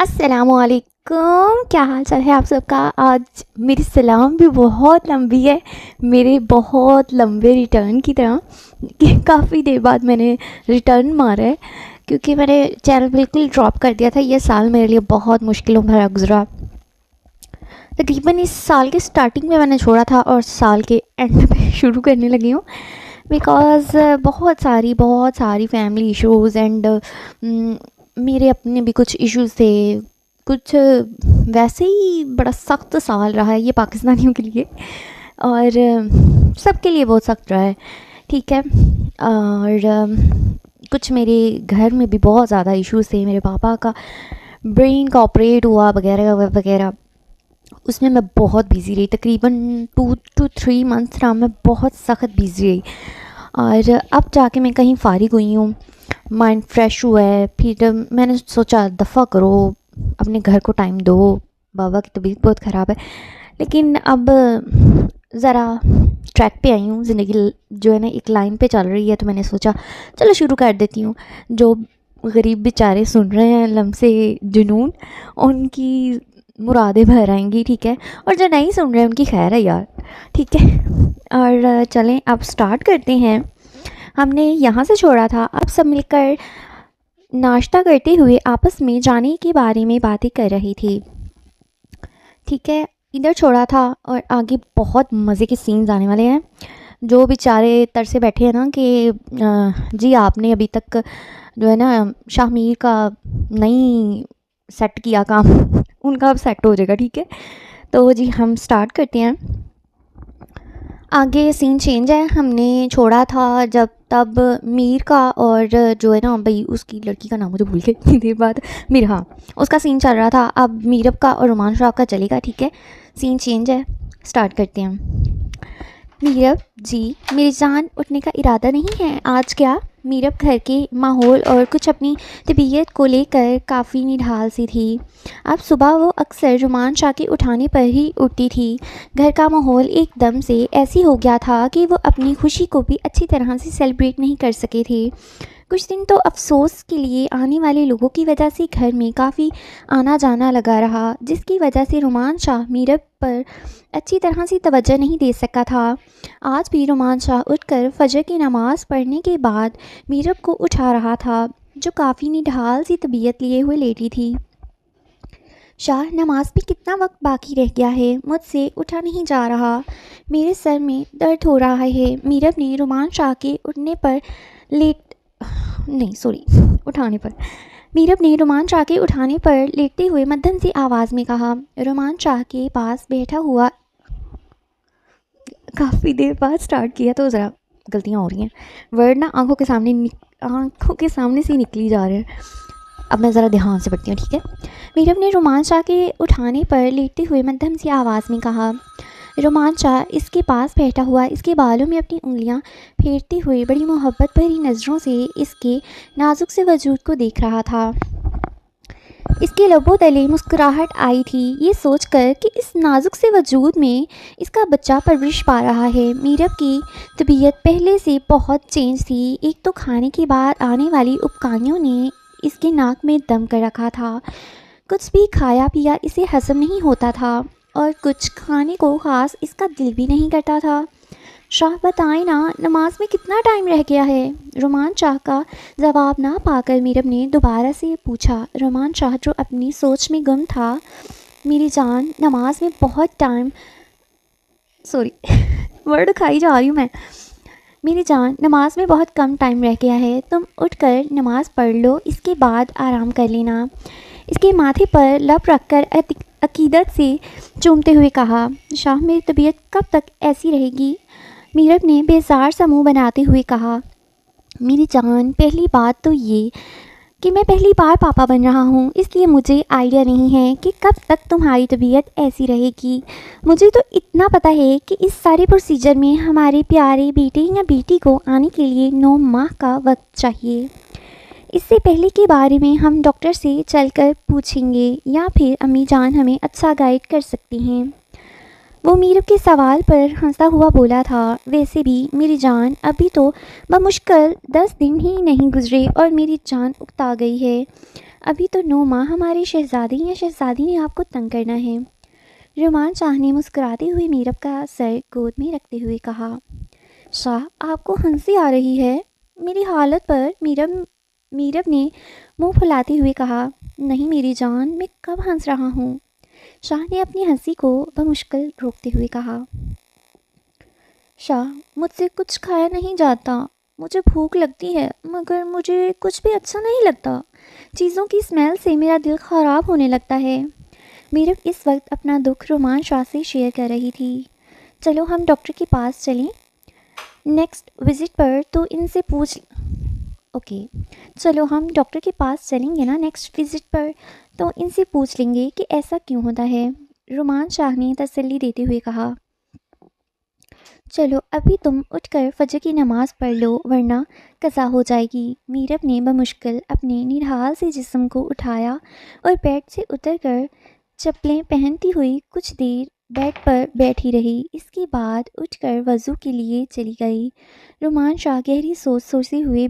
السلام علیکم، کیا حال چال ہے آپ سب کا؟ آج میری سلام بھی بہت لمبی ہے، میرے بہت لمبے ریٹرن کی طرح کہ کافی دیر بعد میں نے ریٹرن مارا ہے، کیونکہ میں نے چینل بالکل ڈراپ کر دیا تھا۔ یہ سال میرے لیے بہت مشکلوں بھرا گزرا۔ تقریباً اس سال کے سٹارٹنگ میں نے چھوڑا تھا اور سال کے اینڈ پہ شروع کرنے لگی ہوں، بیکاز بہت ساری فیملی ایشوز اینڈ میرے اپنے بھی کچھ ایشوز تھے۔ کچھ ویسے ہی بڑا سخت سال رہا ہے یہ پاکستانیوں کے لیے، اور سب کے لیے بہت سخت رہا ہے، ٹھیک ہے۔ اور کچھ میرے گھر میں بھی بہت زیادہ ایشوز تھے۔ میرے پاپا کا برین کا آپریٹ ہوا وغیرہ وغیرہ، اس میں بہت بیزی رہی، تقریباً 2 to 3 months رہا، میں بہت سخت بیزی رہی۔ اور اب جا کے میں کہیں فارغ ہوئی ہوں، مائنڈ فریش ہوا ہے۔ پھر میں نے سوچا دفع کرو، اپنے گھر کو ٹائم دو، بابا کی طبیعت بہت خراب ہے۔ لیکن اب ذرا ٹریک پہ آئی ہوں، زندگی جو ہے نا ایک لائن پہ چل رہی ہے، تو میں نے سوچا چلو شروع کر دیتی ہوں۔ جو غریب بیچارے سن رہے ہیں لمسے جنون، ان کی مرادیں بھر آئیں گی، ٹھیک ہے، اور جو نہیں سن رہے ان کی خیر ہے یار، ٹھیک ہے۔ اور چلیں اب سٹارٹ کرتے ہیں۔ ہم نے یہاں سے چھوڑا تھا، اب سب مل کر ناشتہ کرتے ہوئے آپس میں جانے کے بارے میں باتیں کر رہی تھی، ٹھیک ہے۔ ادھر چھوڑا تھا اور آگے بہت مزے کے سینز آنے والے ہیں۔ جو بیچارے ترسے بیٹھے ہیں نا کہ جی آپ نے ابھی تک جو ہے نا شاہ میر کا نہیں سیٹ کیا کام، ان کا اب سیٹ ہو جائے گا، ٹھیک ہے۔ تو جی ہم سٹارٹ کرتے ہیں۔ آگے سین چینج ہے، ہم نے چھوڑا تھا جب تب میر کا اور جو ہے نا بھائی اس کی لڑکی کا نام مجھے بھول گئی اتنی دیر بعد، میرا، اس کا سین چل رہا تھا۔ اب میرب کا اور رومان شاہ کا چلے گا، ٹھیک ہے۔ سین چینج ہے، سٹارٹ کرتے ہیں۔ میرب جی میری جان اٹھنے کا ارادہ نہیں ہے آج کیا؟ میرب گھر کے ماحول اور کچھ اپنی طبیعت کو لے کر کافی نڈھال سی تھی۔ اب صبح وہ اکثر رومان شاہ کے اٹھانے پر ہی اٹھتی تھی۔ گھر کا ماحول ایک دم سے ایسی ہو گیا تھا کہ وہ اپنی خوشی کو بھی اچھی طرح سے سیلیبریٹ نہیں کر سکے تھے۔ کچھ دن تو افسوس کے لیے آنے والے لوگوں کی وجہ سے گھر میں کافی آنا جانا لگا رہا، جس کی وجہ سے رومان شاہ میرب پر اچھی طرح سے توجہ نہیں دے سکا تھا۔ آج بھی رومان شاہ اٹھ کر فجر کی نماز پڑھنے کے بعد میرب کو اٹھا رہا تھا، جو کافی نڈھال سی طبیعت لیے ہوئے لیٹی تھی۔ شاہ نماز پہ کتنا وقت باقی رہ گیا ہے؟ مجھ سے اٹھا نہیں جا رہا، میرے سر میں درد ہو رہا ہے۔ میرب نے رومان شاہ کے اٹھانے پر لیٹتے ہوئے مدھم سی آواز میں کہا۔ رومان شاہ کے پاس بیٹھا ہوا، کافی دیر بعد سٹارٹ کیا تو ذرا غلطیاں ہو رہی ہیں، ورڈ نا آنکھوں کے سامنے سے نکلی جا رہے ہیں۔ اب میں ذرا دھیان سے پڑھتی ہوں، ٹھیک ہے۔ میرب نے رومان شاہ کے اٹھانے پر لیٹتے ہوئے مدھم سی آواز میں کہا۔ رومان شاہ اس کے پاس بیٹھا ہوا اس کے بالوں میں اپنی انگلیاں پھیرتے ہوئے بڑی محبت بھری نظروں سے اس کے نازک سے وجود کو دیکھ رہا تھا۔ اس کے لبوں تلے مسکراہٹ آئی تھی یہ سوچ کر کہ اس نازک سے وجود میں اس کا بچہ پرورش پا رہا ہے۔ میرب کی طبیعت پہلے سے بہت چینج تھی۔ ایک تو کھانے کے بعد آنے والی ابکائیوں نے اس کے ناک میں دم کر رکھا تھا، کچھ بھی کھایا پیا اسے ہضم نہیں ہوتا تھا، اور کچھ کھانے کو خاص اس کا دل بھی نہیں کرتا تھا۔ شاہ بتائیں نا نماز میں کتنا ٹائم رہ گیا ہے؟ رومان شاہ کا جواب نہ پا کر میرب نے دوبارہ سے پوچھا۔ رومان شاہ جو اپنی سوچ میں گم تھا، میری جان نماز میں بہت ٹائم ورڈ کھائی جا رہی ہوں میں۔ میری جان نماز میں بہت کم ٹائم رہ گیا ہے، تم اٹھ کر نماز پڑھ لو، اس کے بعد آرام کر لینا۔ اس کے ماتھے پر لب رکھ کر عقیدت سے چومتے ہوئے کہا۔ شاہ میری طبیعت کب تک ایسی رہے گی؟ میرب نے بیزار سا منہ بناتے ہوئے کہا۔ میری جان پہلی بات تو یہ کہ میں پہلی بار پاپا بن رہا ہوں، اس لیے مجھے آئیڈیا نہیں ہے کہ کب تک تمہاری طبیعت ایسی رہے گی۔ مجھے تو اتنا پتہ ہے کہ اس سارے پروسیجر میں ہمارے پیارے بیٹے یا بیٹی کو آنے کے لیے 9 ماہ کا وقت چاہیے۔ اس سے پہلے کے بارے میں ہم ڈاکٹر سے چل کر پوچھیں گے، یا پھر امی جان ہمیں اچھا گائیڈ کر سکتی ہیں۔ وہ میرب کے سوال پر ہنستا ہوا بولا تھا۔ ویسے بھی میری جان ابھی تو بمشکل 10 دن ہی نہیں گزرے اور میری جان اکتا گئی ہے۔ ابھی تو 9 ماہ ہمارے شہزادے یا شہزادی نے آپ کو تنگ کرنا ہے۔ رومان شاہ نے مسکراتے ہوئے میرب کا سر گود میں رکھتے ہوئے کہا۔ شاہ آپ کو ہنسی آ رہی ہے میری حالت پر؟ میرب نے منہ پھلاتے ہوئے کہا۔ نہیں میری جان، میں کب ہنس رہا ہوں؟ شاہ نے اپنی ہنسی کو بمشکل روکتے ہوئے کہا۔ شاہ مجھ سے کچھ کھایا نہیں جاتا، مجھے بھوک لگتی ہے مگر مجھے کچھ بھی اچھا نہیں لگتا، چیزوں کی اسمیل سے میرا دل خراب ہونے لگتا ہے۔ میرب اس وقت اپنا دکھ رومان شاہ سے شیئر کر رہی تھی۔ چلو ہم ڈاکٹر کے پاس چلیں، نیکسٹ وزٹ پر تو ان سے پوچھ چلو ہم ڈاکٹر کے پاس چلیں گے نا نیکسٹ وزٹ پر تو ان سے پوچھ لیں گے کہ ایسا کیوں ہوتا ہے، رومان شاہ نے تسلی دیتے ہوئے کہا۔ چلو ابھی تم اٹھ کر فجر کی نماز پڑھ لو ورنہ قضا ہو جائے گی۔ میرب نے بمشکل اپنے نڈھال سے جسم کو اٹھایا اور بیڈ سے اتر کر چپلیں پہنتی ہوئی کچھ دیر بیڈ پر بیٹھی رہی۔ اس کے بعد اٹھ کر وضو کے لیے چلی گئی۔ رومان شاہ گہری سوچتے ہوئے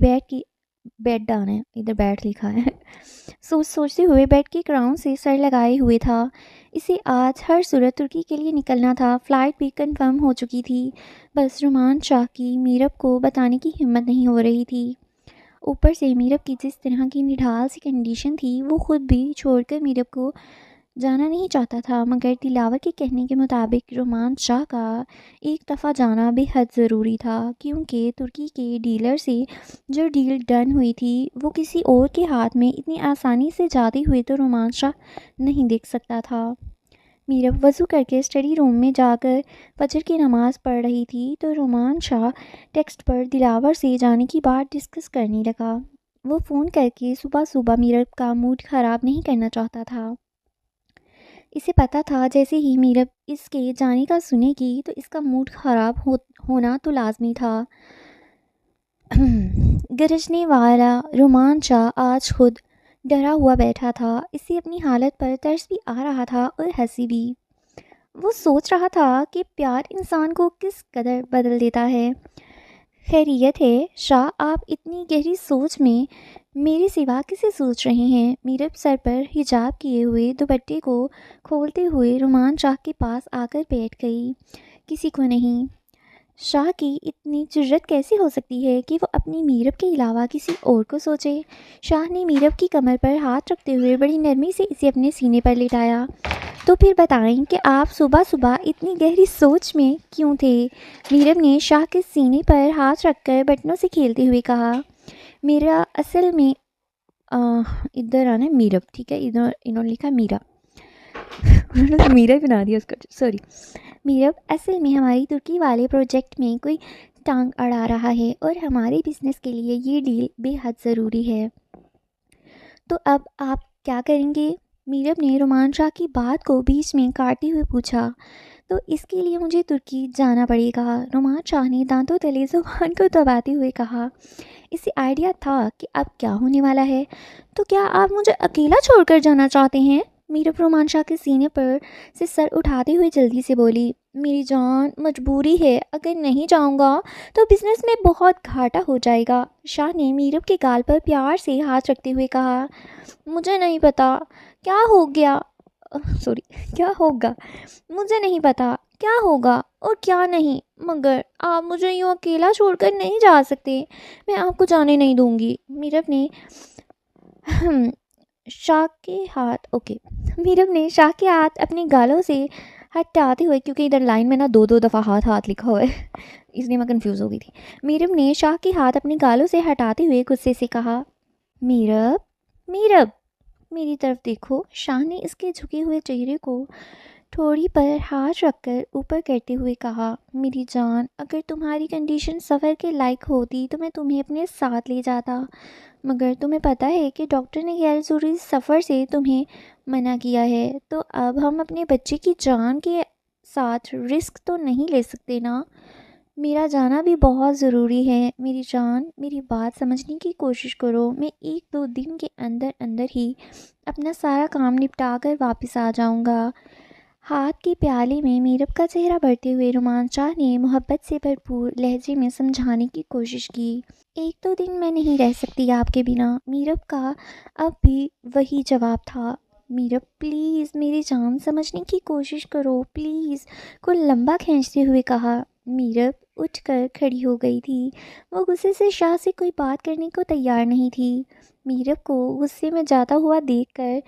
سوچتے ہوئے بیڈ کے کراؤن سے سر لگائے ہوئے تھا۔ اسے آج ہر صورت ترکی کے لیے نکلنا تھا، فلائٹ بھی کنفرم ہو چکی تھی، بس رومان شاہ کی میرب کو بتانے کی ہمت نہیں ہو رہی تھی۔ اوپر سے میرب کی جس طرح کی نڈھال سی کنڈیشن تھی، وہ خود بھی چھوڑ کر میرب کو جانا نہیں چاہتا تھا، مگر دلاور کے کہنے کے مطابق رومان شاہ کا ایک دفعہ جانا بے حد ضروری تھا، کیونکہ ترکی کے ڈیلر سے جو ڈیل ڈن ہوئی تھی وہ کسی اور کے ہاتھ میں اتنی آسانی سے جاتے ہوئے تو رومان شاہ نہیں دیکھ سکتا تھا۔ میرب وضو کر کے اسٹڈی روم میں جا کر فجر کی نماز پڑھ رہی تھی تو رومان شاہ ٹیکسٹ پر دلاور سے جانے کی بات ڈسکس کرنے لگا۔ وہ فون کر کے صبح میرب کا موڈ خراب نہیں کرنا چاہتا تھا۔ اسے پتہ تھا جیسے ہی میرب اس کے جانے کا سنے گی تو اس کا موڈ خراب ہونا تو لازمی تھا۔ گرجنے والا رومان شاہ آج خود ڈرا ہوا بیٹھا تھا۔ اسے اپنی حالت پر ترس بھی آ رہا تھا اور ہنسی بھی۔ وہ سوچ رہا تھا کہ پیار انسان کو کس قدر بدل دیتا ہے۔ خیریت ہے شاہ، آپ اتنی گہری سوچ میں میرے سوا کسے سوچ رہے ہیں؟ میرب سر پر حجاب کیے ہوئے دوپٹے کو کھولتے ہوئے رومان شاہ کے پاس آ کر بیٹھ گئی۔ کسی کو نہیں۔ شاہ کی اتنی جرت کیسے ہو سکتی ہے کہ وہ اپنی میرب کے علاوہ کسی اور کو سوچے؟ شاہ نے میرب کی کمر پر ہاتھ رکھتے ہوئے بڑی نرمی سے اسے اپنے سینے پر لٹایا۔ تو پھر بتائیں کہ آپ صبح اتنی گہری سوچ میں کیوں تھے؟ میرب نے شاہ کے سینے پر ہاتھ رکھ کر بٹنوں سے کھیلتے ہوئے کہا۔ میرا اصل میں ادھر آنا میرب، ٹھیک ہے، ادھر انہوں نے لکھا میرا، میرا بنا دیا اس کا، سوری۔ میرب اصل میں ہماری ترکی والے پروجیکٹ میں کوئی ٹانگ اڑا رہا ہے اور ہمارے بزنس کے لیے یہ ڈیل بے حد ضروری ہے۔ تو اب آپ کیا کریں گے؟ میرب نے رومان شاہ کی بات کو بیچ میں کاٹتے ہوئے پوچھا۔ تو اس کے لیے مجھے ترکی جانا پڑے گا، رومان شاہ نے دانتوں تلے زبان کو دباتے ہوئے کہا۔ اسے آئیڈیا تھا کہ اب کیا ہونے والا ہے۔ تو کیا آپ مجھے اکیلا چھوڑ کر جانا چاہتے ہیں؟ میرب رومان شاہ کے سینے پر سے سر اٹھاتے ہوئے جلدی سے بولی۔ میری جان، مجبوری ہے، اگر نہیں جاؤں گا تو بزنس میں بہت گھاٹا ہو جائے گا، شاہ نے میرب کے گال پر پیار سے ہاتھ رکھتے ہوئے کہا۔ مجھے نہیں پتا کیا ہوگا، مجھے نہیں پتا کیا ہوگا اور کیا نہیں، مگر آپ مجھے یوں اکیلا چھوڑ کر نہیں جا سکتے، میں آپ کو جانے نہیں دوں گی۔ میرب نے شاہ کے ہاتھ اپنے گالوں سے ہٹاتے ہوئے، کیونکہ ادھر لائن میں نا دو دفعہ ہاتھ لکھا ہوا ہے اس لیے میں کنفیوز ہو گئی تھی۔ میرب نے شاہ کے ہاتھ اپنے گالوں سے ہٹاتے ہوئے غصے سے کہا۔ میرب میری طرف دیکھو، شاہ نے اس کے جھکے ہوئے چہرے کو ٹھوڑی پر ہاتھ رکھ کر اوپر کرتے ہوئے کہا۔ میری جان، اگر تمہاری کنڈیشن سفر کے لائق ہوتی تو میں تمہیں اپنے ساتھ لے جاتا، مگر تمہیں پتہ ہے کہ ڈاکٹر نے غیر ضروری سفر سے تمہیں منع کیا ہے، تو اب ہم اپنے بچے کی جان کے ساتھ رسک تو نہیں لے سکتے نا۔ میرا جانا بھی بہت ضروری ہے میری جان، میری بات سمجھنے کی کوشش کرو، میں 1-2 دن کے اندر ہی اپنا سارا کام نپٹا کر واپس آ جاؤں گا۔ ہاتھ کے پیالے میں میرب کا چہرہ بڑھتے ہوئے رومان شاہ نے محبت سے بھرپور لہجے میں سمجھانے کی کوشش کی۔ ایک دو دن میں نہیں رہ سکتی آپ کے بنا، میرب کا اب بھی وہی جواب تھا۔ میرب پلیز میری جان سمجھنے کی کوشش کرو پلیز، کو لمبا کھینچتے ہوئے کہا۔ میرب اٹھ کر کھڑی ہو گئی تھی، وہ غصے سے شاہ سے کوئی بات کرنے کو تیار نہیں تھی۔ میرب کو غصے میں جاتا ہوا دیکھ کر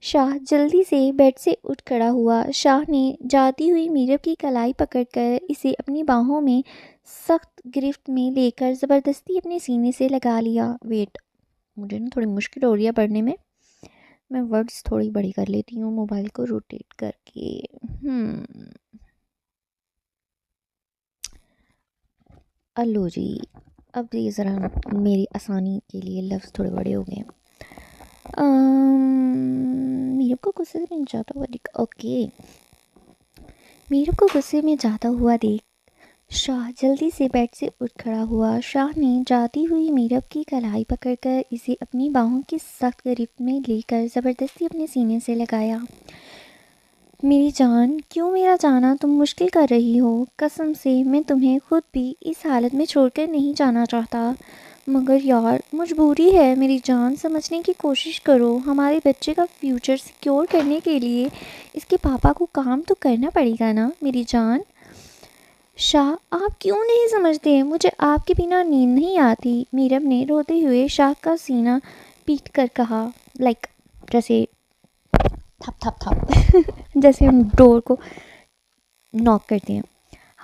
شاہ جلدی سے بیڈ سے اٹھ کھڑا ہوا۔ شاہ نے جاتی ہوئی میرب کی کلائی پکڑ کر اسے اپنی باہوں میں سخت گرفت میں لے کر زبردستی اپنے سینے سے لگا لیا۔ ویٹ، مجھے نا تھوڑی مشکل ہو رہی ہے پڑھنے میں ورڈز تھوڑی بڑی کر لیتی ہوں موبائل کو روٹیٹ کر کے۔ الو جی، اب یہ ذرا میری آسانی کے لیے لفظ تھوڑے بڑے ہو گئے ہیں۔ میرب کو غصے میں جاتا ہوا دیکھ میرب کو غصے میں جاتا ہوا دیکھ شاہ جلدی سے بیڈ سے اٹھ کھڑا ہوا۔ شاہ نے جاتی ہوئی میرب کی کلائی پکڑ کر اسے اپنی باہوں کی سخت گرفت میں لے کر زبردستی اپنے سینے سے لگایا۔ میری جان، کیوں میرا جانا تم مشکل کر رہی ہو؟ قسم سے میں تمہیں خود بھی اس حالت میں چھوڑ کر نہیں جانا چاہتا، مگر یار مجبوری ہے میری جان، سمجھنے کی کوشش کرو۔ ہمارے بچے کا فیوچر سیکیور کرنے کے لیے اس کے پاپا کو کام تو کرنا پڑے گا نا میری جان۔ شاہ، آپ کیوں نہیں سمجھتے؟ مجھے آپ کے بنا نیند نہیں آتی، میرب نے روتے ہوئے شاہ کا سینہ پیٹ کر کہا۔ جیسے تھپ تھپ تھپ جیسے ہم ڈور کو ناک کرتے ہیں۔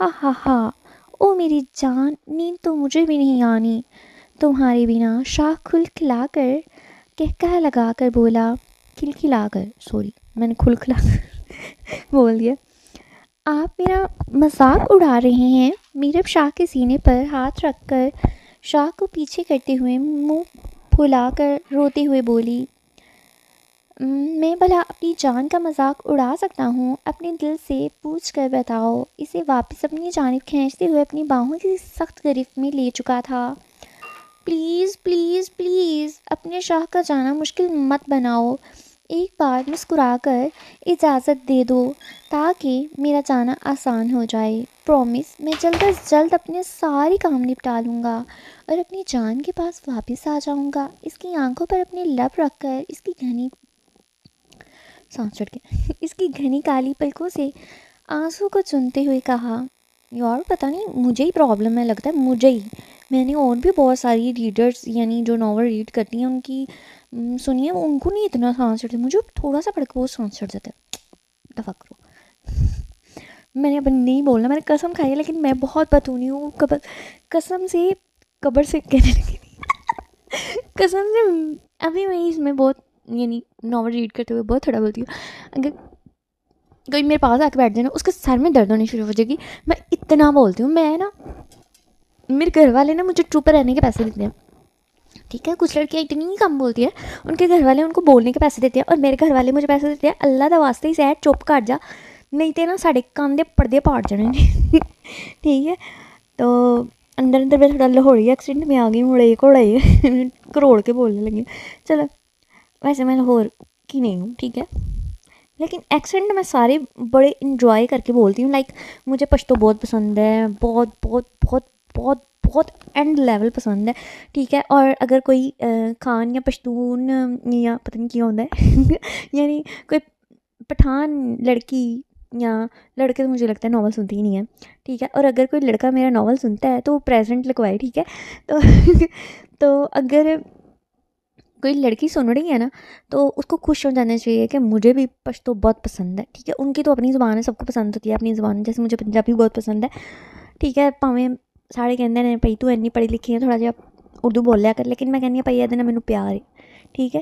ہاں ہاں ہاں، او میری جان، نیند تو مجھے بھی نہیں آنی تمہارے بنا، شاہ کھلکھلا کر کہکہا لگا کر بولا۔ کھلکھلا کر، سوری میں نے کھلکھلا کر بول دیا۔ آپ میرا مذاق اڑا رہے ہیں؟ میرب شاہ کے سینے پر ہاتھ رکھ کر شاہ کو پیچھے کرتے ہوئے منہ پھلا کر روتے ہوئے بولی۔ میں بھلا اپنی جان کا مذاق اڑا سکتا ہوں؟ اپنے دل سے پوچھ کر بتاؤ۔ اسے واپس اپنی جانب کھینچتے ہوئے اپنی باہوں کی سخت گرفت میں لے چکا تھا۔ پلیز پلیز پلیز اپنے شاہ کا جانا مشکل مت بناؤ، ایک بار مسکرا کر اجازت دے دو تاکہ میرا جانا آسان ہو جائے۔ پرومس، میں جلد از جلد اپنے سارے کام نپٹا لوں گا اور اپنی جان کے پاس واپس آ جاؤں گا۔ اس کی آنکھوں پر اپنے لب رکھ کر اس کی گھنی کالی پلکوں سے آنسو کو چنتے ہوئے کہا۔ یار پتہ نہیں مجھے ہی پرابلم ہے، لگتا ہے مجھے ہی۔ میں نے اور بھی بہت ساری ریڈرز یعنی جو ناول ریڈ کرتی ہیں ان کی سنیے، ان کو نہیں اتنا سانس چڑھتا، مجھے تھوڑا سا پڑھ کے وہ سانس چڑھ جاتا ہے۔ دفع کرو، میں نے اب نہیں بولنا، میں نے قسم کھائی ہے، لیکن میں بہت بتونی ہوں، قسم سے قبر سے کہنے لگی قسم سے ابھی میں اس میں بہت یعنی ناول ریڈ کرتے ہوئے بہت تھوڑا بولتی ہوں۔ اگر کوئی میرے پاس آ کے بیٹھ جائے نا، اس کے سر میں درد ہونی شروع ہو جائے گی، میں اتنا بولتی ہوں۔ میں نا، میرے گھر والے نا مجھے چپ رہنے کے پیسے دیتے ہیں، ٹھیک ہے؟ کچھ لڑکیاں اتنی کم بولتی ہیں، ان کے گھر والے ان کو بولنے کے پیسے دیتے ہیں، اور میرے گھر والے مجھے پیسے دیتے ہیں اللہ دا واسطے ہی سیٹ چپ کر جا، نہیں تے نا ساڑے کان دے پردے پاٹ جانے ٹھیک ہے؟ تو اندر اندر میں تھوڑا لاہوری ایکسیڈنٹ میں آ گئی، مڑے کوڑے کروڑ کے بولنے لگی۔ چلو ویسے میں لاہور کی نہیں ہوں، ٹھیک ہے، لیکن ایکسینٹ میں سارے بڑے انجوائے کر کے بولتی ہوں۔ لائک مجھے پشتو بہت پسند ہے، بہت بہت بہت بہت بہت اینڈ لیول پسند ہے، ٹھیک ہے؟ اور اگر کوئی خان یا پشتون یا پتہ نہیں کیا ہوتا ہے یعنی کوئی پٹھان لڑکی یا لڑکے، تو مجھے لگتا ہے ناول سنتی ہی نہیں ہے، ٹھیک ہے؟ اور اگر کوئی لڑکا میرا ناول سنتا ہے تو وہ پریزنٹ لگوائے، ٹھیک ہے؟ تو اگر کوئی لڑکی سن رہی ہے نا تو اس کو خوش ہو جانا چاہیے کہ مجھے بھی پشتو بہت پسند ہے، ٹھیک ہے؟ ان کی تو اپنی زبان ہے، سب کو پسند ہوتی ہے اپنی زبان، جیسے مجھے پنجابی بہت پسند ہے، ٹھیک ہے؟ پاویں سارے کہندے نے بھائی تو اینی پڑھی لکھی ہے، تھوڑا جہا اردو بولیا کر، لیکن میں کہنی ہوں بھائی یہ مینوں پیار ہے، ٹھیک ہے؟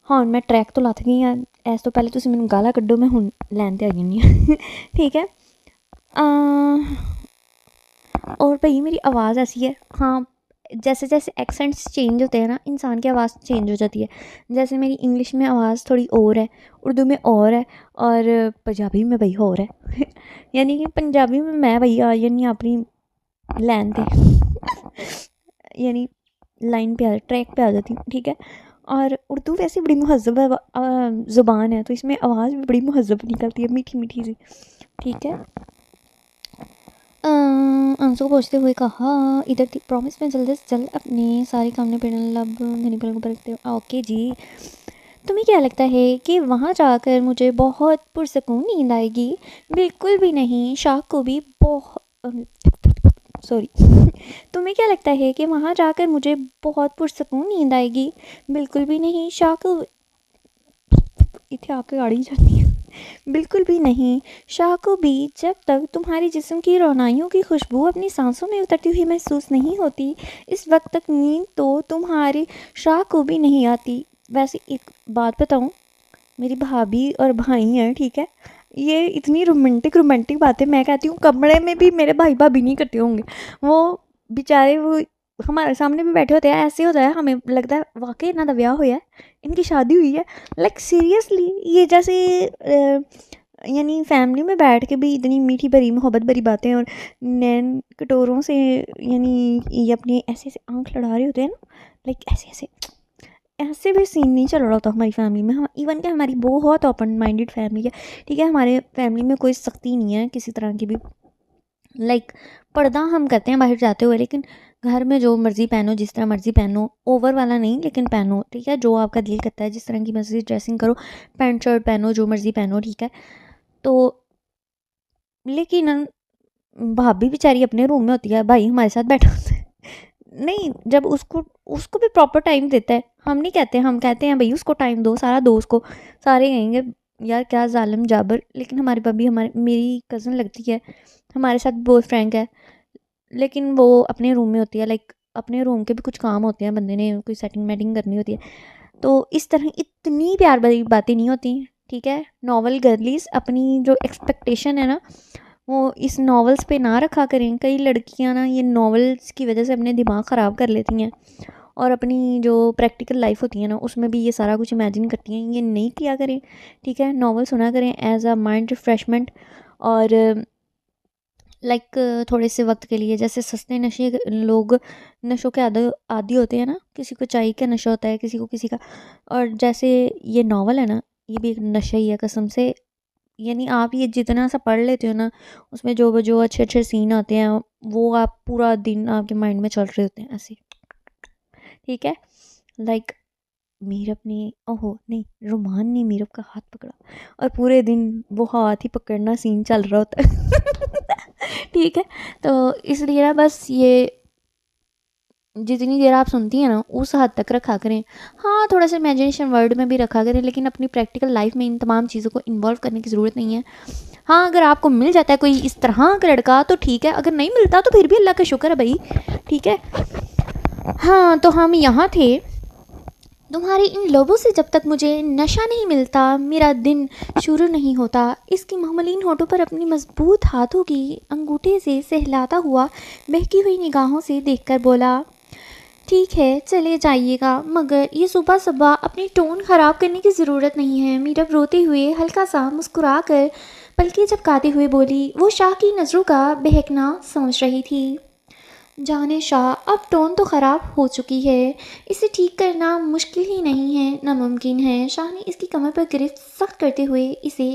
ہاں میں ٹریک تو لت گئی ہاں، اس تو پہلے تسی مینوں گالا کڈو، میں ہن لین تے آ جانی ہوں ٹھیک ہے؟ اور بھائی میری آواز ایسی ہے، ہاں جیسے جیسے ایکسنٹس چینج ہوتے ہیں نا، انسان کی آواز چینج ہو جاتی ہے۔ جیسے میری انگلش میں آواز تھوڑی اور ہے، اردو میں اور ہے، اور پنجابی میں بھائی اور ہے یعنی کہ پنجابی میں بھائی آ جانی اپنی لین پہ یعنی لائن پہ ٹریک پہ آ جاتی ہوں، ٹھیک ہے؟ اور اردو ویسے بڑی مہذب زبان ہے، تو اس میں آواز بھی بڑی مہذب نکلتی ہے، میٹھی میٹھی سی. ٹھیک ہے. آنسو کو پہنچتے ہوئے کہا ادھر تھی پرومس میں جلد سے جلد اپنے سارے کام نے پیڑ لب گھنی پلنگ پر رکھتے ہوئے. اوکے جی. تمہیں کیا لگتا ہے کہ وہاں جا کر مجھے بہت پرسکون نیند آئے گی؟ بالکل بھی نہیں. شاہ کو بھی تمہیں کیا لگتا ہے کہ وہاں جا کر مجھے بہت پرسکون نیند آئے گی؟ بالکل بھی نہیں. شاہ کو اتنے آپ کے گاڑی جاتی ہے. بالکل بھی نہیں. شاہ کو بھی جب تک تمہارے جسم کی رونائیوں کی خوشبو اپنی سانسوں میں اترتی ہوئی محسوس نہیں ہوتی اس وقت تک نیند تو تمہارے شاہ کو بھی نہیں آتی. ویسے ایک بات بتاؤں، میری بھابھی اور بھائی ہیں، ٹھیک ہے، یہ اتنی رومانٹک باتیں میں کہتی ہوں کمرے میں بھی میرے بھائی بھابھی نہیں کرتے ہوں گے. وہ بیچارے وہ ہمارے سامنے بھی بیٹھے ہوتے ہیں، ایسے ہوتا ہے ہمیں لگتا ہے واقعی انہوں کا بیاہ ہوا ہے، ان کی شادی ہوئی ہے. لائک سیریسلی یہ جیسے یعنی فیملی میں بیٹھ کے بھی اتنی میٹھی بھری محبت بھری باتیں اور نین کٹوروں سے یعنی یہ اپنے ایسے ایسے آنکھ لڑا رہے ہوتے ہیں نا، لائک ایسے بھی سین نہیں چل رہا ہوتا ہماری فیملی میں. ایون کہ ہماری بہت اوپن مائنڈیڈ فیملی ہے، ٹھیک ہے، ہمارے فیملی میں کوئی سختی نہیں ہے کسی طرح کی بھی. لائک پردہ ہم کرتے ہیں باہر جاتے ہوئے، لیکن گھر میں جو مرضی پہنو، جس طرح مرضی پہنو، اوور والا نہیں لیکن پہنو، ٹھیک ہے، جو آپ کا دل کرتا ہے جس طرح کی مرضی ڈریسنگ کرو، پینٹ شرٹ پہنو، جو مرضی پہنو، ٹھیک ہے. تو لیکن بھابھی بیچاری اپنے روم میں ہوتی ہے، بھائی ہمارے ساتھ بیٹھا ہوتا ہے. نہیں، جب اس کو بھی پراپر ٹائم دیتا ہے. ہم نہیں کہتے، ہم کہتے ہیں بھائی اس کو ٹائم دو، سارا دو اس کو. سارے کہیں گے یار کیا ظالم جابر، لیکن ہماری بھابھی میری کزن لگتی ہے، ہمارے ساتھ بہت فرینک ہے، لیکن وہ اپنے روم میں ہوتی ہے. لائک اپنے روم کے بھی کچھ کام ہوتے ہیں، بندے نے کوئی سیٹنگ میٹنگ کرنی ہوتی ہے، تو اس طرح اتنی پیار بھری باتیں نہیں ہوتی. ٹھیک ہے. ناول گرلیز اپنی جو ایکسپیکٹیشن ہے نا وہ اس ناولز پہ نہ رکھا کریں. کئی لڑکیاں نا یہ ناولز کی وجہ سے اپنے دماغ خراب کر لیتی ہیں اور اپنی جو پریکٹیکل لائف ہوتی ہے نا اس میں بھی یہ سارا کچھ امیجن کرتی ہیں. یہ نہیں کیا کریں، ٹھیک ہے. ناول سنا کریں ایز اے مائنڈ ریفریشمنٹ، اور لائک تھوڑے سے وقت کے لیے. جیسے سستے نشے لوگ نشوں کے عادی ہوتے ہیں نا، کسی کو چائے کا نشہ ہوتا ہے، کسی کو کسی کا، اور جیسے یہ ناول ہے نا یہ بھی ایک نشہ ہی ہے قسم سے. یعنی آپ یہ جتنا سا پڑھ لیتے ہو نا اس میں جو اچھے سین آتے ہیں وہ آپ پورا دن آپ کے مائنڈ میں چل رہے ہوتے ہیں ایسے. ٹھیک ہے. لائک میرب نے رومان نے میرب کا ہاتھ پکڑا اور پورے دن وہ ہاتھ ہی پکڑنا سین چل رہا ہوتا ہے. ٹھیک ہے. تو اس لیے نا بس یہ جتنی دیر آپ سنتی ہیں نا اس حد تک رکھا کریں. ہاں تھوڑا سا امیجنیشن ورڈ میں بھی رکھا کریں، لیکن اپنی پریکٹیکل لائف میں ان تمام چیزوں کو انوالو کرنے کی ضرورت نہیں ہے. ہاں اگر آپ کو مل جاتا ہے کوئی اس طرح کا لڑکا تو ٹھیک ہے، اگر نہیں ملتا تو پھر بھی اللہ کا شکر ہے بھائی. ٹھیک ہے. ہاں تو ہم یہاں تھے. تمہارے ان لوگوں سے جب تک مجھے نشہ نہیں ملتا میرا دن شروع نہیں ہوتا. اس کی محملین ہونٹوں پر اپنی مضبوط ہاتھوں کی انگوٹھے سے سہلاتا ہوا بہکی ہوئی نگاہوں سے دیکھ کر بولا، ٹھیک ہے چلے جائیے گا، مگر یہ صبح صبح اپنی ٹون خراب کرنے کی ضرورت نہیں ہے. میرب روتے ہوئے ہلکا سا مسکرا کر پلکیں جھپکاتے ہوئے بولی. وہ شاہ کی نظروں کا بہکنا سمجھ رہی تھی. جانے شاہ، اب ٹون تو خراب ہو چکی ہے، اسے ٹھیک کرنا مشکل ہی نہیں ہے، ناممکن ہے. شاہ نے اس کی کمر پر گرفت سخت کرتے ہوئے اسے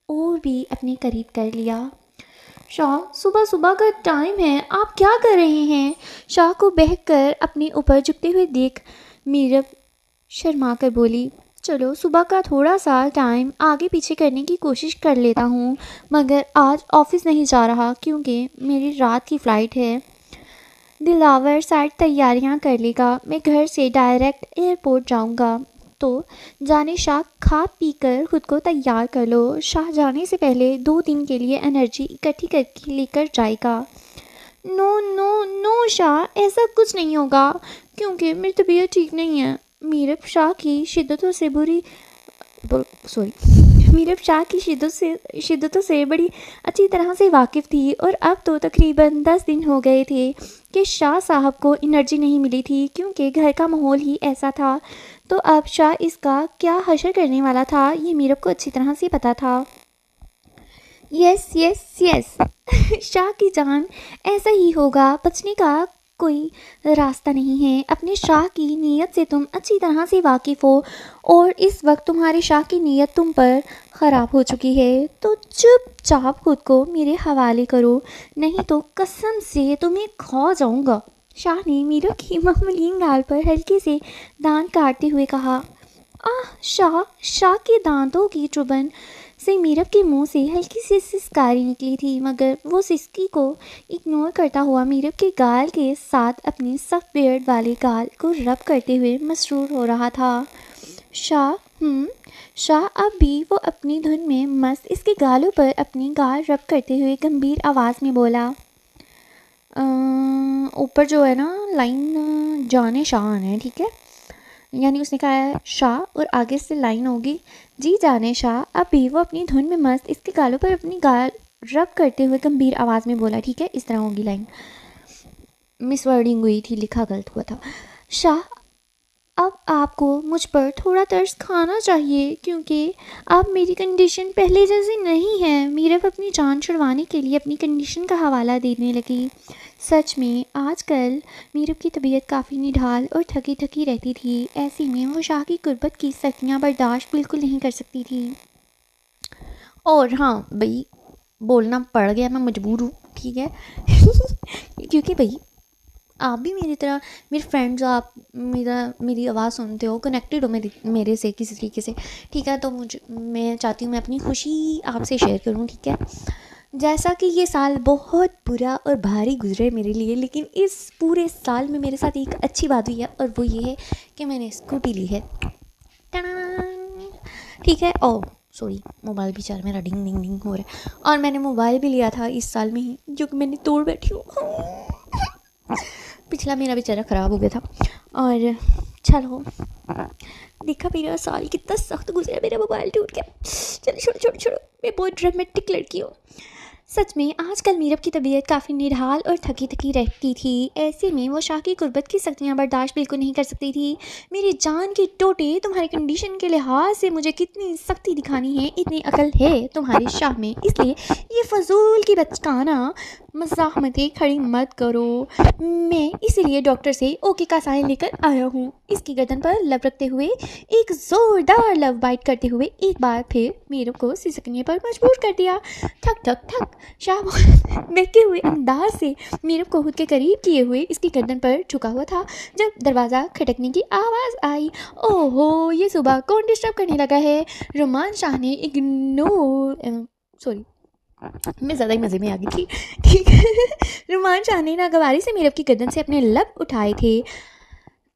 اور بھی اپنے قریب کر لیا. شاہ صبح صبح کا ٹائم ہے، آپ کیا کر رہے ہیں؟ شاہ کو بہک کر اپنے اوپر جھکتے ہوئے دیکھ میرب شرما کر بولی، چلو صبح کا تھوڑا سا ٹائم آگے پیچھے کرنے کی کوشش کر لیتا ہوں، مگر آج آفس نہیں جا رہا کیونکہ میری رات کی فلائٹ ہے. دلاور سائڈ تیاریاں کر لے گا، میں گھر سے ڈائریکٹ ایئرپورٹ جاؤں گا. تو جانے شاہ، کھا پی کر خود کو تیار کر لو، شاہ جانے سے پہلے 2 دن کے لیے انرجی اکٹھی کر کے لے کر جائے گا. نو نو نو شاہ، ایسا کچھ نہیں ہوگا کیونکہ میری طبیعت ٹھیک نہیں ہے. میرب شاہ کی شدتوں سے بڑی اچھی طرح سے واقف تھی، اور اب تو تقریباً 10 دن ہو گئے تھے کہ شاہ صاحب کو انرجی نہیں ملی تھی کیونکہ گھر کا ماحول ہی ایسا تھا. تو اب شاہ اس کا کیا حشر کرنے والا تھا یہ میرب کو اچھی طرح سے پتا تھا. یس یس یس شاہ کی جان، ایسا ہی ہوگا. بچنے کا کوئی راستہ نہیں ہے. اپنے شاہ کی نیت سے تم اچھی طرح سے واقف ہو اور اس وقت تمہارے شاہ کی نیت تم پر خراب ہو چکی ہے، تو چپ چاپ خود کو میرے حوالے کرو، نہیں تو قسم سے تمہیں کھا جاؤں گا. شاہ نے میرب کی معمولین گال پر ہلکے سے دانت کاٹتے ہوئے کہا. شاہ کے دانتوں کی چبھن سے میرب کے منہ سے ہلکی سی سسکاری نکلی تھی، مگر وہ سسکی کو اگنور کرتا ہوا میرب کے گال کے ساتھ اپنے سخت بیئرڈ والے گال کو رب کرتے ہوئے مسرور ہو رہا تھا. شاہ اب بھی وہ اپنی دھن میں مست اس کے گالوں پر اپنی گال رب کرتے ہوئے گمبھیر آواز میں بولا. اوپر جو ہے نا لائن جانے شاہ آنا ہے، ٹھیک ہے، یعنی اس نے کہا ہے شاہ اور آگے سے لائن ہوگی جی جانے شاہ. اب بھی وہ اپنی دھن میں مست اس کے گالوں پر اپنی گال رب کرتے ہوئے گمبھیر آواز میں بولا. ٹھیک ہے، اس طرح ہوگی لائن، مس ورڈنگ ہوئی تھی، لکھا غلط ہوا تھا. شاہ اب آپ کو مجھ پر تھوڑا ترس کھانا چاہیے، کیونکہ اب میری کنڈیشن پہلے جیسی نہیں ہے. میرب اپنی جان چھڑوانے کے لیے اپنی کنڈیشن کا حوالہ دینے لگی. سچ میں آج کل میرب کی طبیعت کافی نڈھال اور تھکی تھکی رہتی تھی. ایسے میں وہ شاہ کی قربت کی سختیاں برداشت بالکل نہیں کر سکتی تھی. اور ہاں بھائی، بولنا پڑ گیا، میں مجبور ہوں، ٹھیک ہے کیونکہ بھائی آپ بھی میری طرح، میرے فرینڈز، آپ میری آواز سنتے ہو، کنیکٹڈ ہو میرے سے کسی طریقے سے، ٹھیک ہے. تو میں چاہتی ہوں میں اپنی خوشی آپ سے شیئر کروں، ٹھیک ہے. جیسا کہ یہ سال بہت برا اور بھاری گزرے میرے لیے، لیکن اس پورے سال میں میرے ساتھ ایک اچھی بات ہوئی ہے، اور وہ یہ ہے کہ میں نے اسکوٹی لی ہے. ٹھیک ہے. سوری، موبائل بھی چل میرا ڈنگ ڈنگ ڈنگ ہو رہا ہے. اور میں نے موبائل بھی لیا تھا اس سال میں ہی، جو کہ میں نے توڑ بیٹھی ہوں. پچھلا میرا بیچارہ خراب ہو گیا تھا. اور چلو دیکھا میرا سال کتنا سخت گزرا، میرا موبائل ٹوٹ گیا. چلو چھوڑو میں بہت ڈرامیٹک لڑکی ہوں. سچ میں آج کل میرب کی طبیعت کافی نڈھال اور تھکی تھکی رہتی تھی. ایسے میں وہ شاہ کی قربت کی سختیاں برداشت بالکل نہیں کر سکتی تھی. میری جان کے ٹوٹے، تمہاری کنڈیشن کے لحاظ سے مجھے کتنی سختی دکھانی ہے اتنی عقل ہے تمہارے شاہ میں، اس لیے یہ فضول کی بچکانہ مزاحمتیں کھڑی مت کرو. میں اسی لیے ڈاکٹر سے اوکے کا سائن لے کر آیا ہوں. اس کی گردن پر لب رکھتے ہوئے ایک زوردار لو بائٹ کرتے ہوئے ایک بار پھر میرب کو سسکنے پر مجبور کر دیا. ٹھک ٹھک ٹھک. شاہ بہتے ہوئے انداز سے میرب کو خود کے قریب کیے ہوئے اس کی گردن پر جھکا ہوا تھا جب دروازہ کھٹکنے کی آواز آئی. اوہو، یہ صبح کون ڈسٹرب کرنے لگا ہے؟ رومان شاہ نے میں زیادہ ہی مزے میں آ گئی تھی، ٹھیک ہے. رومان شاہ نے ناگواری سے میرب کی گردن سے اپنے لب اٹھائے تھے.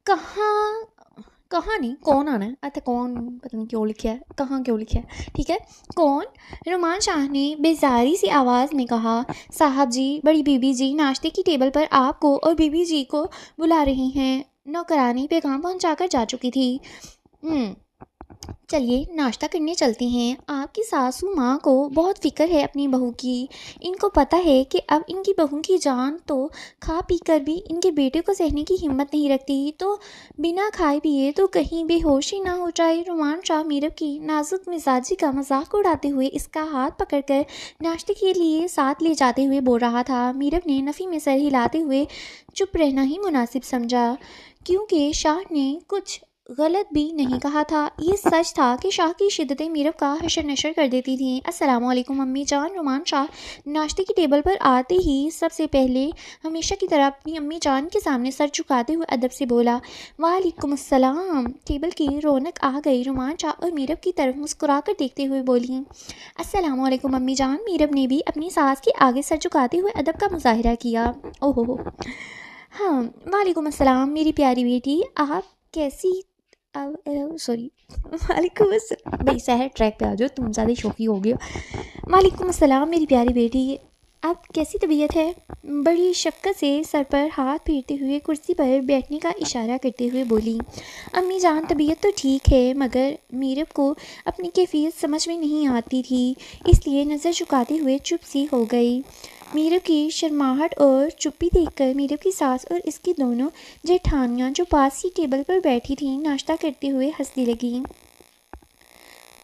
کہاں نہیں، کون آنا ہے؟ اچھا کون، پتہ نہیں کیوں لکھا ہے، کہاں کیوں لکھا ہے، ٹھیک ہے. کون؟ رومان شاہ نے بیزاری سی آواز میں کہا. صاحب جی، بڑی بی بی جی ناشتے کی ٹیبل پر آپ کو اور بی بی جی کو بلا رہی ہیں. نوکرانی پیغام پہنچا کر جا چکی تھی. چلیے ناشتہ کرنے چلتے ہیں. آپ کی ساسو ماں کو بہت فکر ہے اپنی بہو کی. ان کو پتہ ہے کہ اب ان کی بہو کی جان تو کھا پی کر بھی ان کے بیٹے کو سہنے کی ہمت نہیں رکھتی، تو بنا کھائے پیے تو کہیں بے ہوشی نہ ہو جائے. رومان شاہ میرب کی نازک مزاجی کا مذاق اڑاتے ہوئے اس کا ہاتھ پکڑ کر ناشتے کے لیے ساتھ لے جاتے ہوئے بول رہا تھا. میرب نے نفی میں سر ہلاتے ہوئے چپ رہنا ہی مناسب سمجھا، کیونکہ شاہ نے کچھ غلط بھی نہیں کہا تھا. یہ سچ تھا کہ شاہ کی شدتیں میرب کا حشر نشر کر دیتی تھیں. السلام علیکم امی جان. رومان شاہ ناشتے کی ٹیبل پر آتے ہی سب سے پہلے ہمیشہ کی طرح اپنی امی جان کے سامنے سر جھکاتے ہوئے ادب سے بولا. وعلیکم السلام. ٹیبل کی رونق آ گئی. رومان شاہ اور میرب کی طرف مسکرا کر دیکھتے ہوئے بولی. السلام علیکم امی جان. میرب نے بھی اپنی ساس کے آگے سر جھکاتے ہوئے ادب کا مظاہرہ کیا. اوہو ہاں، وعلیکم السلام میری پیاری بیٹی، آپ کیسی وعلیکم السلام. بھائی سحر ٹریک پہ آ جاؤ، تم زیادہ شوقی ہو گیا. وعلیکم السلام میری پیاری بیٹی، آپ کیسی طبیعت ہے؟ بڑی شفقت سے سر پر ہاتھ پھیرتے ہوئے کرسی پر بیٹھنے کا اشارہ کرتے ہوئے بولی. امی جان طبیعت تو ٹھیک ہے، مگر میرب کو اپنی کیفیت سمجھ میں نہیں آتی تھی، اس لیے نظر جھکاتے ہوئے چپ سی ہو گئی. میرب کی شرماہٹ اور چپی دیکھ کر میرب کی ساس اور اس کی دونوں جیٹھانیاں جو پاس ہی ٹیبل پر بیٹھی تھیں ناشتہ کرتے ہوئے ہنسنے لگیں.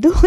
2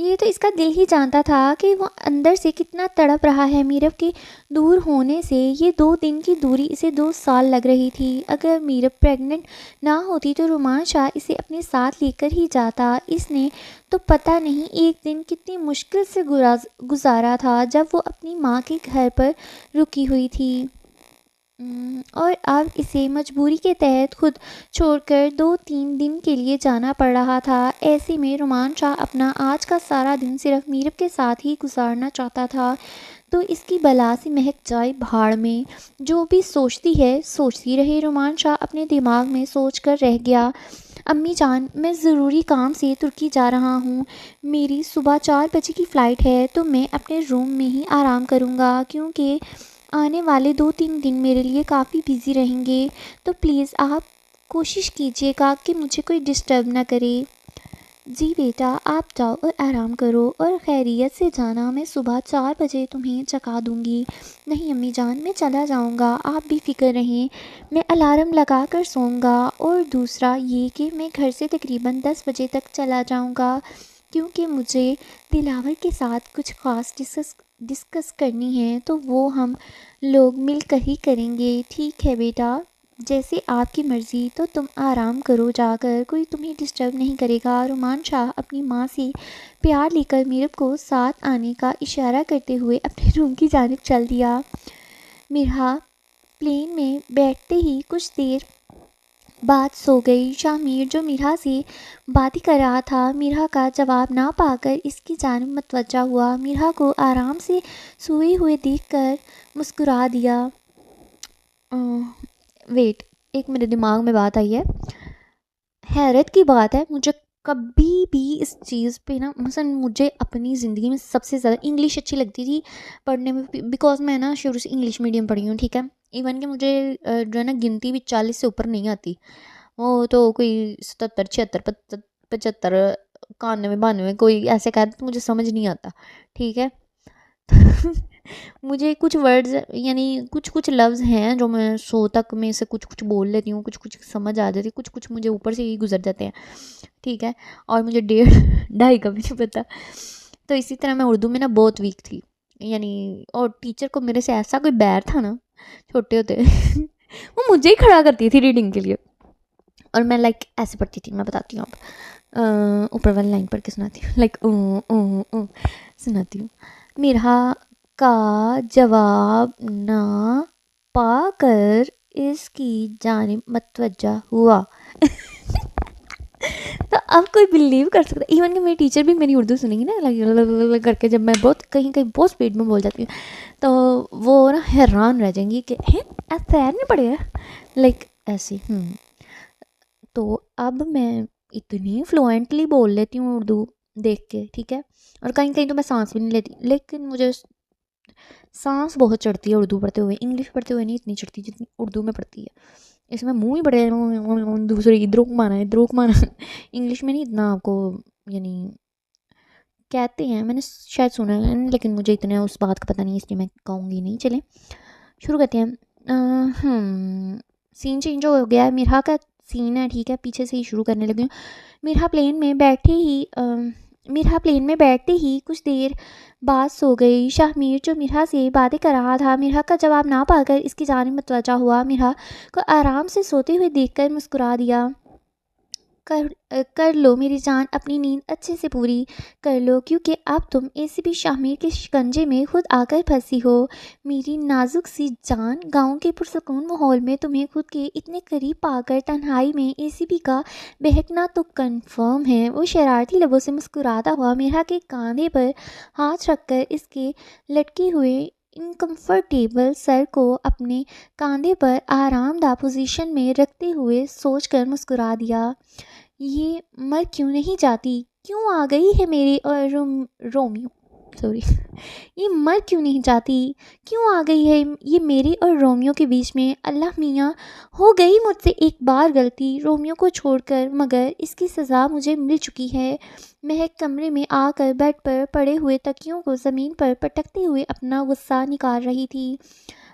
یہ تو اس کا دل ہی جانتا تھا کہ وہ اندر سے کتنا تڑپ رہا ہے میرب کے دور ہونے سے. یہ 2 دن کی دوری اسے 2 سال لگ رہی تھی. اگر میرب پریگننٹ نہ ہوتی تو رومان شاہ اسے اپنے ساتھ لے کر ہی جاتا. اس نے تو پتہ نہیں ایک دن کتنی مشکل سے گزارا تھا جب وہ اپنی ماں کے گھر پر رکی ہوئی تھی، اور اب اسے مجبوری کے تحت خود چھوڑ کر 2-3 دن کے لیے جانا پڑ رہا تھا. ایسے میں رومان شاہ اپنا آج کا سارا دن صرف میرب کے ساتھ ہی گزارنا چاہتا تھا. تو اس کی بلا سے مہک جائے بھاڑ میں، جو بھی سوچتی ہے سوچتی رہے. رومان شاہ اپنے دماغ میں سوچ کر رہ گیا، امی جان میں ضروری کام سے ترکی جا رہا ہوں. میری صبح 4 بجے کی فلائٹ ہے تو میں اپنے روم میں ہی آرام کروں گا، کیونکہ آنے والے 2-3 دن میرے لیے کافی بزی رہیں گے. تو پلیز آپ کوشش کیجیے گا کہ مجھے کوئی ڈسٹرب نہ کرے. جی بیٹا، آپ جاؤ اور آرام کرو اور خیریت سے جانا. میں صبح 4 بجے تمہیں جگا دوں گی. نہیں امی جان، میں چلا جاؤں گا، آپ بھی فکر رہیں. میں الارم لگا کر سوؤں گا. اور دوسرا یہ کہ میں گھر سے تقریباً 10 بجے تک چلا جاؤں گا، کیونکہ مجھے دلاور کے ساتھ کچھ خاص ڈسکس کرنی ہے، تو وہ ہم لوگ مل کر ہی کریں گے. ٹھیک ہے بیٹا، جیسے آپ کی مرضی. تو تم آرام کرو جا کر، کوئی تمہیں ڈسٹرب نہیں کرے گا. رومان شاہ اپنی ماں سے پیار لے کر میرب کو ساتھ آنے کا اشارہ کرتے ہوئے اپنے روم کی جانب چل دیا. مرحا پلین میں بیٹھتے ہی کچھ دیر بعد سو گئی. شاہ میر جو مرحا سے باتیں کر رہا تھا، مرحا کا جواب نہ پا کر اس کی جانب متوجہ ہوا. مرحا کو آرام سے سوئے ہوئے دیکھ کر مسکرا دیا. ویٹ، ایک میرے دماغ میں بات آئی ہے، حیرت کی بات ہے، مجھے کبھی بھی اس چیز پہ نا، مثلا مجھے اپنی زندگی میں سب سے زیادہ انگلش اچھی لگتی تھی پڑھنے میں، بیکاز میں نا شروع سے انگلش میڈیم پڑھی ہوں. ٹھیک ہے، ایون کہ مجھے جو ہے نا گنتی بھی 40 سے اوپر نہیں آتی. وہ تو کوئی 77 76 75 91 92 کوئی ایسے کہتے تو مجھے سمجھ نہیں آتا. ٹھیک ہے مجھے کچھ ورڈز یعنی کچھ لفظ ہیں جو میں سو تک میں سے کچھ بول لیتی ہوں، کچھ سمجھ آ جاتی، کچھ مجھے اوپر سے ہی گزر جاتے ہیں. ٹھیک ہے، اور مجھے 1.5 کا بھی نہیں پتہ. تو اسی طرح میں اردو میں نا بہت ویک تھی یعنی، اور ٹیچر کو میرے سے ایسا کوئی بیر تھا نا چھوٹے ہوتے وہ مجھے ہی کھڑا کرتی تھی ریڈنگ کے لیے، اور میں لائک ایسے پڑھتی تھی. میں بتاتی ہوں آپ اوپر والی لائن پڑھ کے سناتی ہوں، لائک سناتی ہوں. مرحا کا جواب نہ پا کر اس کی جانب متوجہ ہوا. تو اب کوئی بلیو کر سکتا ہے، ایون کہ میری ٹیچر بھی میری اردو سنیں گی نا کر کے، جب میں کہیں بہت اسپیڈ میں بول جاتی ہوں تو وہ نا حیران رہ جائیں گی کہ ایسا نہیں پڑھے گا لائک ایسی. تو اب میں اتنی فلوئنٹلی بول لیتی ہوں اردو دیکھ کے. ٹھیک ہے، اور کہیں تو میں سانس بھی نہیں لیتی، لیکن مجھے سانس بہت چڑھتی ہے اردو پڑھتے ہوئے. انگلش پڑھتے ہوئے نہیں اتنی چڑھتی جتنی اردو میں پڑھتی ہے. اس میں منہ ہی بڑے دوسرے ادھر کو مانا انگلش میں نہیں اتنا آپ کو یعنی کہتے ہیں، میں نے شاید سنا ہے لیکن مجھے اتنا اس بات کا پتہ نہیں، اس لیے میں کہوں گی نہیں. چلیں شروع کرتے ہیں. سین چینج ہو گیا ہے، مرحا کا سین ہے. ٹھیک ہے، پیچھے سے ہی شروع کرنے لگی ہوں. مرحا پلین میں بیٹھتے ہی کچھ دیر بعد سو گئی. شاہ میر جو مرحا سے باتیں کر رہا تھا، مرحا کا جواب نہ پا کر اس کی جانب متوجہ ہوا. مرحا کو آرام سے سوتے ہوئے دیکھ کر مسکرا دیا. کر لو میری جان، اپنی نیند اچھے سے پوری کر لو، کیونکہ اب تم ایسے بھی شاہ میر کے شکنجے میں خود آ کر پھنسی ہو. میری نازک سی جان، گاؤں کے پرسکون ماحول میں تمہیں خود کے اتنے قریب پا کر تنہائی میں ACP کا بہکنا تو کنفرم ہے. وہ شرارتی لبوں سے مسکراتا ہوا مرحا کے کاندھے پر ہاتھ رکھ کر اس کے لٹکے ہوئے انکمفرٹیبل سر کو اپنے کاندھے پر آرام دہ پوزیشن میں رکھتے ہوئے سوچ کر مسکرا دیا. یہ مر کیوں نہیں جاتی؟ کیوں آ گئی ہے میری اور یہ مر کیوں نہیں جاتی؟ کیوں آ گئی ہے یہ میری اور رومیو کے بیچ میں؟ اللہ میاں، ہو گئی مجھ سے ایک بار غلطی رومیو کو چھوڑ کر، مگر اس کی سزا مجھے مل چکی ہے. مہک کمرے میں آ کر بیڈ پر پڑے ہوئے تکیوں کو زمین پر پٹکتے ہوئے اپنا غصہ نکال رہی تھی،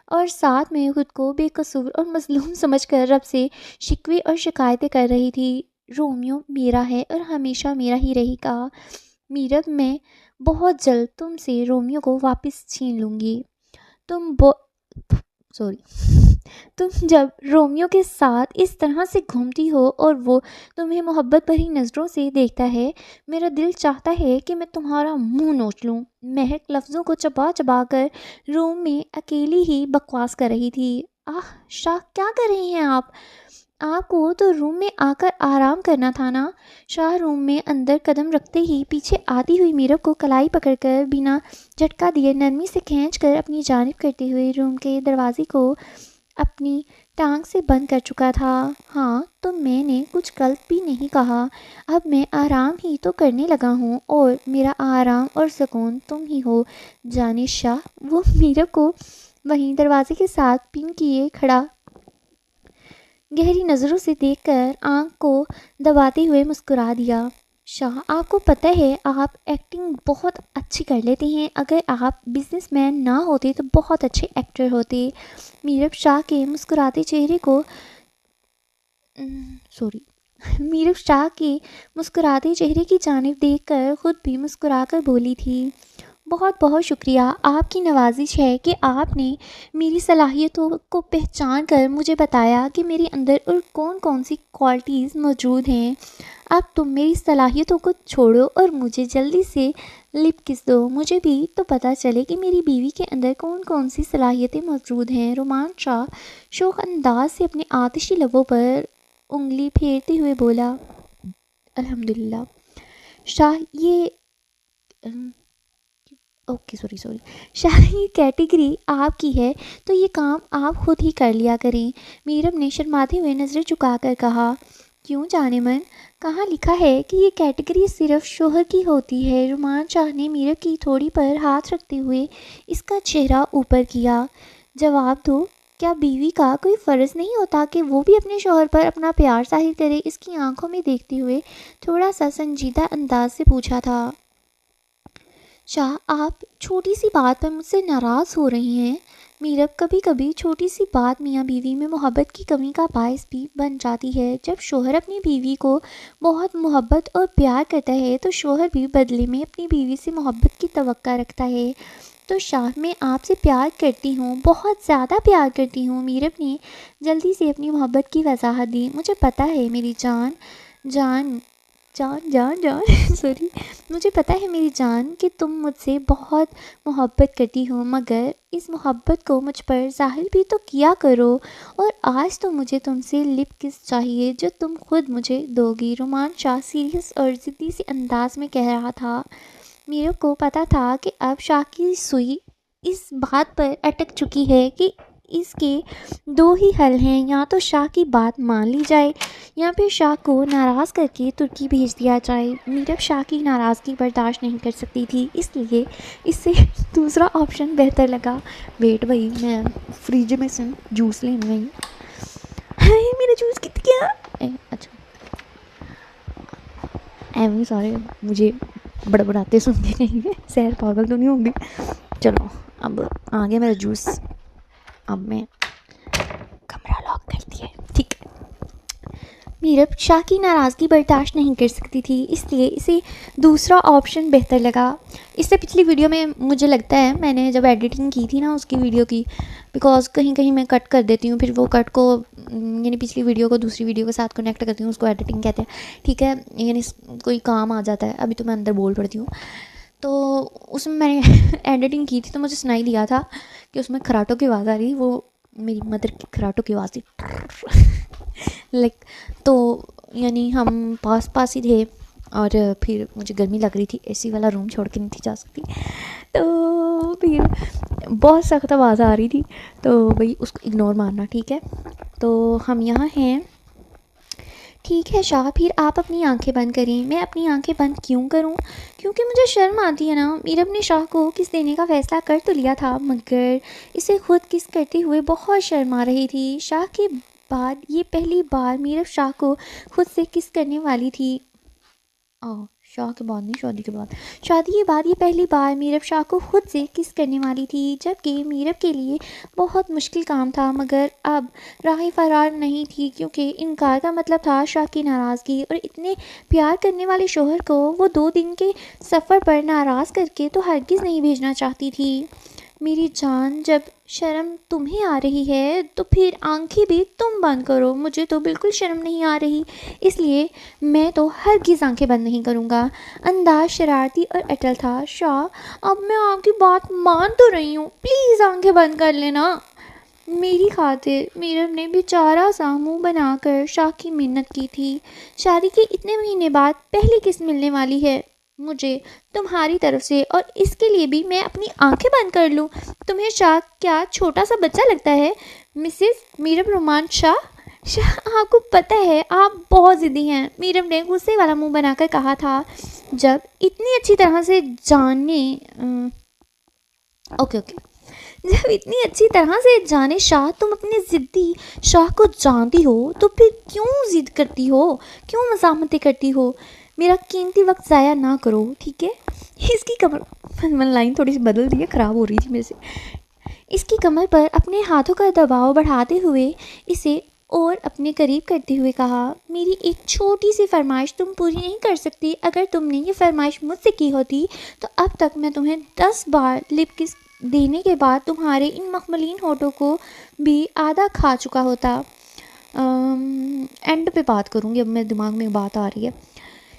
اور ساتھ میں خود کو بے قصور اور مظلوم سمجھ کر رب سے شکوے اور شکایتیں کر رہی تھی. رومیو میرا ہے اور ہمیشہ میرا ہی رہے گا. میرب میں بہت جلد تم سے رومیو کو واپس چھین لوں گی. تم جب رومیو کے ساتھ اس طرح سے گھومتی ہو اور وہ تمہیں محبت بھری نظروں سے دیکھتا ہے، میرا دل چاہتا ہے کہ میں تمہارا منہ نوچ لوں. مہک لفظوں کو چبا چبا کر روم میں اکیلی ہی بکواس کر رہی تھی. شاہ کیا کر رہی ہیں آپ کو تو روم میں آ کر آرام کرنا تھا نا. شاہ روم میں اندر قدم رکھتے ہی پیچھے آتی ہوئی میرب کو کلائی پکڑ کر بنا جھٹکا دیے نرمی سے کھینچ کر اپنی جانب کرتے ہوئے روم کے دروازے کو اپنی ٹانگ سے بند کر چکا تھا. ہاں تو میں نے کچھ غلط بھی نہیں کہا. اب میں آرام ہی تو کرنے لگا ہوں اور میرا آرام اور سکون تم ہی ہو جانے شاہ. وہ میرب کو وہیں دروازے کے ساتھ پن کیے کھڑا گہری نظروں سے دیکھ کر آنکھ کو دباتے ہوئے مسکرا دیا. شاہ آپ کو پتہ ہے آپ ایکٹنگ بہت اچھی کر لیتے ہیں. اگر آپ بزنس مین نہ ہوتے تو بہت اچھے ایکٹر ہوتے. میرب شاہ کے مسکراتے چہرے کو میرب شاہ کے مسکراتے چہرے کی جانب دیکھ کر خود بھی مسکرا کر بولی تھی. بہت بہت شکریہ. آپ کی نوازش ہے کہ آپ نے میری صلاحیتوں کو پہچان کر مجھے بتایا کہ میرے اندر اور کون کون سی کوالٹیز موجود ہیں. اب تم میری صلاحیتوں کو چھوڑو اور مجھے جلدی سے لپ کس دو. مجھے بھی تو پتہ چلے کہ میری بیوی کے اندر کون کون سی صلاحیتیں موجود ہیں. رومان شاہ شوخ انداز سے اپنے آتشی لبوں پر انگلی پھیرتے ہوئے بولا. الحمدللہ شاہ یہ شاہ یہ کیٹیگری آپ کی ہے تو یہ کام آپ خود ہی کر لیا کریں. میرب نے شرماتے ہوئے نظریں چکا کر کہا. کیوں جانے من؟ کہاں لکھا ہے کہ یہ کیٹیگری صرف شوہر کی ہوتی ہے؟ رومان شاہ نے میرب کی تھوڑی پر ہاتھ رکھتے ہوئے اس کا چہرہ اوپر کیا. جواب دو. کیا بیوی کا کوئی فرض نہیں ہوتا کہ وہ بھی اپنے شوہر پر اپنا پیار ظاہر کرے؟ اس کی آنکھوں میں دیکھتے ہوئے تھوڑا سا سنجیدہ انداز سے پوچھا تھا. شاہ آپ چھوٹی سی بات پر مجھ سے ناراض ہو رہی ہیں. میرب کبھی کبھی چھوٹی سی بات میاں بیوی میں محبت کی کمی کا باعث بھی بن جاتی ہے. جب شوہر اپنی بیوی کو بہت محبت اور پیار کرتا ہے تو شوہر بھی بدلے میں اپنی بیوی سے محبت کی توقع رکھتا ہے. تو شاہ میں آپ سے پیار کرتی ہوں، بہت زیادہ پیار کرتی ہوں. میرب نے جلدی سے اپنی محبت کی وضاحت دی. مجھے پتہ ہے میری جان مجھے پتہ ہے میری جان کہ تم مجھ سے بہت محبت کرتی ہو، مگر اس محبت کو مجھ پر ظاہر بھی تو کیا کرو. اور آج تو مجھے تم سے لپ کس چاہیے جو تم خود مجھے دو گی. رومان شاہ سیریس اور ضدی سی انداز میں کہہ رہا تھا. میرے کو پتہ تھا کہ اب شاہ کی سوئی اس بات پر اٹک چکی ہے کہ اس کے دو ہی حل ہیں، یا تو شاہ کی بات مان لی جائے یا پھر شاہ کو ناراض کر کے ترکی بھیج دیا جائے. میرب شاہ کی ناراضگی برداشت نہیں کر سکتی تھی، اس لیے اس سے دوسرا آپشن بہتر لگا. ویٹ بھائی میں فریج میں سے جوس لینے گئی. میرا جوس کت گیا. اچھا ایویں سارے مجھے بڑبڑاتے سنتے کہیں گے، سیر پاگل تو نہیں ہوگی. چلو اب آ گیا میرا جوس. اب میں کمرہ لاک کرتی ہے. ٹھیک ہے. میرب شاہ کی ناراضگی برداشت نہیں کر سکتی تھی، اس لیے اسے دوسرا آپشن بہتر لگا. اس سے پچھلی ویڈیو میں مجھے لگتا ہے میں نے جب ایڈیٹنگ کی تھی نا اس کی ویڈیو کی، بیکاز کہیں کہیں میں کٹ کر دیتی ہوں، پھر وہ کٹ کو یعنی پچھلی ویڈیو کو دوسری ویڈیو کے ساتھ کنیکٹ کرتی ہوں، اس کو ایڈیٹنگ کہتے ہیں. ٹھیک ہے، یعنی کوئی کام آ جاتا ہے. ابھی تو میں اندر بول پڑتی ہوں. تو اس میں نے ایڈیٹنگ کی تھی تو مجھے سنائی دیا تھا کہ اس میں خراٹوں کی آواز آ رہی. وہ میری مدر کی خراٹوں کی آواز تھی لائک. تو یعنی ہم پاس ہی تھے اور پھر مجھے گرمی لگ رہی تھی، اے سی والا روم چھوڑ کے نہیں تھی جا سکتی. تو پھر بہت سخت آواز آ رہی تھی، تو بھائی اس کو اگنور مارنا. ٹھیک ہے، تو ہم یہاں ہیں. ٹھیک ہے شاہ، پھر آپ اپنی آنکھیں بند کریں. میں اپنی آنکھیں بند کیوں کروں؟ کیونکہ مجھے شرم آتی ہے نا. میرب نے شاہ کو کس دینے کا فیصلہ کر تو لیا تھا، مگر اسے خود کس کرتے ہوئے بہت شرم آ رہی تھی. شاہ کے بعد یہ پہلی بار میرب شاہ کو خود سے کس کرنے والی تھی. شاہ کے بعد نہیں، شادی کے بعد، شادی کے بعد یہ پہلی بار میرب شاہ کو خود سے کس کرنے والی تھی، جبکہ میرب کے لیے بہت مشکل کام تھا، مگر اب راہ فرار نہیں تھی، کیونکہ انکار کا مطلب تھا شاہ کی ناراضگی، اور اتنے پیار کرنے والے شوہر کو وہ 2 دن کے سفر پر ناراض کر کے تو ہرگز نہیں بھیجنا چاہتی تھی۔ میری جان، جب شرم تمہیں آ رہی ہے تو پھر آنکھیں بھی تم بند کرو، مجھے تو بالکل شرم نہیں آ رہی، اس لیے میں تو ہرگز آنکھیں بند نہیں کروں گا۔ انداز شرارتی اور اٹل تھا۔ شاہ، اب میں آپ کی بات مان تو رہی ہوں، پلیز آنکھیں بند کر لینا میری خاطر۔ میرب نے بیچارہ سا منہ بنا کر شاہ کی منت کی تھی۔ شادی کے اتنے مہینے بعد پہلی قسط ملنے والی ہے مجھے تمہاری طرف سے، اور اس کے لیے بھی میں اپنی آنکھیں بند کر لوں؟ تمہیں شاہ کیا چھوٹا سا بچہ لگتا ہے؟ مسز میرب رومان شاہ، شاہ آپ کو پتہ ہے آپ بہت ضدی ہیں، میرب نے غصے والا منہ بنا کر کہا تھا۔ جب اتنی اچھی طرح سے جب اتنی اچھی طرح سے جانے شاہ تم اپنے ضدی شاہ کو جانتی ہو تو پھر کیوں ضد کرتی ہو، کیوں مزاحمتیں کرتی ہو؟ میرا قیمتی وقت ضائع نہ کرو، ٹھیک ہے؟ اس کی کمر، میں لائن تھوڑی سی بدل دی ہے، خراب ہو رہی تھی میرے سے۔ اس کی کمر پر اپنے ہاتھوں کا دباؤ بڑھاتے ہوئے اسے اور اپنے قریب کرتے ہوئے کہا، میری ایک چھوٹی سی فرمائش تم پوری نہیں کر سکتی؟ اگر تم نے یہ فرمائش مجھ سے کی ہوتی تو اب تک میں تمہیں 10 بار لپ کس دینے کے بعد تمہارے ان مخملین ہونٹوں کو بھی آدھا کھا چکا ہوتا۔ اینڈ پہ بات کروں گی، اب میرے دماغ میں بات آ رہی ہے۔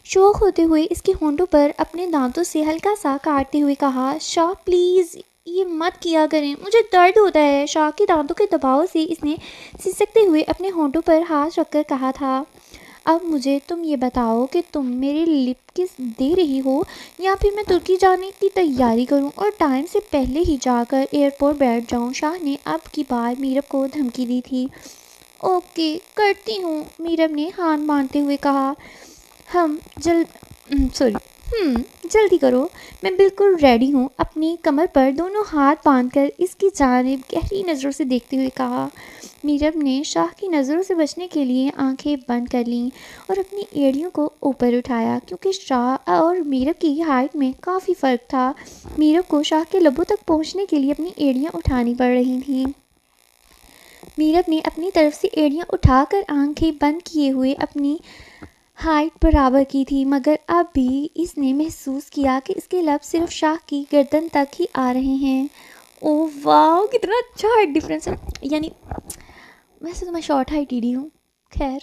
شوق ہوتے ہوئے اس کے ہونٹوں پر اپنے دانتوں سے ہلکا سا کاٹتے ہوئے کہا، شاہ پلیز یہ مت کیا کریں، مجھے درد ہوتا ہے۔ شاہ کے دانتوں کے دباؤ سے اس نے سسکتے ہوئے اپنے ہونٹوں پر ہاتھ رکھ کر کہا تھا، اب مجھے تم یہ بتاؤ کہ تم میری لپ کس دے رہی ہو، یا پھر میں ترکی جانے کی تیاری کروں اور ٹائم سے پہلے ہی جا کر ایئرپورٹ بیٹھ جاؤں؟ شاہ نے اب کی بار میرب کو دھمکی دی تھی۔ اوکے کرتی ہوں، میرب نے ہاتھ باندھتے ہوئے کہا، جلدی کرو، میں بالکل ریڈی ہوں۔ اپنی کمر پر دونوں ہاتھ باندھ کر اس کی جانب گہری نظروں سے دیکھتے ہوئے کہا۔ میرب نے شاہ کی نظروں سے بچنے کے لیے آنکھیں بند کر لیں اور اپنی ایڑیوں کو اوپر اٹھایا، کیونکہ شاہ اور میرب کی ہائٹ میں کافی فرق تھا۔ میرب کو شاہ کے لبوں تک پہنچنے کے لیے اپنی ایڑیاں اٹھانی پڑ رہی تھیں۔ میرب نے اپنی طرف سے ایڑیاں اٹھا کر آنکھیں بند کیے ہوئے اپنی ہائٹ برابر کی تھی، مگر اب بھی اس نے محسوس کیا کہ اس کے لب صرف شاہ کی گردن تک ہی آ رہے ہیں۔ اوہ واو، کتنا اچھا ہائٹ ڈفرینس ہے، یعنی ویسے تو میں شارٹ ہائٹیڈ ہی ہوں، خیر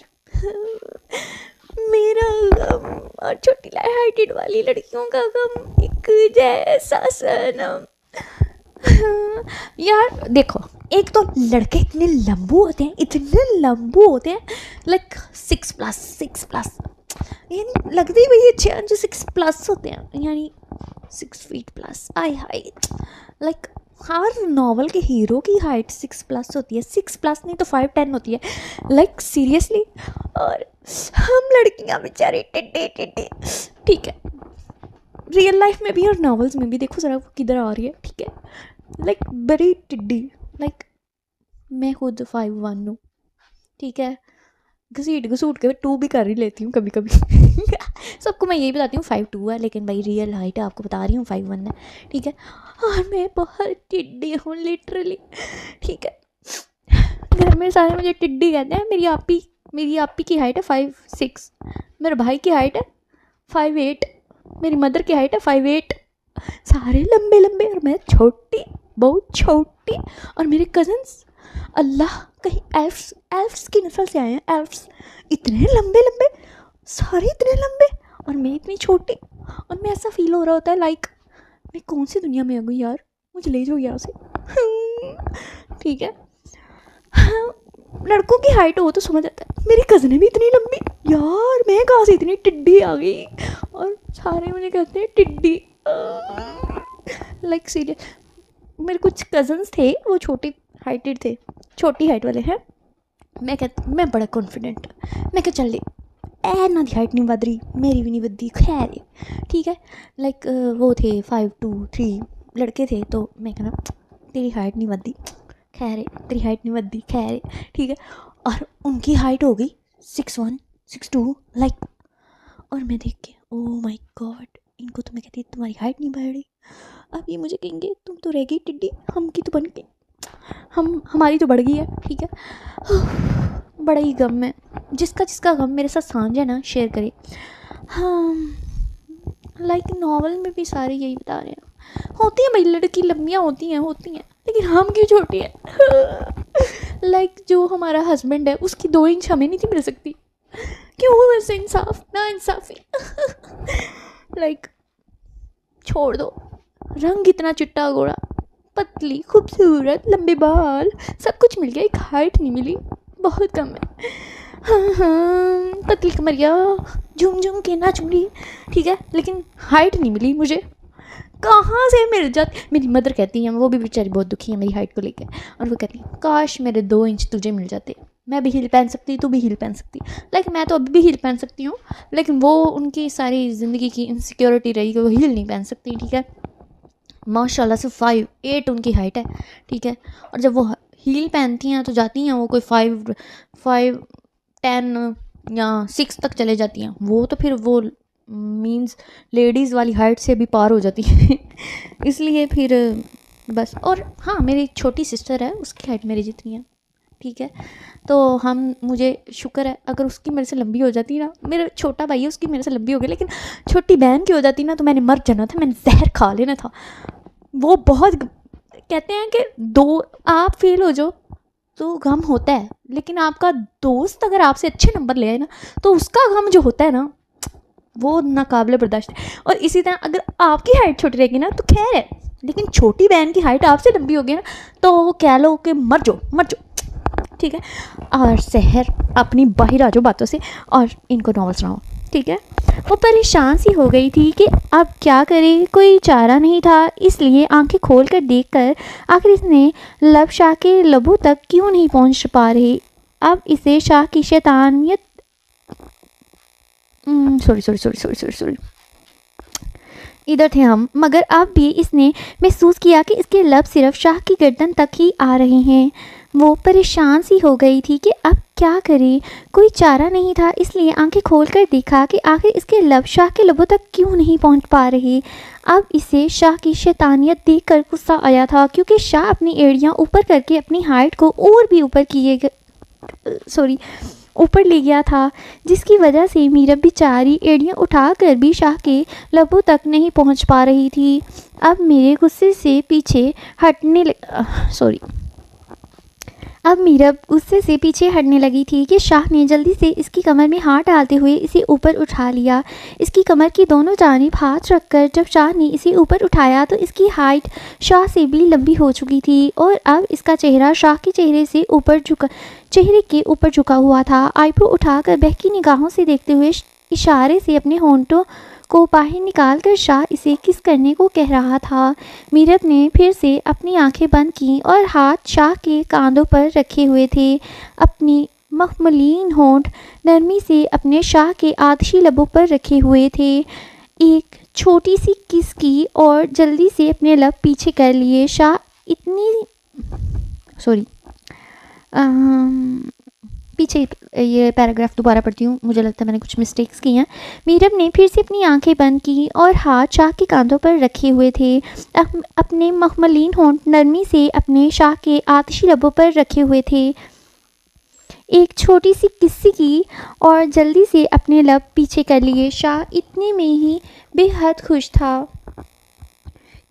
میرا غم اور چھوٹی ہائٹیڈ والی لڑکیوں کا غم ایک جیسا سنم۔ یار دیکھو، ایک تو لڑکے اتنے لمبو ہوتے ہیں لائک 6+، یعنی لگتے ہی وہی اچھے ہیں جو 6+ ہوتے ہیں، یعنی 6 فیٹ پلس۔ لائک ہر ناول کے ہیرو کی ہائٹ 6+ ہوتی ہے، 6+ نہیں تو 5'10" ہوتی ہے، لائک سیریسلی۔ اور ہم لڑکیاں بیچارے ٹڈے، ٹھیک ہے، ریئل لائف میں بھی اور ناولز میں بھی دیکھو ذرا وہ کدھر آ رہی ہے، ٹھیک ہے، لائک بڑی ٹڈی، لائک میں خود 5'1" ہوں، ٹھیک ہے، گھسوٹ کے 2 بھی کر ہی لیتی ہوں کبھی کبھی سب کو میں یہی بتاتی ہوں 5'2" ہے، لیکن بھائی ریئل ہائٹ ہے آپ کو بتا رہی ہوں 5'1" ہے، ٹھیک ہے، اور میں بہت ٹڈی ہوں لٹرلی، ٹھیک ہے، گھر میں سارے مجھے ٹڈی کہتے ہیں۔ میری آپی کی ہائٹ ہے 5'6", میرے بھائی کی ہائٹ ہے 5'8", میری مدر کی ہائٹ ہے 5'8", سارے لمبے اور میں چھوٹی، بہت چھوٹی، اور میرے کزنس اللہ کہیں ایلفس کی نسل سے آئے ہیں، ایلفس اتنے لمبے، سارے اتنے لمبے اور میں اتنی چھوٹی، اور میں ایسا فیل ہو رہا ہوتا ہے لائک میں کون سی دنیا میں آ گئی یار، مجھے لے جاؤ یہاں سے ٹھیک ہے۔ لڑکوں کی ہائٹ ہو تو سمجھ آتا ہے، میری کزنیں بھی اتنی لمبی، یار میں کہاں سے اتنی ٹڈی آ گئی، اور سارے مجھے کہتے ہیں ٹڈی، لائک سیریس۔ میرے کچھ کزنس تھے وہ چھوٹی ہائٹیڈ تھے، چھوٹی ہائٹ والے ہیں، میں بڑا کانفیڈنٹ، میں کہ چل لے نہ دی ہائٹ نہیں ود رہی، میری بھی نہیں ودی، خیر ٹھیک ہے، لائک وہ تھے 5'2", 3 لڑکے تھے، تو میں کہنا تیری ہائٹ نہیں ودی، خیر تیری ہائٹ نہیں ودی، خیر ٹھیک ہے، اور ان کی ہائٹ ہو گئی 6'1", 6'2" لائک، اور میں دیکھ کے او مائی گاڈ، ان کو تو میں کہتی تمہاری ہائٹ نہیں بڑھ رہی، اب یہ مجھے کہیں گے تم تو رہ گئی ٹڈی، ہم کی تو بن گئی، ہماری تو بڑھ گئی ہے. ٹھیک ہے، بڑا ہی غم ہے. جس کا غم میرے ساتھ سانجھے نا شیئر کرے. ہاں لائک ناول میں بھی سارے یہی بتا رہے ہیں، ہوتی ہیں بھائی لڑکی لمبیاں ہوتی ہیں لیکن ہم کیوں چھوٹی ہیں. لائک جو ہمارا ہسبینڈ ہے اس کی 2 انچ ہمیں نہیں تھی مل سکتی، کیوں ویسے انصاف نا انصافی. لائک چھوڑ دو، رنگ اتنا چٹا گوڑا، پتلی خوبصورت لمبے بال، سب کچھ مل گیا، ایک ہائٹ نہیں ملی، بہت کم ہے. ہاں پتلی کمریا، جھوم جھوم کے ناچوں گی، ٹھیک ہے، لیکن ہائٹ نہیں ملی مجھے. کہاں سے مل جاتی؟ میری مدر کہتی ہیں، وہ بھی بیچاری بہت دکھی ہے میری ہائٹ کو لے کے، اور وہ کہتی ہیں کاش میرے 2 انچ تجھے مل جاتے، میں بھی ہیل پہن سکتی، تو بھی ہیل پہن سکتی. لیکن میں تو ابھی بھی ہیل پہن سکتی ہوں، لیکن وہ ان کی ساری زندگی کی انسیکیورٹی رہی کہ وہ ہیل نہیں پہن سکتی. ٹھیک ہے، ماشاء اللہ سے 5'8" ان کی ہائٹ ہے. ٹھیک ہے، اور جب وہ ہیل پہنتی ہیں تو جاتی ہیں وہ کوئی 5'10" یا 6 تک چلے جاتی ہیں. وہ تو پھر وہ مینز لیڈیز والی ہائٹ سے بھی پار ہو جاتی ہے. اس لیے پھر بس. اور ہاں میری ایک چھوٹی سسٹر ہے، اس کی ہائٹ میری جتنی ہے. ٹھیک ہے، تو مجھے شکر ہے اگر اس کی میرے سے لمبی ہو جاتی نا، میرا چھوٹا بھائی ہے اس کی میرے سے لمبی ہو گئی، لیکن چھوٹی بہن کی ہو جاتی نا تو میں نے مر جانا تھا، میں نے زہر کھا لینا تھا. وہ بہت کہتے ہیں کہ آپ فیل ہو جاؤ تو غم ہوتا ہے، لیکن آپ کا دوست اگر آپ سے اچھے نمبر لے آئے نا تو اس کا غم جو ہوتا ہے نا وہ ناقابل برداشت ہے. اور اسی طرح اگر آپ کی ہائٹ چھوٹی رہے گی نا تو خیر ہے، لیکن چھوٹی بہن کی ہائٹ آپ سے لمبی ہوگی نا تو وہ کہہ لو کہ مر جاؤ. ٹھیک ہے، اور سحر اپنی باہر آ جاؤ باتوں سے اور ان کو ناول سناؤ. ٹھیک ہے، وہ پریشان سی ہو گئی تھی کہ اب کیا کرے، کوئی چارہ نہیں تھا، اس لیے آنکھیں کھول کر دیکھ کر آخر اس نے لب شاہ کے لبوں تک کیوں نہیں پہنچ پا رہی. اب اسے شاہ کی شیطانیت سوری ادھر تھے ہم، مگر اب بھی اس نے محسوس کیا کہ اس کے لب صرف شاہ کی گردن تک ہی آ رہے ہیں. وہ پریشان سی ہو گئی تھی کہ اب کیا کرے، کوئی چارہ نہیں تھا، اس لیے آنکھیں کھول کر دیکھا کہ آخر اس کے لب شاہ کے لبوں تک کیوں نہیں پہنچ پا رہے. اب اسے شاہ کی شیطانیت دیکھ کر غصہ آیا تھا، کیونکہ شاہ اپنی ایڑیاں اوپر کر کے اپنی ہائٹ کو اور بھی اوپر لے گیا تھا، جس کی وجہ سے میرب بیچاری ایڑیاں اٹھا کر بھی شاہ کے لبوں تک نہیں پہنچ پا رہی تھی. اب میرب غصے سے پیچھے ہٹنے لگی تھی کہ شاہ نے جلدی سے اس کی کمر میں ہاتھ ڈالتے ہوئے اسے اوپر اٹھا لیا. اس کی کمر کی دونوں جانب ہاتھ رکھ کر جب شاہ نے اسے اوپر اٹھایا تو اس کی ہائٹ شاہ سے بھی لمبی ہو چکی تھی، اور اب اس کا چہرہ شاہ کے چہرے کے اوپر جھکا ہوا تھا. آئیبرو اٹھا کر بہکی نگاہوں سے دیکھتے ہوئے اشارے سے اپنے ہونٹوں کو باہر نکال کر شاہ اسے کس کرنے کو کہہ رہا تھا. میرب نے پھر سے اپنی آنکھیں بند کیں اور ہاتھ شاہ کے کاندھوں پر رکھے ہوئے تھے. اپنی مخملین ہونٹ نرمی سے اپنے شاہ کے آتشی لبوں پر رکھے ہوئے تھے. ایک چھوٹی سی کس کی اور جلدی سے اپنے لب پیچھے کر لیے. شاہ پیچھے یہ پیراگراف دوبارہ پڑھتی ہوں، مجھے لگتا ہے میں نے کچھ مسٹیکس کی ہیں. میرب نے پھر سے اپنی آنکھیں بند کی اور ہاتھ شاہ کے کاندھوں پر رکھے ہوئے تھے. اپنے مخملین ہونٹ نرمی سے اپنے شاہ کے آتشی لبوں پر رکھے ہوئے تھے. ایک چھوٹی سی کسی کی اور جلدی سے اپنے لب پیچھے کر لیے. شاہ اتنے میں ہی بے حد خوش تھا،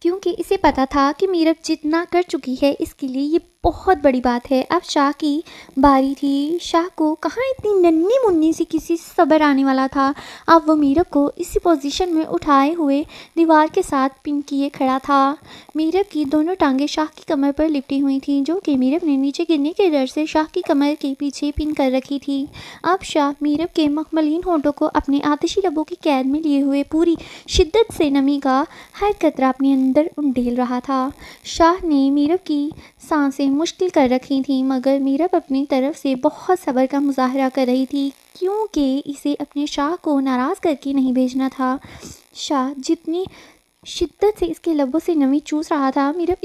کیونکہ اسے پتا تھا کہ میرب جتنا کر چکی ہے اس کے لیے یہ بہت بڑی بات ہے. اب شاہ کی باری تھی. شاہ کو کہاں اتنی ننھی منی سی کسی سے صبر آنے والا تھا. اب وہ میرب کو اسی پوزیشن میں اٹھائے ہوئے دیوار کے ساتھ پن کیے کھڑا تھا. میرب کی دونوں ٹانگیں شاہ کی کمر پر لپٹی ہوئی تھیں، جو کہ میرب نے نیچے گرنے کے ڈر سے شاہ کی کمر کے پیچھے پن کر رکھی تھی. اب شاہ میرب کے مخملین ہونٹوں کو اپنے آتشی لبوں کی قید میں لیے ہوئے پوری شدت سے نمی کا ہر قطرہ اپنے اندر انڈیل رہا تھا. شاہ نے میرب کی سانسیں مشکل کر رکھی تھیں، مگر میرب اپنی طرف سے بہت صبر کا مظاہرہ کر رہی تھی، کیونکہ اسے اپنے شاہ کو ناراض کر کے نہیں بھیجنا تھا. شاہ جتنی شدت سے اس کے لبوں سے نمی چوس رہا تھا، میرب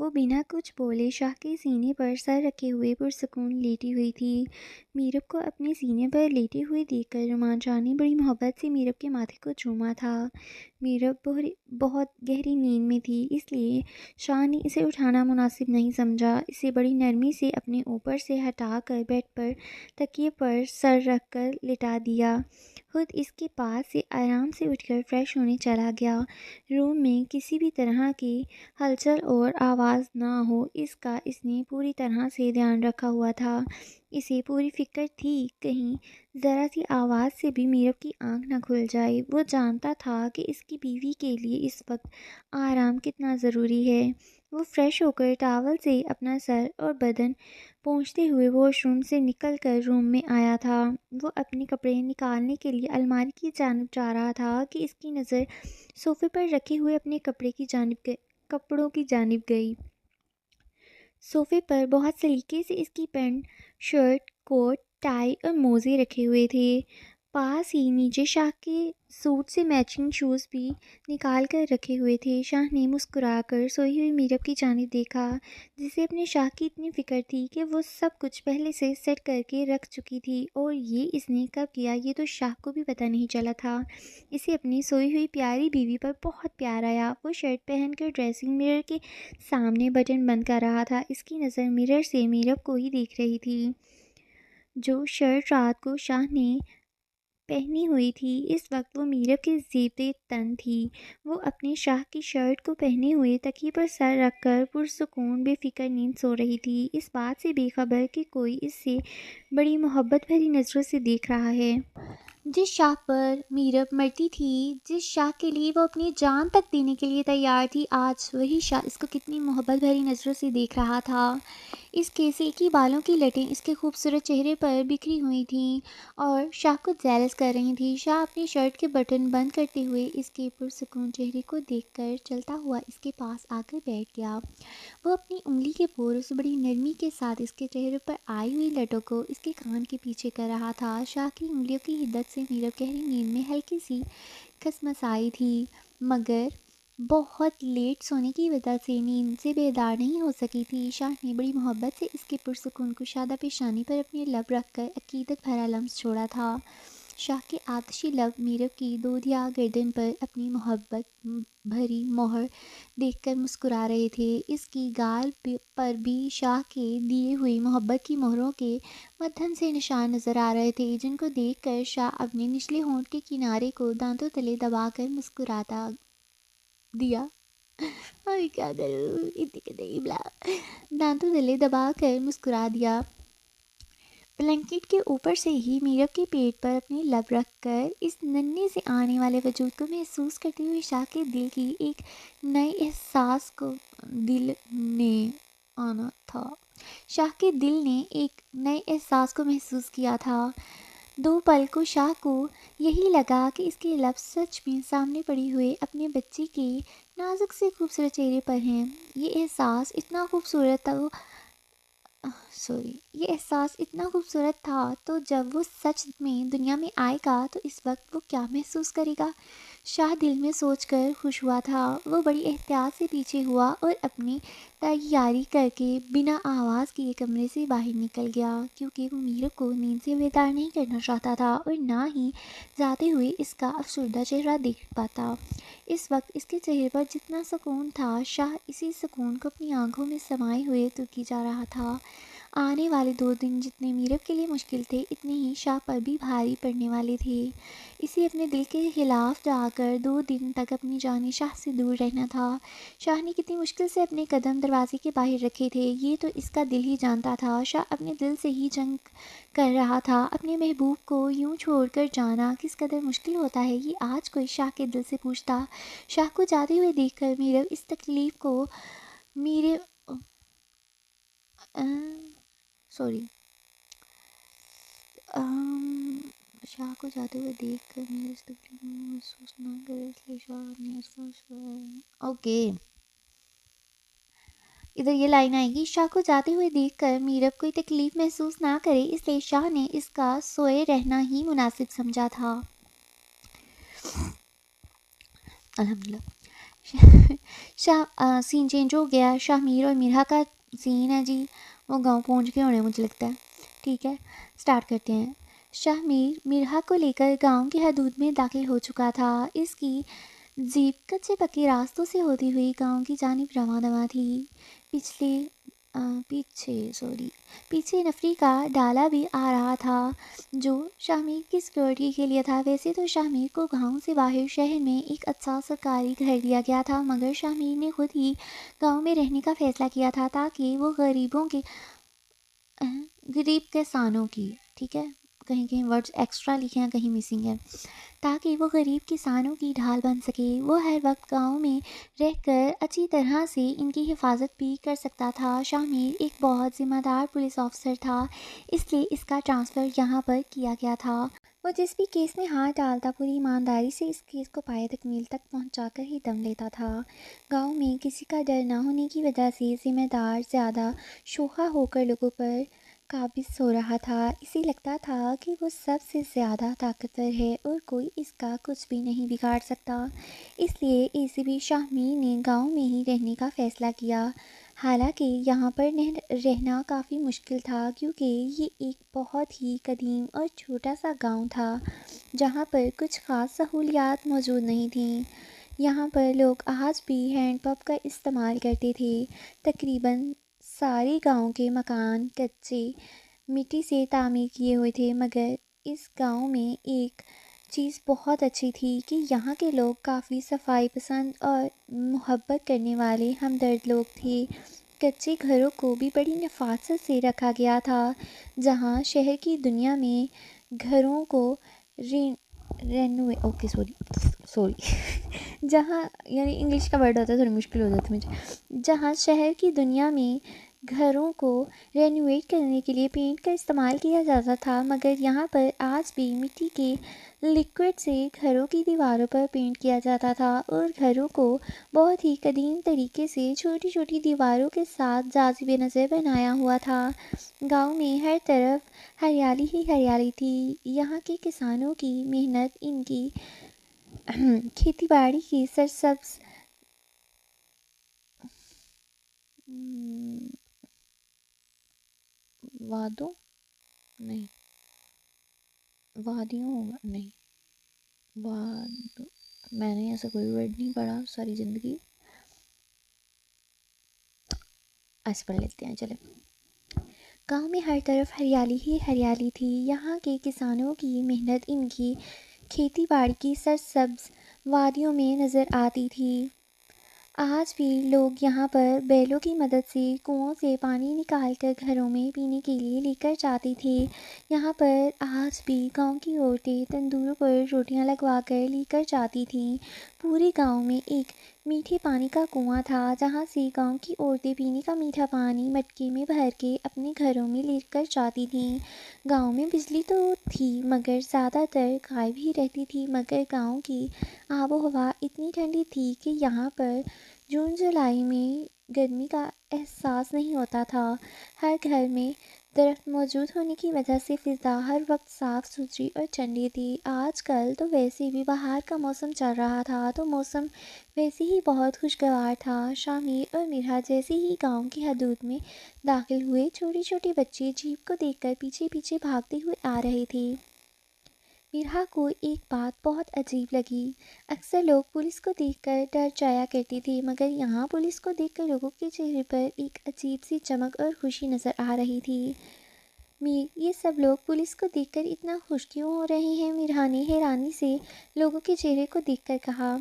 وہ بنا کچھ بولے شاہ کے سینے پر سر رکھے ہوئے پرسکون لیٹی ہوئی تھی۔ میرب کو اپنے سینے پر لیٹے ہوئے دیکھ کر رومان شاہ نے بڑی محبت سے میرب کے ماتھے کو چوما تھا۔ میرب بہت گہری نیند میں تھی، اس لیے شاہ نے اسے اٹھانا مناسب نہیں سمجھا۔ اسے بڑی نرمی سے اپنے اوپر سے ہٹا کر بیڈ پر تکیے پر سر رکھ کر لٹا دیا۔ خود اس کے پاس سے آرام سے اٹھ کر فریش ہونے چلا گیا۔ روم میں کسی بھی طرح کی ہلچل اور آواز نہ ہو اس کا اس نے پوری طرح سے دھیان رکھا ہوا تھا۔ اسے پوری فکر تھی کہیں ذرا سی آواز سے بھی میرب کی آنکھ نہ کھل جائے۔ وہ جانتا تھا کہ اس کی بیوی کے لیے اس وقت آرام کتنا ضروری ہے۔ وہ فریش ہو کر ٹاول سے اپنا سر اور بدن پونچھتے ہوئے واش روم سے نکل کر روم میں آیا تھا۔ وہ اپنے کپڑے نکالنے کے لیے الماری کی جانب جا رہا تھا کہ اس کی نظر صوفے پر رکھے ہوئے اپنے کپڑوں کی جانب گئی۔ صوفے پر بہت سلیقے سے اس کی پینٹ، شرٹ، کوٹ، ٹائی اور موزے رکھے ہوئے تھے۔ پاس ہی نیچے شاہ کے سوٹ سے میچنگ شوز بھی نکال کر رکھے ہوئے تھے۔ شاہ نے مسکرا کر سوئی ہوئی میرب کی جانب دیکھا، جسے اپنے شاہ کی اتنی فکر تھی کہ وہ سب کچھ پہلے سے سیٹ کر کے رکھ چکی تھی، اور یہ اس نے کب کیا یہ تو شاہ کو بھی پتہ نہیں چلا تھا۔ اسے اپنی سوئی ہوئی پیاری بیوی پر بہت پیار آیا۔ وہ شرٹ پہن کر ڈریسنگ مرر کے سامنے بٹن بند کر رہا تھا۔ اس کی نظر مرر سے میرب کو ہی دیکھ رہی تھی، جو شرٹ رات کو شاہ نے پہنی ہوئی تھی۔ اس وقت وہ میرب کے زیب تن تھی۔ وہ اپنے شاہ کی شرٹ کو پہنے ہوئے تکیے پر سر رکھ کر پرسکون بے فکر نیند سو رہی تھی، اس بات سے بے خبر کہ کوئی اس سے بڑی محبت بھری نظروں سے دیکھ رہا ہے۔ جس شاہ پر میرب مرتی تھی، جس شاہ کے لیے وہ اپنی جان تک دینے کے لیے تیار تھی، آج وہی شاہ اس کو کتنی محبت بھری نظروں سے دیکھ رہا تھا۔ اس کے سلکی بالوں کی لٹیں اس کے خوبصورت چہرے پر بکھری ہوئی تھیں اور شاہ کو جیلس کر رہی تھیں۔ شاہ اپنی شرٹ کے بٹن بند کرتے ہوئے اس کے پرسکون چہرے کو دیکھ کر چلتا ہوا اس کے پاس آ کر بیٹھ گیا۔ وہ اپنی انگلی کے پوروں سے بڑی نرمی کے ساتھ اس کے چہرے پر آئی ہوئی لٹوں کو اس کے کان کے پیچھے کر رہا تھا۔ شاہ کی انگلیوں کی حدت سے میرب گہری نیند میں ہلکی سی کھسمسائی تھی، مگر بہت لیٹ سونے کی وجہ سے نیند سے بیدار نہیں ہو سکی تھی۔ شاہ نے بڑی محبت سے اس کے پرسکون کشادہ پیشانی پر اپنے لب رکھ کر عقیدت بھرا لمس چھوڑا تھا۔ شاہ کے آتشی لب میرب کی دودھیا گردن پر اپنی محبت بھری مہر دیکھ کر مسکرا رہے تھے۔ اس کی گال پر بھی شاہ کے دیے ہوئی محبت کی مہروں کے مدھم سے نشان نظر آ رہے تھے، جن کو دیکھ کر شاہ اپنے نچلے ہونٹ کے کنارے کو دانتوں تلے دبا کر مسکراتا دیا۔ اور کیا کروں دانتوں تلے دبا کر مسکرا دیا۔ بلینکٹ کے اوپر سے ہی میرب کے پیٹ پر اپنے لب رکھ کر اس ننھے سے آنے والے وجود کو محسوس کرتے ہوئے شاہ کے دل کی ایک نئے احساس کو شاہ کے دل نے ایک نئے احساس کو محسوس کیا تھا۔ دو پل کو شاہ کو یہی لگا کہ اس کے لب سچ میں سامنے پڑی ہوئے اپنے بچے کے نازک سے خوبصورت چہرے پر ہیں۔ یہ احساس اتنا خوبصورت تھا تو جب وہ سچ میں دنیا میں آئے گا تو اس وقت وہ کیا محسوس کرے گا؟ شاہ دل میں سوچ کر خوش ہوا تھا۔ وہ بڑی احتیاط سے پیچھے ہوا اور اپنی تیاری کر کے بنا آواز کیے کمرے سے باہر نکل گیا، کیونکہ وہ میرب کو نیند سے بیدار نہیں کرنا چاہتا تھا اور نہ ہی جاتے ہوئے اس کا افسردہ چہرہ دیکھ پاتا۔ اس وقت اس کے چہرے پر جتنا سکون تھا، شاہ اسی سکون کو اپنی آنکھوں میں سمائے ہوئے ترکی جا رہا تھا۔ آنے والے 2 دن جتنے میرب کے لیے مشکل تھے، اتنے ہی شاہ پر بھی بھاری پڑنے والے تھے۔ اسے اپنے دل کے خلاف جا کر 2 دن تک اپنی جانی شاہ سے دور رہنا تھا۔ شاہ نے کتنی مشکل سے اپنے قدم دروازے کے باہر رکھے تھے، یہ تو اس کا دل ہی جانتا تھا۔ شاہ اپنے دل سے ہی جنگ کر رہا تھا۔ اپنے محبوب کو یوں چھوڑ کر جانا کس قدر مشکل ہوتا ہے، یہ آج کوئی شاہ کے دل سے پوچھتا۔ شاہ کو جاتے ہوئے دیکھ کر میرب اس تکلیف کو شاہ کو جاتے ہوئے دیکھ کر میرے اس تکلیف میں محسوس نہ کرے، اس لیے شاہ نے اس کو ادھر یہ لائن آئے گی، شاہ کو جاتے ہوئے دیکھ کر میرب کوئی تکلیف محسوس نہ کرے، اس لیے شاہ نے اس کا سوئے رہنا ہی مناسب سمجھا تھا۔ الحمدللہ۔ سین چینج ہو گیا. شاہ میر اور مرحا کا سین ہے جی. وہ گاؤں پہنچ گئے ہونے مجھے لگتا ہے. ٹھیک ہے سٹارٹ کرتے ہیں. شاہ میر مرحا کو لے کر گاؤں کی حدود میں داخل ہو چکا تھا. اس کی جیپ کچے پکے راستوں سے ہوتی ہوئی گاؤں کی جانب رواں دواں تھی. پیچھے نفری کا ڈالا بھی آ رہا تھا جو شاہ میر کی سیکورٹی کے لیے تھا. ویسے تو شاہ میر کو گاؤں سے باہر شہر میں ایک اچھا سرکاری گھر دیا گیا تھا، مگر شاہ میر نے خود ہی گاؤں میں رہنے کا فیصلہ کیا تھا تاکہ وہ غریب کسانوں کی، ٹھیک ہے کہیں کہیں ورڈز ایکسٹرا لکھے ہیں کہیں مسنگ ہے، تاکہ وہ غریب کسانوں کی ڈھال بن سکے. وہ ہر وقت گاؤں میں رہ کر اچھی طرح سے ان کی حفاظت بھی کر سکتا تھا. شاہ میر ایک بہت ذمہ دار پولیس آفیسر تھا، اس لیے اس کا ٹرانسفر یہاں پر کیا گیا تھا. وہ جس بھی کیس میں ہاتھ ڈالتا پوری ایمانداری سے اس کیس کو پائے تکمیل تک پہنچا کر ہی دم لیتا تھا. گاؤں میں کسی کا ڈر نہ ہونے کی وجہ سے ذمہ دار زیادہ شوخا ہو کر لوگوں پر قابض ہو رہا تھا. اسے لگتا تھا کہ وہ سب سے زیادہ طاقتور ہے اور کوئی اس کا کچھ بھی نہیں بگاڑ سکتا. اس لیے ACP شاہ میر نے گاؤں میں ہی رہنے کا فیصلہ کیا. حالانکہ یہاں پر رہنا کافی مشکل تھا کیونکہ یہ ایک بہت ہی قدیم اور چھوٹا سا گاؤں تھا جہاں پر کچھ خاص سہولیات موجود نہیں تھیں. یہاں پر لوگ آج بھی ہینڈ پمپ کا استعمال کرتے تھے. تقریباً سارے گاؤں کے مکان کچے مٹی سے تعمیر کیے ہوئے تھے، مگر اس گاؤں میں ایک چیز بہت اچھی تھی کہ یہاں کے لوگ کافی صفائی پسند اور محبت کرنے والے ہمدرد لوگ تھے. کچے گھروں کو بھی بڑی نفاست سے رکھا گیا تھا. جہاں شہر کی دنیا میں گھروں کو جہاں یعنی انگلش کا ورڈ ہوتا ہے تھوڑی مشکل ہو جاتی مجھے. جہاں شہر کی دنیا میں گھروں کو رینوویٹ کرنے کے لیے پینٹ کا استعمال کیا جاتا تھا، مگر یہاں پر آج بھی مٹی کے لیکوئڈ سے گھروں کی دیواروں پر پینٹ کیا جاتا تھا اور گھروں کو بہت ہی قدیم طریقے سے چھوٹی چھوٹی دیواروں کے ساتھ جاذب نظر بنایا ہوا تھا. گاؤں میں ہر طرف ہریالی ہی ہریالی تھی. یہاں کے کسانوں کی محنت ان کی کھیتی باڑی کی سرسبز وادیوں ہوگا نہیں میں نے ایسا کوئی ورڈ نہیں پڑھا ساری زندگی. ایسے پڑھ لیتے ہیں چلے. گاؤں میں ہر طرف ہریالی ہی ہریالی تھی. یہاں کے کسانوں کی محنت ان کی کھیتی باڑی کی سرسبز وادیوں میں نظر آتی تھی. آج بھی لوگ یہاں پر بیلوں کی مدد سے کنووں سے پانی نکال کر گھروں میں پینے کے لیے لے کر جاتے تھے. یہاں پر آج بھی گاؤں کی عورتیں تندوروں پر روٹیاں لگوا کر لے کر جاتی تھیں. پورے گاؤں میں ایک میٹھے پانی کا کنواں تھا جہاں سے گاؤں کی عورتیں پینے کا میٹھا پانی مٹکے میں بھر کے اپنے گھروں میں لے کر جاتی تھیں. گاؤں میں بجلی تو تھی مگر زیادہ تر غائب ہی رہتی تھی. مگر گاؤں کی آب و ہوا اتنی ٹھنڈی تھی کہ یہاں پر جون جولائی میں گرمی کا احساس نہیں ہوتا تھا. ہر گھر میں درخت موجود ہونے کی وجہ سے فضا ہر وقت صاف ستھری اور ٹھنڈی تھی. آج کل تو ویسے بھی بہار کا موسم چل رہا تھا تو موسم ویسے ہی بہت خوشگوار تھا. شاہ میر اور مرحا جیسے ہی گاؤں کی حدود میں داخل ہوئے چھوٹے چھوٹے بچے جیپ کو دیکھ کر پیچھے پیچھے بھاگتے ہوئے آ رہے تھے. مرحا کو ایک بات بہت عجیب لگی. اکثر لوگ پولیس کو دیکھ کر ڈر جایا کرتے تھے مگر یہاں پولیس کو دیکھ کر لوگوں کے چہرے پر ایک عجیب سی چمک اور خوشی نظر آ رہی تھی. میر یہ سب لوگ پولیس کو دیکھ کر اتنا خوش کیوں ہو رہے ہیں؟ مرحا نے حیرانی سے لوگوں کے چہرے کو دیکھ کر کہا.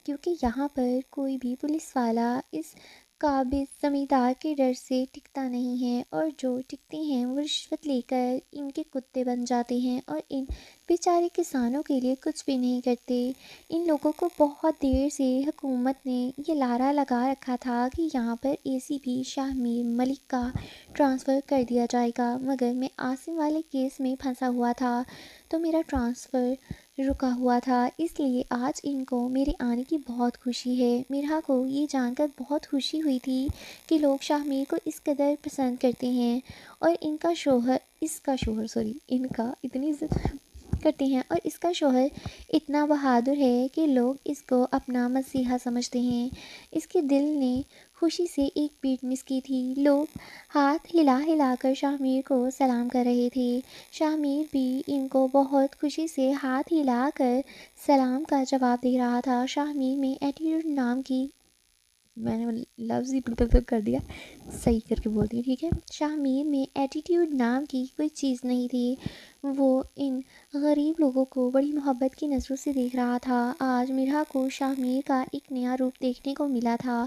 کیونکہ یہاں پر کوئی بھی پولیس والا اس قابض زمیندار کے ڈر سے ٹکتا نہیں ہے اور جو ٹکتے ہیں وہ رشوت لے کر ان کے کتے بن جاتے ہیں اور ان بیچارے کسانوں کے لیے کچھ بھی نہیں کرتے. ان لوگوں کو بہت دیر سے حکومت نے یہ لارا لگا رکھا تھا کہ یہاں پر ACP شاہ میر ملک کا ٹرانسفر کر دیا جائے گا، مگر میں عاصم والے کیس میں پھنسا ہوا تھا تو میرا ٹرانسفر رکا ہوا تھا، اس لیے آج ان کو میرے آنے کی بہت خوشی ہے. مرحا کو یہ جان کر بہت خوشی ہوئی تھی کہ لوگ شاہ میر کو اس قدر پسند کرتے ہیں اور ان کا اتنی عزت کرتے ہیں اور اس کا شوہر اتنا بہادر ہے کہ لوگ اس کو اپنا مسیحا سمجھتے ہیں۔ اس کے دل نے خوشی سے ایک پیٹ مس کی تھی۔ لوگ ہاتھ ہلا ہلا کر شاہ میر کو سلام کر رہے تھے۔ شاہ میر بھی ان کو بہت خوشی سے ہاتھ ہلا کر سلام کا جواب دے رہا تھا۔ شاہ میر میں ایٹیٹیوڈ نام کی، میں نے لفظ ہی کر دیا، صحیح کر کے بولتی ہے ٹھیک ہے۔ شاہ میر میں ایٹیٹیوڈ نام کی کوئی چیز نہیں تھی۔ وہ ان غریب لوگوں کو بڑی محبت کی نظروں سے دیکھ رہا تھا۔ آج مرحا کو شاہ میر کا ایک نیا روپ دیکھنے کو ملا تھا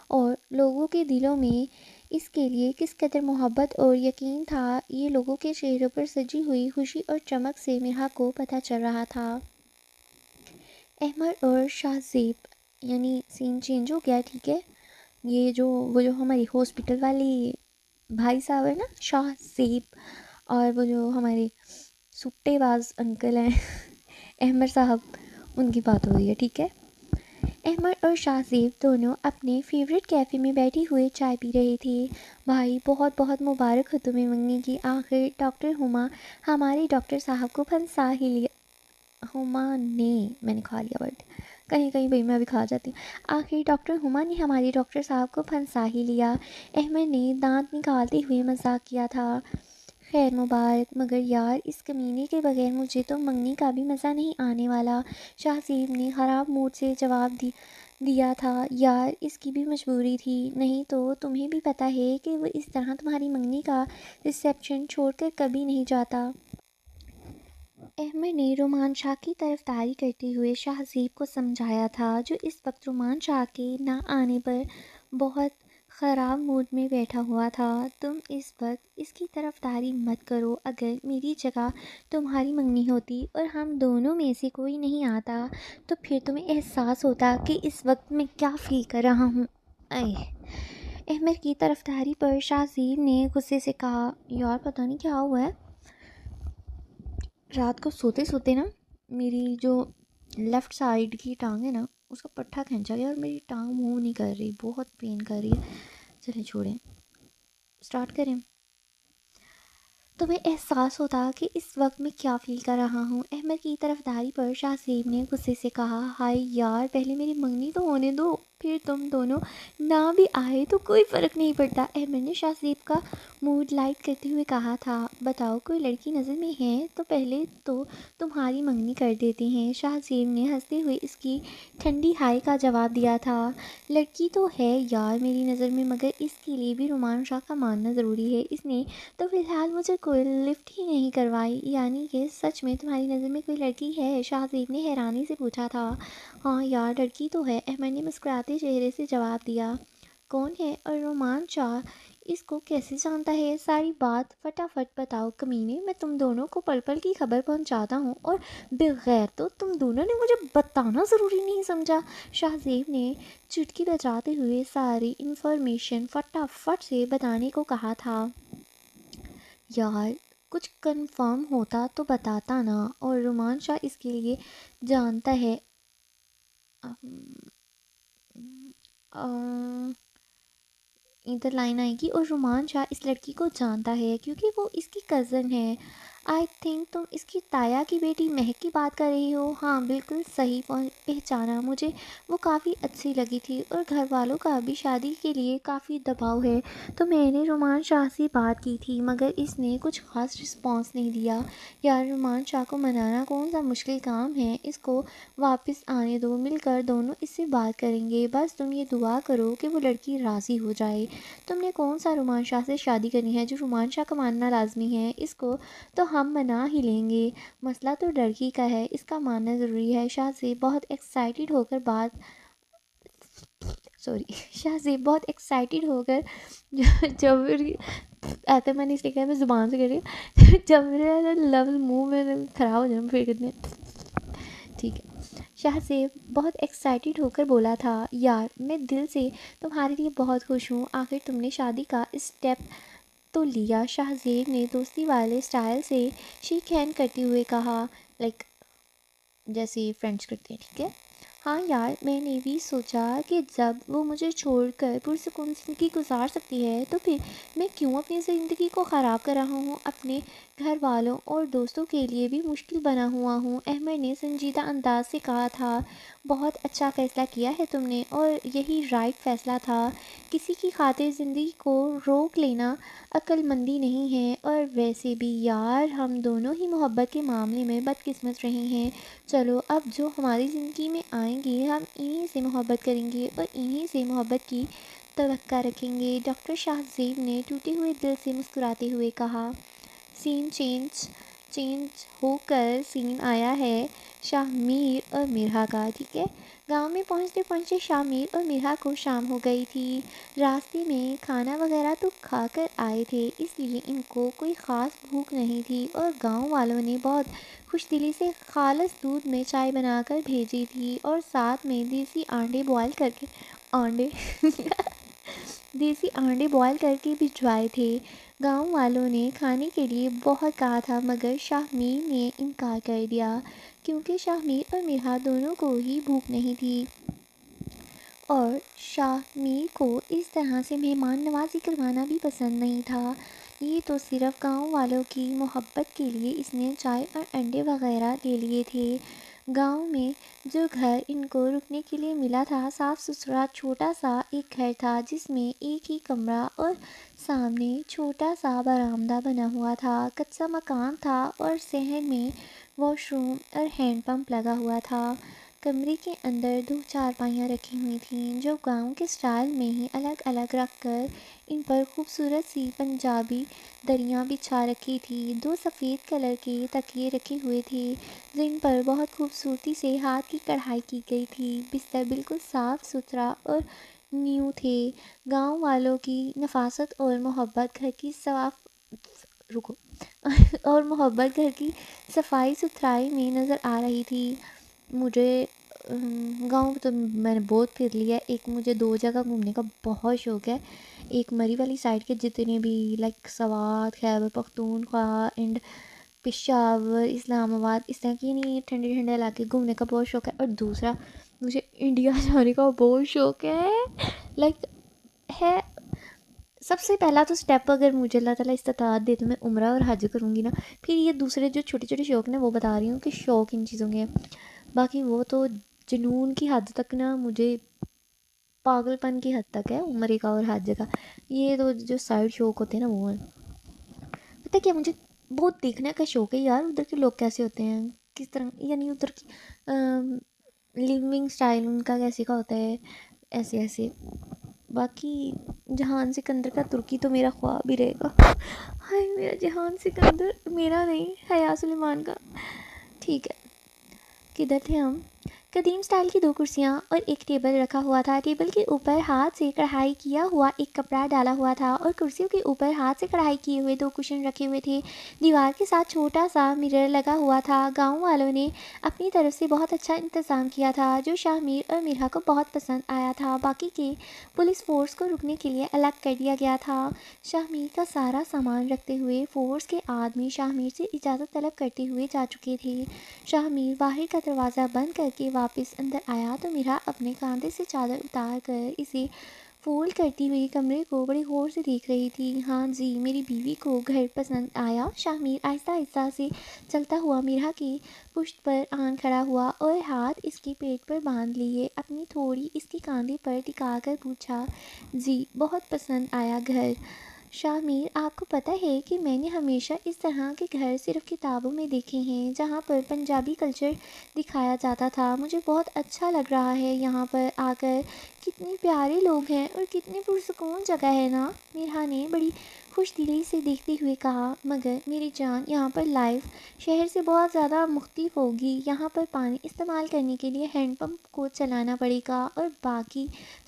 اور لوگوں کے دلوں میں اس کے لیے کس قدر محبت اور یقین تھا، یہ لوگوں کے چہروں پر سجی ہوئی خوشی اور چمک سے مرحا کو پتہ چل رہا تھا۔ احمد اور شاہ زیب، یعنی سین چینج ہو گیا ٹھیک ہے۔ یہ وہ جو ہماری ہاسپٹل والے بھائی صاحب ہیں نا، شاہ زیب، اور وہ جو ہمارے سٹے باز انکل ہیں احمد صاحب، ان کی بات ہو رہی ہے ٹھیک ہے۔ احمد اور شاہ زیب دونوں اپنے فیوریٹ کیفے میں بیٹھے ہوئے چائے پی رہے تھے۔ بھائی بہت بہت مبارک ہو تمہیں منگنی کی، آخر ڈاکٹر ہما ہمارے ڈاکٹر صاحب کو پھنسا ہی لیا۔ ہما نے، میں نے کھا لیا ورڈ، کہیں کہیں بھائی میں ابھی کھا جاتی ہوں۔ آخر ڈاکٹر ہما نے ہمارے ڈاکٹر صاحب کو پھنسا ہی لیا، احمد نے دانت نکالتے ہوئے مذاق کیا تھا۔ خیر مبارک، مگر یار اس کمینے کے بغیر مجھے تو منگنی کا بھی مزہ نہیں آنے والا، شاہ زیب نے خراب موڈ سے جواب دیا تھا۔ یار اس کی بھی مجبوری تھی، نہیں تو تمہیں بھی پتہ ہے کہ وہ اس طرح تمہاری منگنی کا ریسیپشن چھوڑ کر کبھی نہیں جاتا۔ احمد نے رومان شاہ کی طرفداری کرتے ہوئے شاہ زیب کو سمجھایا تھا، جو اس وقت رومان شاہ کے نہ آنے پر بہت خراب موڈ میں بیٹھا ہوا تھا۔ تم اس وقت اس کی طرفداری مت کرو، اگر میری جگہ تمہاری منگنی ہوتی اور ہم دونوں میں سے کوئی نہیں آتا تو پھر تمہیں احساس ہوتا کہ اس وقت میں کیا فیل کر رہا ہوں۔ احمد کی طرفداری پر شاہ زیب نے غصے سے کہا، یار پتہ نہیں کیا ہوا ہے، رات کو سوتے سوتے نا میری جو لیفٹ سائیڈ کی ٹانگ ہے نا، اس کا پٹھا کھینچا گیا اور میری ٹانگ موو نہیں کر رہی، بہت پین کر رہی ہے۔ چلیں چھوڑیں، سٹارٹ کریں۔ تمہیں احساس ہوتا کہ اس وقت میں کیا فیل کر رہا ہوں۔ احمد کی طرفداری پر شاہ زیب نے غصے سے کہا، ہائے یار پہلے میری منگنی تو ہونے دو، پھر تم دونوں نہ بھی آئے تو کوئی فرق نہیں پڑتا۔ احمد نے شاہ زیب کا موڈ لائٹ کرتے ہوئے کہا تھا، بتاؤ کوئی لڑکی نظر میں ہے تو پہلے تو تمہاری منگنی کر دیتے ہیں۔ شاہ زیب نے ہنستے ہوئے اس کی ٹھنڈی ہائی کا جواب دیا تھا، لڑکی تو ہے یار میری نظر میں، مگر اس کے لیے بھی رومان شاہ کا ماننا ضروری ہے، اس نے تو فی الحال مجھے کوئی لفٹ ہی نہیں کروائی۔ یعنی کہ سچ میں تمہاری نظر میں کوئی لڑکی ہے؟ شاہ زیب نے حیرانی سے پوچھا تھا۔ ہاں یار لڑکی تو ہے، احمد نے مسکراتے چہرے سے جواب دیا۔ کون ہے اور رومان شاہ اس کو کیسے جانتا ہے؟ ساری بات فٹافٹ بتاؤ کمینے، میں تم دونوں کو پل پل کی خبر پہنچاتا ہوں، اور بغیر تو تم دونوں نے مجھے بتانا ضروری نہیں سمجھا؟ شاہ زیب نے چٹکی بجاتے ہوئے ساری انفارمیشن فٹافٹ سے بتانے کو کہا تھا۔ یار کچھ کنفرم ہوتا تو بتاتا نا، اور رومان شاہ اس کے لیے جانتا ہے، ادھر لائن آئے گی، اور رومان شاہ اس لڑکی کو جانتا ہے کیونکہ وہ اس کی کزن ہے۔ آئی تھنک تم اس کی تایا کی بیٹی مہک کی بات کر رہی ہو۔ ہاں بالکل صحیح پہچانا، مجھے وہ کافی اچھی لگی تھی، اور گھر والوں کا بھی شادی کے لیے کافی دباؤ ہے، تو میں نے رومان شاہ سے بات کی تھی، مگر اس نے کچھ خاص رسپانس نہیں دیا۔ یار رومان شاہ کو منانا کون سا مشکل کام ہے، اس کو واپس آنے دو، مل کر دونوں اس سے بات کریں گے، بس تم یہ دعا کرو کہ وہ لڑکی راضی ہو جائے۔ تم نے کون سا رومان شاہ سے شادی کرنی ہے جو رومان شاہ کا ماننا لازمی ہے؟ اس کو تو ہم منا ہی لیں گے، مسئلہ تو لڑکی کا ہے، اس کا ماننا ضروری ہے۔ شاہ زیب بہت ایکسائٹڈ ہو کر جب آتا میں نے اس لیے کہا میں زبان سے کر رہی ہوں جب میرے لفظ منہ میں خراب ہو جائیں پھر کتنے ٹھیک ہے۔ شاہ زیب بہت ایکسائٹڈ ہو کر بولا تھا، یار میں دل سے تمہارے لیے بہت خوش ہوں، آخر تم نے شادی کا اسٹیپ تو لیا۔ شاہ زیب نے دوستی والے سٹائل سے شیک ہینڈ کرتے ہوئے کہا، لائک جیسے فرینڈس کرتے ہیں ٹھیک ہے۔ ہاں یار، میں نے بھی سوچا کہ جب وہ مجھے چھوڑ کر پرسکون زندگی گزار سکتی ہے تو پھر میں کیوں اپنی زندگی کو خراب کر رہا ہوں، اپنے گھر والوں اور دوستوں کے لیے بھی مشکل بنا ہوا ہوں۔ احمد نے سنجیدہ انداز سے کہا تھا، بہت اچھا فیصلہ کیا ہے تم نے، اور یہی رائٹ فیصلہ تھا۔ کسی کی خاطر زندگی کو روک لینا عقل مندی نہیں ہے، اور ویسے بھی یار ہم دونوں ہی محبت کے معاملے میں بدقسمت رہے ہیں۔ چلو اب جو ہماری زندگی میں آئیں گے ہم انہی سے محبت کریں گے اور انہی سے محبت کی توقع رکھیں گے، ڈاکٹر شاہ زیب نے ٹوٹے ہوئے دل سے مسکراتے ہوئے کہا۔ سین چینج ہو کر سین آیا ہے شاہ میر اور مرحا کا، ٹھیک ہے۔ گاؤں میں پہنچتے پہنچتے شاہ میر اور مرحا کو شام ہو گئی تھی۔ راستے میں کھانا وغیرہ تو کھا کر آئے تھے، اس لیے ان کو کوئی خاص بھوک نہیں تھی، اور گاؤں والوں نے بہت خوش دلی سے خالص دودھ میں چائے بنا کر بھیجی تھی، اور ساتھ میں دیسی انڈے بوائل کر کے دیسی انڈے بوائل کر کے بھجوائے تھے۔ گاؤں والوں نے کھانے کے لیے بہت کہا تھا، مگر شاہ میر نے انکار کر دیا، کیونکہ شاہ میر اور مرحا دونوں کو ہی بھوک نہیں تھی، اور شاہ میر کو اس طرح سے مہمان نوازی کروانا بھی پسند نہیں تھا۔ یہ تو صرف گاؤں والوں کی محبت کے لیے اس نے چائے اور انڈے وغیرہ لے لیے تھے۔ گاؤں میں جو گھر ان کو رکنے کے لیے ملا تھا، صاف ستھرا چھوٹا سا ایک گھر تھا، جس میں ایک ہی کمرہ اور سامنے چھوٹا سا برآمدہ بنا ہوا تھا۔ کچا مکان تھا اور صحن میں واش روم اور ہینڈ پمپ لگا ہوا تھا۔ کمرے کے اندر 2 چارپائیاں رکھی ہوئی تھیں، جو گاؤں کے سٹائل میں ہی الگ الگ رکھ کر ان پر خوبصورت سی پنجابی دریاں بچھا رکھی تھی۔ 2 سفید کلر کے تکیے رکھے ہوئے تھے، جن پر بہت خوبصورتی سے ہاتھ کی کڑھائی کی گئی تھی۔ بستر بالکل صاف ستھرا اور نیو تھے۔ گاؤں والوں کی نفاست اور محبت گھر کی صفائی ستھرائی میں نظر آ رہی تھی۔ مجھے گاؤں تو میں نے بہت پھر لیا ہے، ایک مجھے 2 جگہ گھومنے کا بہت شوق ہے، ایک مری والی سائڈ کے جتنے بھی like Swat, Khyber Pakhtunkhwa and Peshawar, Islamabad, اس طرح کی نہیں ٹھنڈے ٹھنڈے علاقے گھومنے کا بہت شوق ہے، اور دوسرا مجھے انڈیا جانے کا بہت شوق ہے۔ لائک ہے سب سے پہلا تو سٹیپ، اگر مجھے اللہ تعالیٰ استطاعت دے تو میں عمرہ اور حج کروں گی نا، پھر یہ دوسرے جو چھوٹے چھوٹے شوق نا وہ بتا رہی ہوں کہ شوق ان چیزوں کے ہیں، باقی وہ تو جنون کی حد تک نا، مجھے پاگل پن کی حد تک ہے عمرے کا اور حج کا، یہ تو جو سائڈ شوق ہوتے ہیں نا وہ ہیں۔ پتہ کیا، مجھے بہت دیکھنے کا شوق ہے یار، ادھر کے لوگ کیسے ہوتے ہیں، کس طرح، یعنی ادھر کی لیونگ سٹائل ان کا کیسے کا ہوتا ہے، ایسے۔ باقی جہان سکندر کا ترکی تو میرا خواب ہی رہے گا، ہائے میرا جہان سکندر، میرا نہیں، حیا سلیمان کا۔ ٹھیک ہے، کدھر تھے ہم؟ قدیم سٹائل کی 2 کرسیاں اور ایک ٹیبل رکھا ہوا تھا۔ ٹیبل کے اوپر ہاتھ سے کڑھائی کیا ہوا ایک کپڑا ڈالا ہوا تھا، اور کرسیوں کے اوپر ہاتھ سے کڑھائی کیے ہوئے 2 کشن رکھے ہوئے تھے۔ دیوار کے ساتھ چھوٹا سا مرر لگا ہوا تھا۔ گاؤں والوں نے اپنی طرف سے بہت اچھا انتظام کیا تھا، جو شاہ میر اور مرحا کو بہت پسند آیا تھا۔ باقی کے پولیس فورس کو رکنے کے لیے الگ کر دیا گیا تھا۔ شاہ میر کا سارا سامان رکھتے ہوئے فورس کے آدمی شاہ میر سے اجازت طلب کرتے ہوئے جا چکے تھے۔ شاہ میر باہر کا دروازہ بند کر کے واپس اندر آیا تو مرحا اپنے کاندھے سے چادر اتار کر اسے فولڈ کرتی ہوئی کمرے کو بڑی غور سے دیکھ رہی تھی۔ ہاں جی، میری بیوی کو گھر پسند آیا۔ شاہ میر آہستہ آہستہ سے چلتا ہوا مرحا کی پشت پر آن کھڑا ہوا اور ہاتھ اس کے پیٹ پر باندھ لیے اپنی تھوڑی اس کے کاندھے پر ٹکا کر پوچھا، جی بہت پسند آیا گھر؟ شاہ میر، آپ کو پتہ ہے کہ میں نے ہمیشہ اس طرح کے گھر صرف کتابوں میں دیکھے ہیں، جہاں پر پنجابی کلچر دکھایا جاتا تھا۔ مجھے بہت اچھا لگ رہا ہے یہاں پر آ کر، کتنے پیارے لوگ ہیں اور کتنی پرسکون جگہ ہے نا، مرحا نے بڑی خوش دلی سے دیکھتے ہوئے کہا۔ مگر میری جان، یہاں پر لائف شہر سے بہت زیادہ مختلف ہوگی۔ یہاں پر پانی استعمال کرنے کے لیے ہینڈ پمپ کو چلانا پڑے گا، اور باقی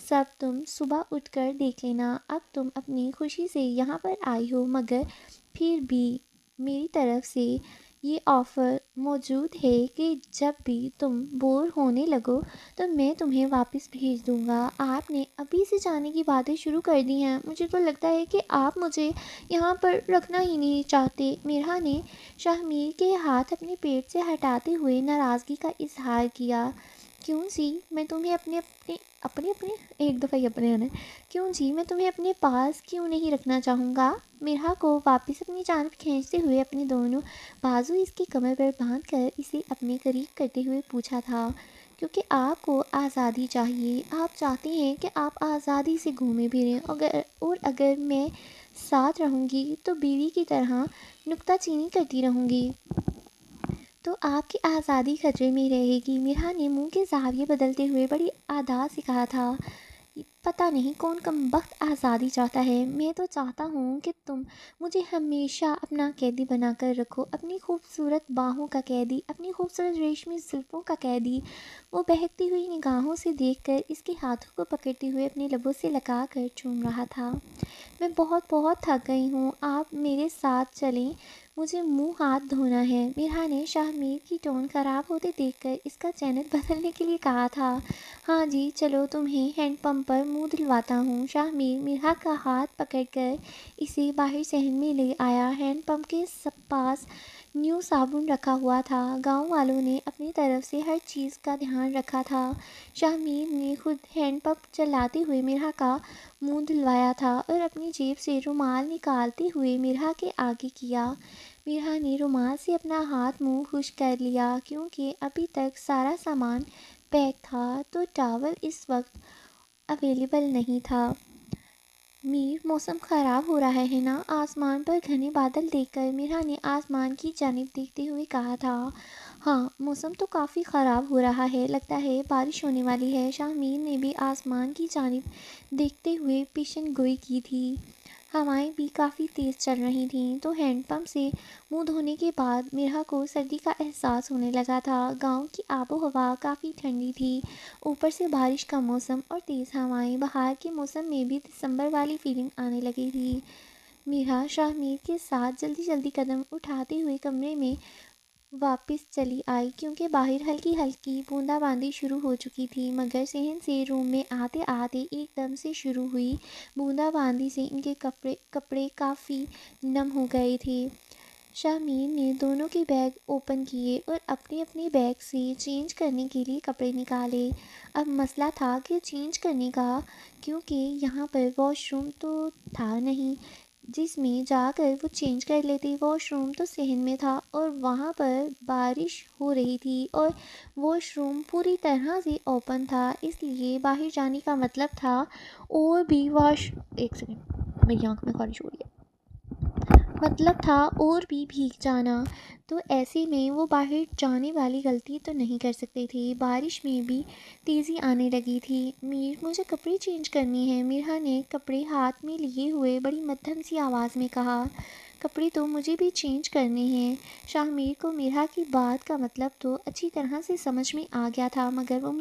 سب تم صبح اٹھ کر دیکھ لینا۔ اب تم اپنی خوشی سے یہاں پر آئی ہو، مگر پھر بھی میری طرف سے یہ آفر موجود ہے کہ جب بھی تم بور ہونے لگو تو میں تمہیں واپس بھیج دوں گا۔ آپ نے ابھی سے جانے کی باتیں شروع کر دی ہیں، مجھے تو لگتا ہے کہ آپ مجھے یہاں پر رکھنا ہی نہیں چاہتے۔ مرحا نے شاہ میر کے ہاتھ اپنے پیٹ سے ہٹاتے ہوئے ناراضگی کا اظہار کیا۔ کیوں جی میں تمہیں اپنے ایک دفعہ ہی اپنے آنا ہے، کیوں جی میں تمہیں اپنے پاس کیوں نہیں رکھنا چاہوں گا؟ مرحا کو واپس اپنی جانب کھینچتے ہوئے اپنے دونوں بازو اس کی کمر پر باندھ کر اسے اپنے قریب کرتے ہوئے پوچھا تھا، کیونکہ آپ کو آزادی چاہیے، آپ چاہتے ہیں کہ آپ آزادی سے گھومیں پھریں، اور اگر میں ساتھ رہوں گی تو بیوی کی طرح نکتہ چینی کرتی رہوں گی تو آپ کی آزادی خطرے میں رہے گی۔ مرحا نے منہ کے زاویے بدلتے ہوئے بڑی اداس سے کہا تھا، پتہ نہیں کون کمبخت آزادی چاہتا ہے، میں تو چاہتا ہوں کہ تم مجھے ہمیشہ اپنا قیدی بنا کر رکھو، اپنی خوبصورت باہوں کا قیدی، اپنی خوبصورت ریشمی زلفوں کا قیدی۔ وہ بہکتی ہوئی نگاہوں سے دیکھ کر اس کے ہاتھوں کو پکڑتے ہوئے اپنے لبوں سے لگا کر چوم رہا تھا۔ میں بہت بہت تھک گئی ہوں، آپ میرے ساتھ چلیں، مجھے منہ ہاتھ دھونا ہے۔ مرحا نے شاہ میر کی ٹون خراب ہوتے دیکھ کر اس کا چینل بدلنے کے لیے کہا تھا۔ ہاں جی چلو، تمہیں ہینڈ پمپ پر منہ دھلواتا ہوں۔ شاہ میر مرحا کا ہاتھ پکڑ کر اسے باہر صحن میں لے آیا۔ ہینڈ پمپ کے پاس نیو صابن رکھا ہوا تھا۔ گاؤں والوں نے اپنی طرف سے ہر چیز کا دھیان رکھا تھا۔ شاہ میر نے خود ہینڈ پمپ چلاتے ہوئے مرحا کا منہ دھلوایا تھا اور اپنی جیب سے رومال نکالتے ہوئے مرحا کے آگے کیا۔ مرحا نے رومال سے اپنا ہاتھ منہ خشک کر لیا، کیونکہ ابھی تک سارا سامان پیک تھا تو ٹاول اس وقت اویلیبل نہیں تھا۔ میر، موسم خراب ہو رہا ہے نا؟ آسمان پر گھنے بادل دیکھ کر مرحا نے آسمان کی جانب دیکھتے ہوئے کہا تھا۔ ہاں، موسم تو کافی خراب ہو رہا ہے، لگتا ہے بارش ہونے والی ہے۔ شاہ میر نے بھی آسمان کی جانب دیکھتے ہوئے پیشن گوئی کی تھی۔ ہوائیں بھی کافی تیز چل رہی تھیں تو ہینڈ پمپ سے منہ دھونے کے بعد مرحا کو سردی کا احساس ہونے لگا تھا۔ گاؤں کی آب و ہوا کافی ٹھنڈی تھی، اوپر سے بارش کا موسم اور تیز ہوائیں، بہار کے موسم میں بھی دسمبر والی فیلنگ آنے لگی تھی۔ مرحا شاہ میر کے ساتھ جلدی جلدی قدم اٹھاتے ہوئے کمرے میں واپس چلی آئی، کیونکہ باہر ہلکی ہلکی بوندا باندی شروع ہو چکی تھی، مگر صحن سے روم میں آتے آتے ایک دم سے شروع ہوئی بوندا باندی سے ان کے کپڑے کافی نم ہو گئے تھے۔ شاہ میر نے دونوں کے بیگ اوپن کیے اور اپنے اپنے بیگ سے چینج کرنے کے لیے کپڑے نکالے۔ اب مسئلہ تھا کہ چینج کرنے کا، کیونکہ یہاں پر واش روم تو تھا نہیں جس میں جا کر وہ چینج کر لیتے۔ واش روم تو صحن میں تھا اور وہاں پر بارش ہو رہی تھی اور واش روم پوری طرح سے اوپن تھا، اس لیے باہر جانے کا مطلب تھا اور بھی ایک سیکنڈ، میری آنکھ میں خارش ہو رہی ہے، مطلب تھا اور بھی بھیگ جانا، تو ایسے میں وہ باہر جانے والی غلطی تو نہیں کر سکتے تھے۔ بارش میں بھی تیزی آنے لگی تھی۔ میر، مجھے کپڑے چینج کرنے ہیں، مرحا نے کپڑے ہاتھ میں لیے ہوئے بڑی مدھم سی آواز میں کہا۔ کپڑے تو مجھے بھی چینج کرنے ہیں۔ شاہ میر کو مرحا کی بات کا مطلب تو اچھی طرح سے سمجھ میں آ گیا تھا، مگر وہ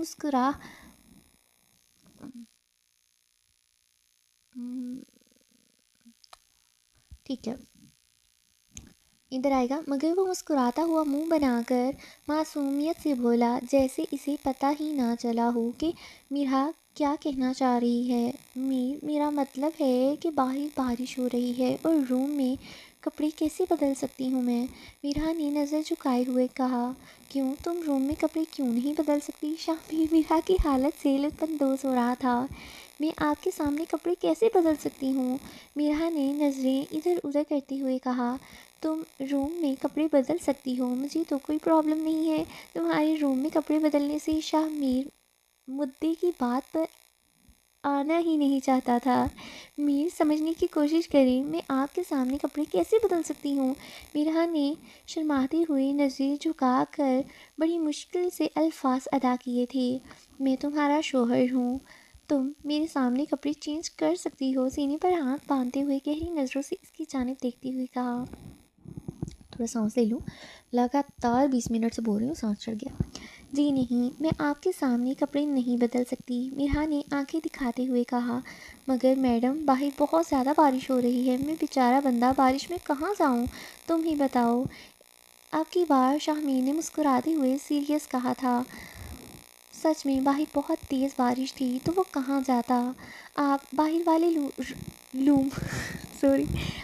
ٹھیک ہے ادھر آئے گا، مگر وہ مسکراتا ہوا منہ بنا کر معصومیت سے بولا، جیسے اسے پتہ ہی نہ چلا ہو کہ مرحا کیا کہنا چاہ رہی ہے۔ میر، میرا مطلب ہے کہ باہر بارش ہو رہی ہے اور روم میں کپڑے کیسے بدل سکتی ہوں میں؟ مرحا نے نظر جھکائے ہوئے کہا۔ کیوں، تم روم میں کپڑے کیوں نہیں بدل سکتی؟ شاہ میر مرحا کی حالت سے لطف اندوز ہو رہا تھا۔ میں آپ کے سامنے کپڑے کیسے بدل سکتی ہوں؟ مرحا نے نظریں ادھر ادھر کرتے ہوئے کہا۔ تم روم میں کپڑے بدل سکتی ہو، مجھے تو کوئی پرابلم نہیں ہے تمہارے روم میں کپڑے بدلنے سے۔ شاہ میر مدعے کی بات پر آنا ہی نہیں چاہتا تھا۔ میر، سمجھنے کی کوشش کریں، میں آپ کے سامنے کپڑے کیسے بدل سکتی ہوں؟ مرحا نے شرماتے ہوئے نظریں جھکا کر بڑی مشکل سے الفاظ ادا کیے تھے۔ میں تمہارا شوہر ہوں، تم میرے سامنے کپڑے چینج کر سکتی ہو۔ سینے پر ہاتھ باندھتے ہوئے گہری نظروں سے اس کی جانب دیکھتے ہوئے کہا۔ تھوڑا سانس لے لوں، لگاتار 20 منٹ سے بول رہی ہوں، سانس چڑھ گیا۔ جی نہیں، میں آپ کے سامنے کپڑے نہیں بدل سکتی، مرحا نے آنکھیں دکھاتے ہوئے کہا۔ مگر میڈم، باہر بہت زیادہ بارش ہو رہی ہے، میں بیچارہ بندہ بارش میں کہاں جاؤں، تم ہی بتاؤ۔ اب کی بار شاہ میر نے مسکراتے ہوئے سیریس کہا تھا۔ سچ میں باہر بہت تیز بارش تھی تو وہ کہاں جاتا؟ آپ باہر والے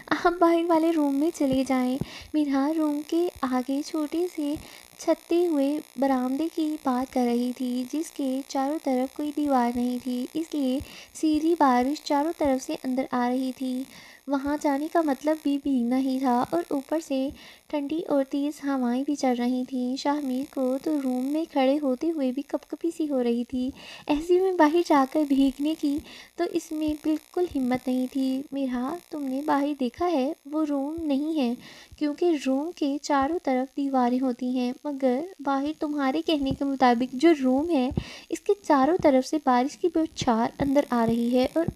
آپ باہر والے روم میں چلے جائیں۔ مرحا روم کے آگے چھوٹے سے چھتے ہوئے برآمدے کی بات کر رہی تھی جس کے چاروں طرف کوئی دیوار نہیں تھی، اس لیے سیدھی بارش چاروں طرف سے اندر آ رہی تھی۔ وہاں جانے کا مطلب بھی بھیگنا ہی تھا اور اوپر سے ٹھنڈی اور تیز ہوائیں بھی چل رہی تھیں۔ شاہ میر کو تو روم میں کھڑے ہوتے ہوئے بھی کپ کپی سی ہو رہی تھی، ایسی میں باہر جا کر بھیگنے کی تو اس میں بالکل ہمت نہیں تھی۔ میرا تم نے باہر دیکھا ہے، وہ روم نہیں ہے، کیونکہ روم کے چاروں طرف دیواریں ہوتی ہیں، مگر باہر تمہارے کہنے کے مطابق جو روم ہے اس کے چاروں طرف سے بارش کی بوچھار اندر آ رہی ہے اور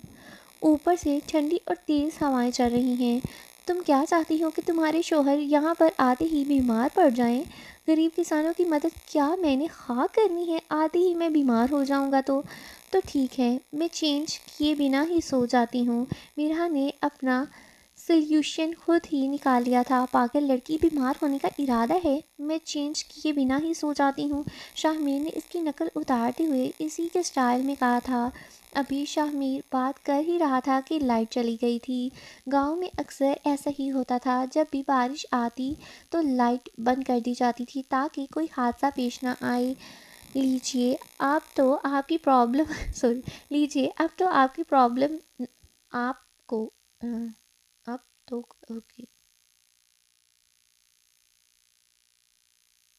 اوپر سے ٹھنڈی اور تیز ہوائیں چل رہی ہیں۔ تم کیا چاہتی ہو کہ تمہارے شوہر یہاں پر آتے ہی بیمار پڑ جائیں؟ غریب کسانوں کی مدد کیا میں نے خواہ کرنی ہے؟ آتے ہی میں بیمار ہو جاؤں گا تو ٹھیک ہے، میں چینج کیے بنا ہی سو جاتی ہوں۔ میرا نے اپنا سلیوشن خود ہی نکال لیا تھا۔ پاگل لڑکی، بیمار ہونے کا ارادہ ہے؟ میں چینج کیے بنا ہی سو جاتی ہوں، شاہ میر نے اس کی نقل اتارتے ہوئے اسی کے سٹائل میں کہا تھا۔ ابھی شاہ میر بات کر ہی رہا تھا کہ لائٹ چلی گئی تھی۔ گاؤں میں اکثر ایسا ہی ہوتا تھا، جب بھی بارش آتی تو لائٹ بند کر دی جاتی تھی تاکہ کوئی حادثہ پیش نہ آئے۔ لیجیے اب تو آپ کی پرابلم لیجیے اب تو آپ کی پرابلم آپ کو اب تو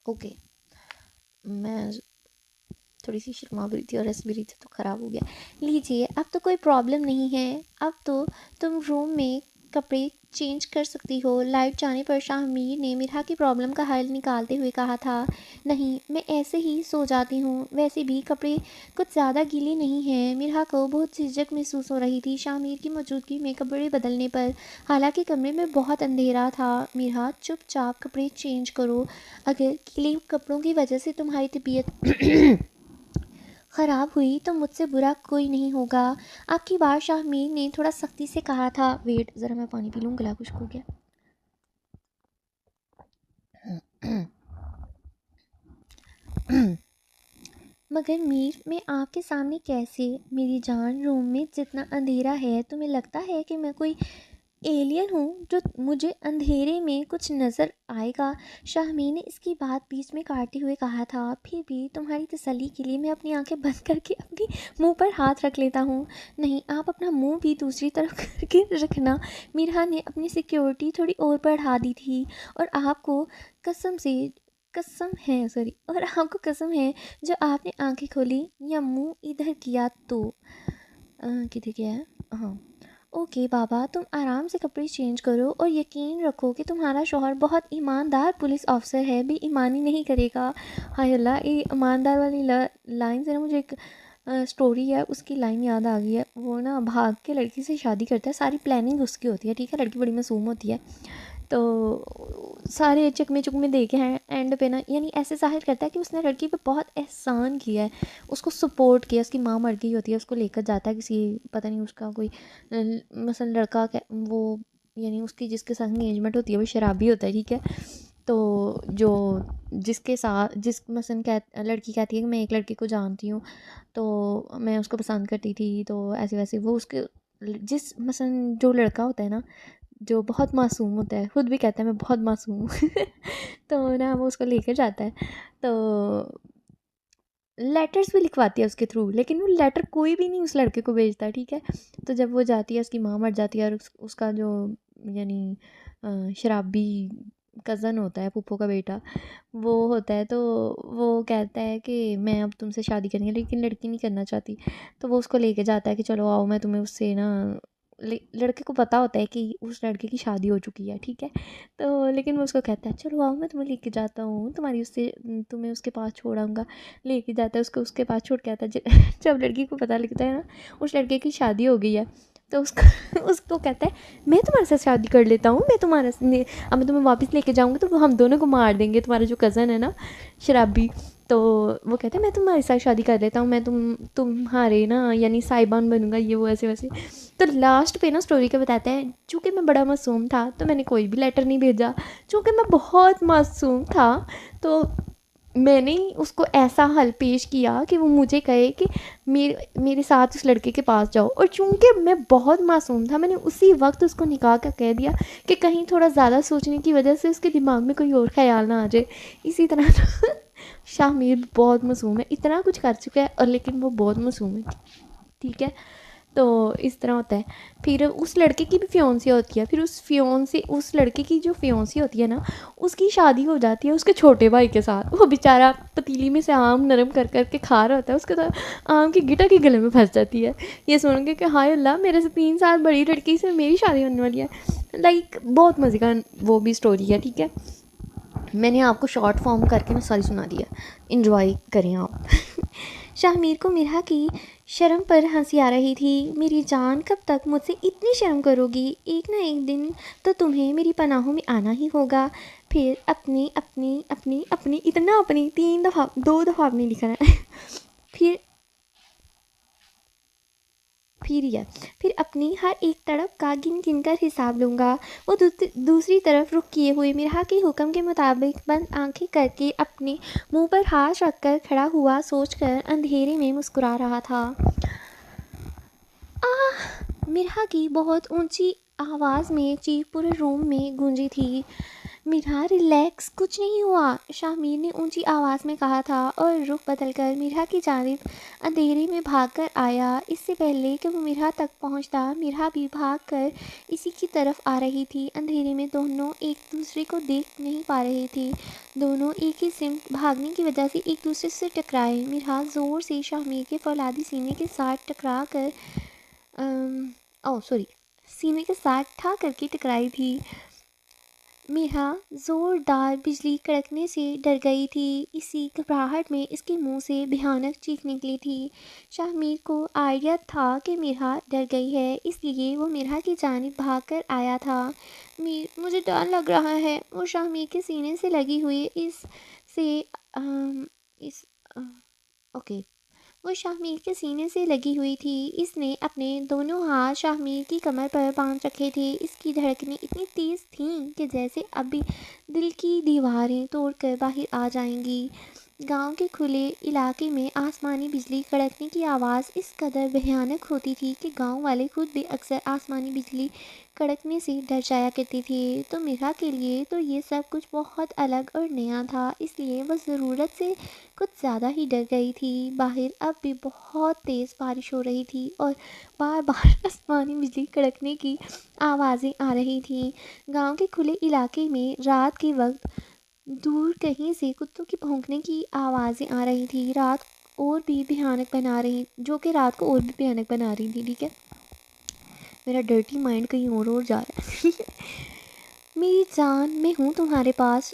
اوکے میں تھوڑی سی شرما بھی تھی اور رس بھی رہی تھی تو خراب ہو گیا۔ لیجیے اب تو کوئی پرابلم نہیں ہے، اب تو تم روم میں کپڑے چینج کر سکتی ہو۔ لائٹ جانے پر شاہ میر نے مرحا کی پرابلم کا حل نکالتے ہوئے کہا تھا۔ نہیں، میں ایسے ہی سو جاتی ہوں، ویسے بھی کپڑے کچھ زیادہ گیلے نہیں ہیں۔ مرحا کو بہت جھجک محسوس ہو رہی تھی شاہ میر کی موجودگی میں کپڑے بدلنے پر، حالانکہ کمرے میں بہت اندھیرا تھا۔ مرحا چپ چاپ کپڑے چینج کرو، اگر گیلے کپڑوں کی وجہ سے تمہاری طبیعت خراب ہوئی تو مجھ سے برا کوئی نہیں ہوگا۔ اب کی بار شاہ میر نے تھوڑا سختی سے کہا تھا۔ ویٹ ذرا میں پانی پی لوں، گلا خشک ہو گیا۔ مگر میر، میں آپ کے سامنے کیسے؟ میری جان، روم میں جتنا اندھیرا ہے تمہیں لگتا ہے کہ میں کوئی ایلین ہوں جو مجھے اندھیرے میں کچھ نظر آئے گا؟ شاہ میر نے اس کی بات بیچ میں کاٹتے ہوئے کہا تھا۔ پھر بھی تمہاری تسلی کے لیے میں اپنی آنکھیں بند کر کے اپنی منہ پر ہاتھ رکھ لیتا ہوں۔ نہیں، آپ اپنا منہ بھی دوسری طرف کر کے رکھنا۔ میرا نے اپنی سیکیورٹی تھوڑی اور بڑھا دی تھی، اور آپ کو قسم ہے جو آپ نے آنکھیں کھولی یا منہ ادھر کیا تو کدھر گیا ہے؟ ہاں اوکے بابا، تم آرام سے کپڑے چینج کرو اور یقین رکھو کہ تمہارا شوہر بہت ایماندار پولیس آفیسر ہے، بے ایمانی نہیں کرے گا۔ ہائے اللہ، یہ ایماندار والی لائن سے نا مجھے ایک سٹوری ہے، اس کی لائن یاد آ گئی ہے۔ وہ نا بھاگ کے لڑکی سے شادی کرتا ہے، ساری پلاننگ اس کی ہوتی ہے، ٹھیک ہے، لڑکی بڑی معصوم ہوتی ہے، تو سارے چکمے دیکھے ہیں، اینڈ پہ نا یعنی ایسے ظاہر کرتا ہے کہ اس نے لڑکی پہ بہت احسان کیا ہے، اس کو سپورٹ کیا، اس کی ماں مر گئی ہوتی ہے، اس کو لے کر جاتا ہے کسی پتہ نہیں اس کا کوئی مثلا لڑکا وہ یعنی اس کی جس کے ساتھ انگیجمنٹ ہوتی ہے وہ شرابی ہوتا ہے، ٹھیک ہے، تو جس کے ساتھ مثلا لڑکی کہتی ہے کہ میں ایک لڑکے کو جانتی ہوں تو میں اس کو پسند کرتی تھی، تو ایسے ویسے وہ اس کے مثلا جو لڑکا ہوتا ہے نا جو بہت معصوم ہوتا ہے، خود بھی کہتا ہے میں بہت معصوم ہوں تو نا وہ اس کو لے کر جاتا ہے، تو لیٹرز بھی لکھواتی ہے اس کے تھرو، لیکن وہ لیٹر کوئی بھی نہیں اس لڑکے کو بھیجتا ہے، ٹھیک ہے، تو جب وہ جاتی ہے اس کی ماں مر جاتی ہے اور اس کا جو یعنی شرابی کزن ہوتا ہے، پھپھو کا بیٹا وہ ہوتا ہے، تو وہ کہتا ہے کہ میں اب تم سے شادی کریں گے، لیکن لڑکی نہیں کرنا چاہتی، تو وہ اس کو لے کے جاتا ہے کہ چلو آؤ میں تمہیں اس سے نا، لڑکے کو پتہ ہوتا ہے کہ اس لڑکے کی شادی ہو چکی ہے، ٹھیک ہے، تو لیکن وہ اس کو کہتا ہے چلو آؤ میں تمہیں لے کے جاتا ہوں، تمہیں اس کے پاس چھوڑاؤں گا، لے کے جاتا ہے اس کے پاس چھوڑ کے آتا ہے۔ جب لڑکی کو پتہ لگتا ہے نا اس لڑکے کی شادی ہو گئی ہے تو اس کو کہتا ہے میں تمہارے ساتھ شادی کر لیتا ہوں، میں تمہیں واپس لے کے جاؤں گا تو ہم دونوں کو مار دیں گے، تمہارا جو کزن ہے نا شرابی، تو وہ کہتا ہے میں تمہارے ساتھ شادی کر لیتا ہوں، میں تمہارے نا یعنی صاحبان بنوں گا، یہ وہ ایسے ویسے، تو لاسٹ پہ نا اسٹوری کا بتاتا ہے چونکہ میں بڑا معصوم تھا تو میں نے کوئی بھی لیٹر نہیں بھیجا، چونکہ میں بہت معصوم تھا تو میں نے اس کو ایسا حل پیش کیا کہ وہ مجھے کہے کہ میرے ساتھ اس لڑکے کے پاس جاؤ، اور چونکہ میں بہت معصوم تھا میں نے اسی وقت اس کو نکاح کا کہہ دیا کہ کہیں تھوڑا زیادہ سوچنے کی وجہ سے اس کے دماغ میں کوئی اور خیال نہ آ جائے. اسی طرح شاہ میر بہت معصوم ہے، اتنا کچھ کر چکا ہے اور لیکن وہ بہت معصوم ہے. ٹھیک ہے، تو اس طرح ہوتا ہے. پھر اس لڑکے کی بھی فیونسی ہوتی ہے، پھر اس لڑکے کی جو فیونسی ہوتی ہے نا، اس کی شادی ہو جاتی ہے اس کے چھوٹے بھائی کے ساتھ. وہ بیچارہ پتیلی میں سے آم نرم کر کر کے کھا رہا ہوتا ہے، اس کے ساتھ آم کی گٹا کے گلے میں پھنس جاتی ہے یہ سن کے کہ ہائے اللہ، میرے سے 3 سال بڑی لڑکی سے میری شادی ہونے والی ہے. لائک بہت مزے کا وہ بھی اسٹوری ہے. ٹھیک ہے، میں نے آپ کو شارٹ فارم کر کے نا ساری سنا دیا، انجوائے کریں آپ. شاہ میر کو مرحا کی شرم پر ہنسی آ رہی تھی. میری جان، کب تک مجھ سے اتنی شرم کرو گی؟ ایک نہ ایک دن تو تمہیں میری پناہوں میں آنا ہی ہوگا. پھر اپنی اپنی اپنی اپنی اتنا اپنی 3 دفعہ 2 دفعہ اپنی لکھا ہے. پھر اپنی ہر ایک تڑپ کا گن گن کر حساب لوں گا. وہ دوسری طرف رخ کیے ہوئے مرحا کے حکم کے مطابق بند آنکھیں کر کے اپنے منہ پر ہاتھ رکھ کر کھڑا ہوا، سوچ کر اندھیرے میں مسکرا رہا تھا. مرحا کی بہت اونچی آواز میں چیخ پورے روم میں گونجی تھی. مرحا ریلیکس، کچھ نہیں ہوا، شاہ میر نے اونچی آواز میں کہا تھا اور رخ بدل کر مرحا کی جانب اندھیرے میں بھاگ کر آیا. اس سے پہلے کہ وہ مرحا تک پہنچتا، مرحا بھی بھاگ کر اسی کی طرف آ رہی تھی. اندھیرے میں دونوں ایک دوسرے کو دیکھ نہیں پا رہے تھے. دونوں ایک ہی سمت بھاگنے کی وجہ سے ایک دوسرے سے ٹکرائے. مرحا زور سے شاہ میر کے فولادی سینے کے ساتھ سینے کے ساتھ ٹھا کر کے ٹکرائی تھی. مرحا زوردار بجلی کڑکنے سے ڈر گئی تھی. اسی گھبراہٹ میں اس کے منہ سے بھیانک چیخ نکلی تھی. شاہ میر کو آئیڈیا تھا کہ مرحا ڈر گئی ہے، اس لیے وہ مرحا کی جانب بھاگ کر آیا تھا. میر، مجھے ڈر لگ رہا ہے. وہ شاہ میر کے سینے سے لگی ہوئی وہ شاہ میر کے سینے سے لگی ہوئی تھی. اس نے اپنے دونوں ہاتھ شاہ میر کی کمر پر باندھ رکھے تھے. اس کی دھڑکنیں اتنی تیز تھیں کہ جیسے ابھی دل کی دیواریں توڑ کر باہر آ جائیں گی. گاؤں کے کھلے علاقے میں آسمانی بجلی کڑکنے کی آواز اس قدر بھیانک ہوتی تھی کہ گاؤں والے خود بھی اکثر آسمانی بجلی کڑکنے سے ڈر جایا کرتے تھے. تو مرحا کے لیے تو یہ سب کچھ بہت الگ اور نیا تھا، اس لیے وہ ضرورت سے کچھ زیادہ ہی ڈر گئی تھی. باہر اب بھی بہت تیز بارش ہو رہی تھی اور بار بار آسمانی بجلی کڑکنے کی آوازیں آ رہی تھیں. گاؤں کے کھلے علاقے میں رات کے وقت دور کہیں سے کتوں کی بھونکنے کی آوازیں آ رہی تھی، رات اور بھی بھیانک بنا رہی تھی. ٹھیک ہے، میرا ڈرٹی مائنڈ کہیں اور جا رہا ہے. میری جان، میں ہوں تمہارے پاس،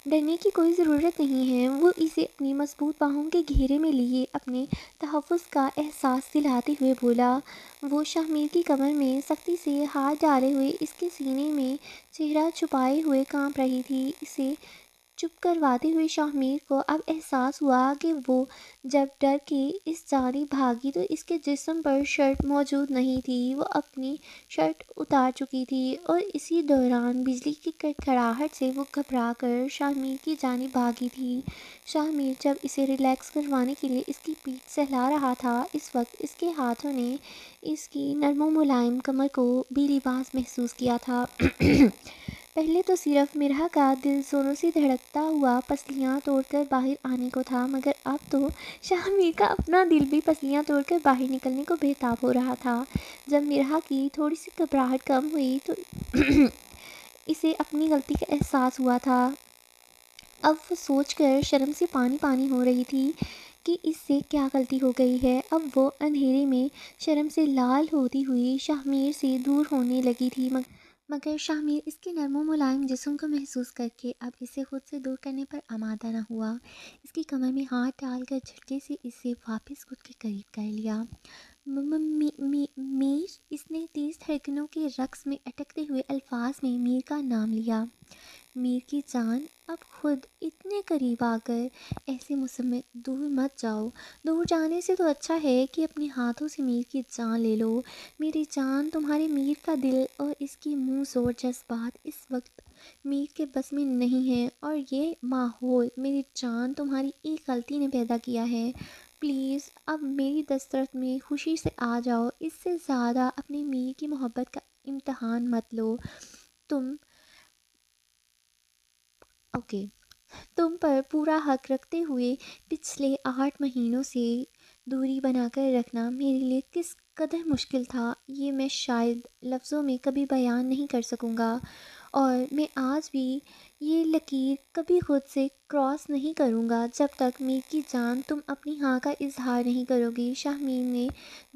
ڈرنے کی کوئی ضرورت نہیں ہے. وہ اسے اپنی مضبوط باہوں کے گھیرے میں لیے اپنے تحفظ کا احساس دلاتے ہوئے بولا. وہ شاہ میر کی کمر میں سختی سے ہاتھ ڈالے ہوئے اس کے سینے میں چہرہ چھپائے ہوئے کانپ رہی تھی. اسے چپ کرواتے ہوئے شاہ میر کو اب احساس ہوا کہ وہ جب ڈر کے اس جانب بھاگی تو اس کے جسم پر شرٹ موجود نہیں تھی. وہ اپنی شرٹ اتار چکی تھی اور اسی دوران بجلی کی کڑکڑاہٹ سے وہ گھبرا کر شاہ میر کی جانب بھاگی تھی. شاہ میر جب اسے ریلیکس کروانے کے لیے اس کی پیٹھ سہلا رہا تھا، اس وقت اس کے ہاتھوں نے اس کی نرم و ملائم کمر کو بے لباس محسوس کیا تھا. پہلے تو صرف مرحا کا دل زوروں سے دھڑکتا ہوا پسلیاں توڑ کر باہر آنے کو تھا، مگر اب تو شاہ میر کا اپنا دل بھی پسلیاں توڑ کر باہر نکلنے کو بےتاب ہو رہا تھا. جب مرحا کی تھوڑی سی گھبراہٹ کم ہوئی تو اسے اپنی غلطی کا احساس ہوا تھا. اب وہ سوچ کر شرم سے پانی پانی ہو رہی تھی کہ اس سے کیا غلطی ہو گئی ہے. اب وہ اندھیرے میں شرم سے لال ہوتی ہوئی شاہ میر سے دور ہونے لگی تھی، مگر شاہ میر اس کے نرم و ملائم جسم کو محسوس کر کے اب اسے خود سے دور کرنے پر آمادہ نہ ہوا. اس کی کمر میں ہاتھ ڈال کر جھٹکے سے اسے واپس خود کے قریب کر لیا. میر، اس نے تیز دھڑکنوں کے رقص میں اٹکتے ہوئے الفاظ میں میر کا نام لیا. میر کی جان اب خود اتنے قریب آ کر ایسے موسم میں دور مت جاؤ. دور جانے سے تو اچھا ہے کہ اپنے ہاتھوں سے میر کی جان لے لو. میری جان، تمہارے میر کا دل اور اس کی منہ زور جذبات اس وقت میر کے بس میں نہیں ہے، اور یہ ماحول میری جان تمہاری ایک غلطی نے پیدا کیا ہے. پلیز اب میری دسترس میں خوشی سے آ جاؤ. اس سے زیادہ اپنے میر کی محبت کا امتحان مت لو. تم اوکے تم پر پورا حق رکھتے ہوئے پچھلے 8 مہینوں سے دوری بنا کر رکھنا میرے لیے کس قدر مشکل تھا، یہ میں شاید لفظوں میں کبھی بیان نہیں کر سکوں گا. اور میں آج بھی یہ لکیر کبھی خود سے کراس نہیں کروں گا جب تک میر کی جان تم اپنی ہاں کا اظہار نہیں کرو گی. شاہمیر نے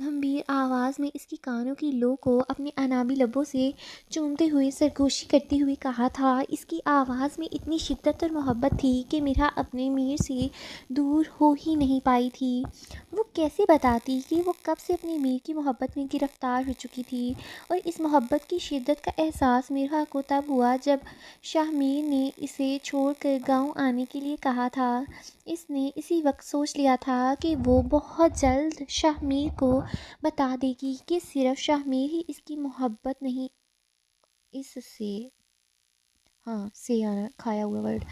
گمبھیر آواز میں اس کی کانوں کی لو کو اپنے انابی لبوں سے چومتے ہوئے سرگوشی کرتے ہوئے کہا تھا. اس کی آواز میں اتنی شدت اور محبت تھی کہ میرا اپنے میر سے دور ہو ہی نہیں پائی تھی. وہ کیسے بتاتی کہ وہ کب سے اپنے میر کی محبت میں گرفتار ہو چکی تھی، اور اس محبت کی شدت کا احساس میرا کو تب ہوا جب شاہ میر نے اسے چھوڑ کر گاؤں آنے کے لیے کہا تھا. اس نے اسی وقت سوچ لیا تھا کہ وہ بہت جلد شاہ میر کو بتا دے گی کہ صرف شاہ میر ہی اس کی محبت نہیں، اس سے سے کھایا ہوا ورڈ،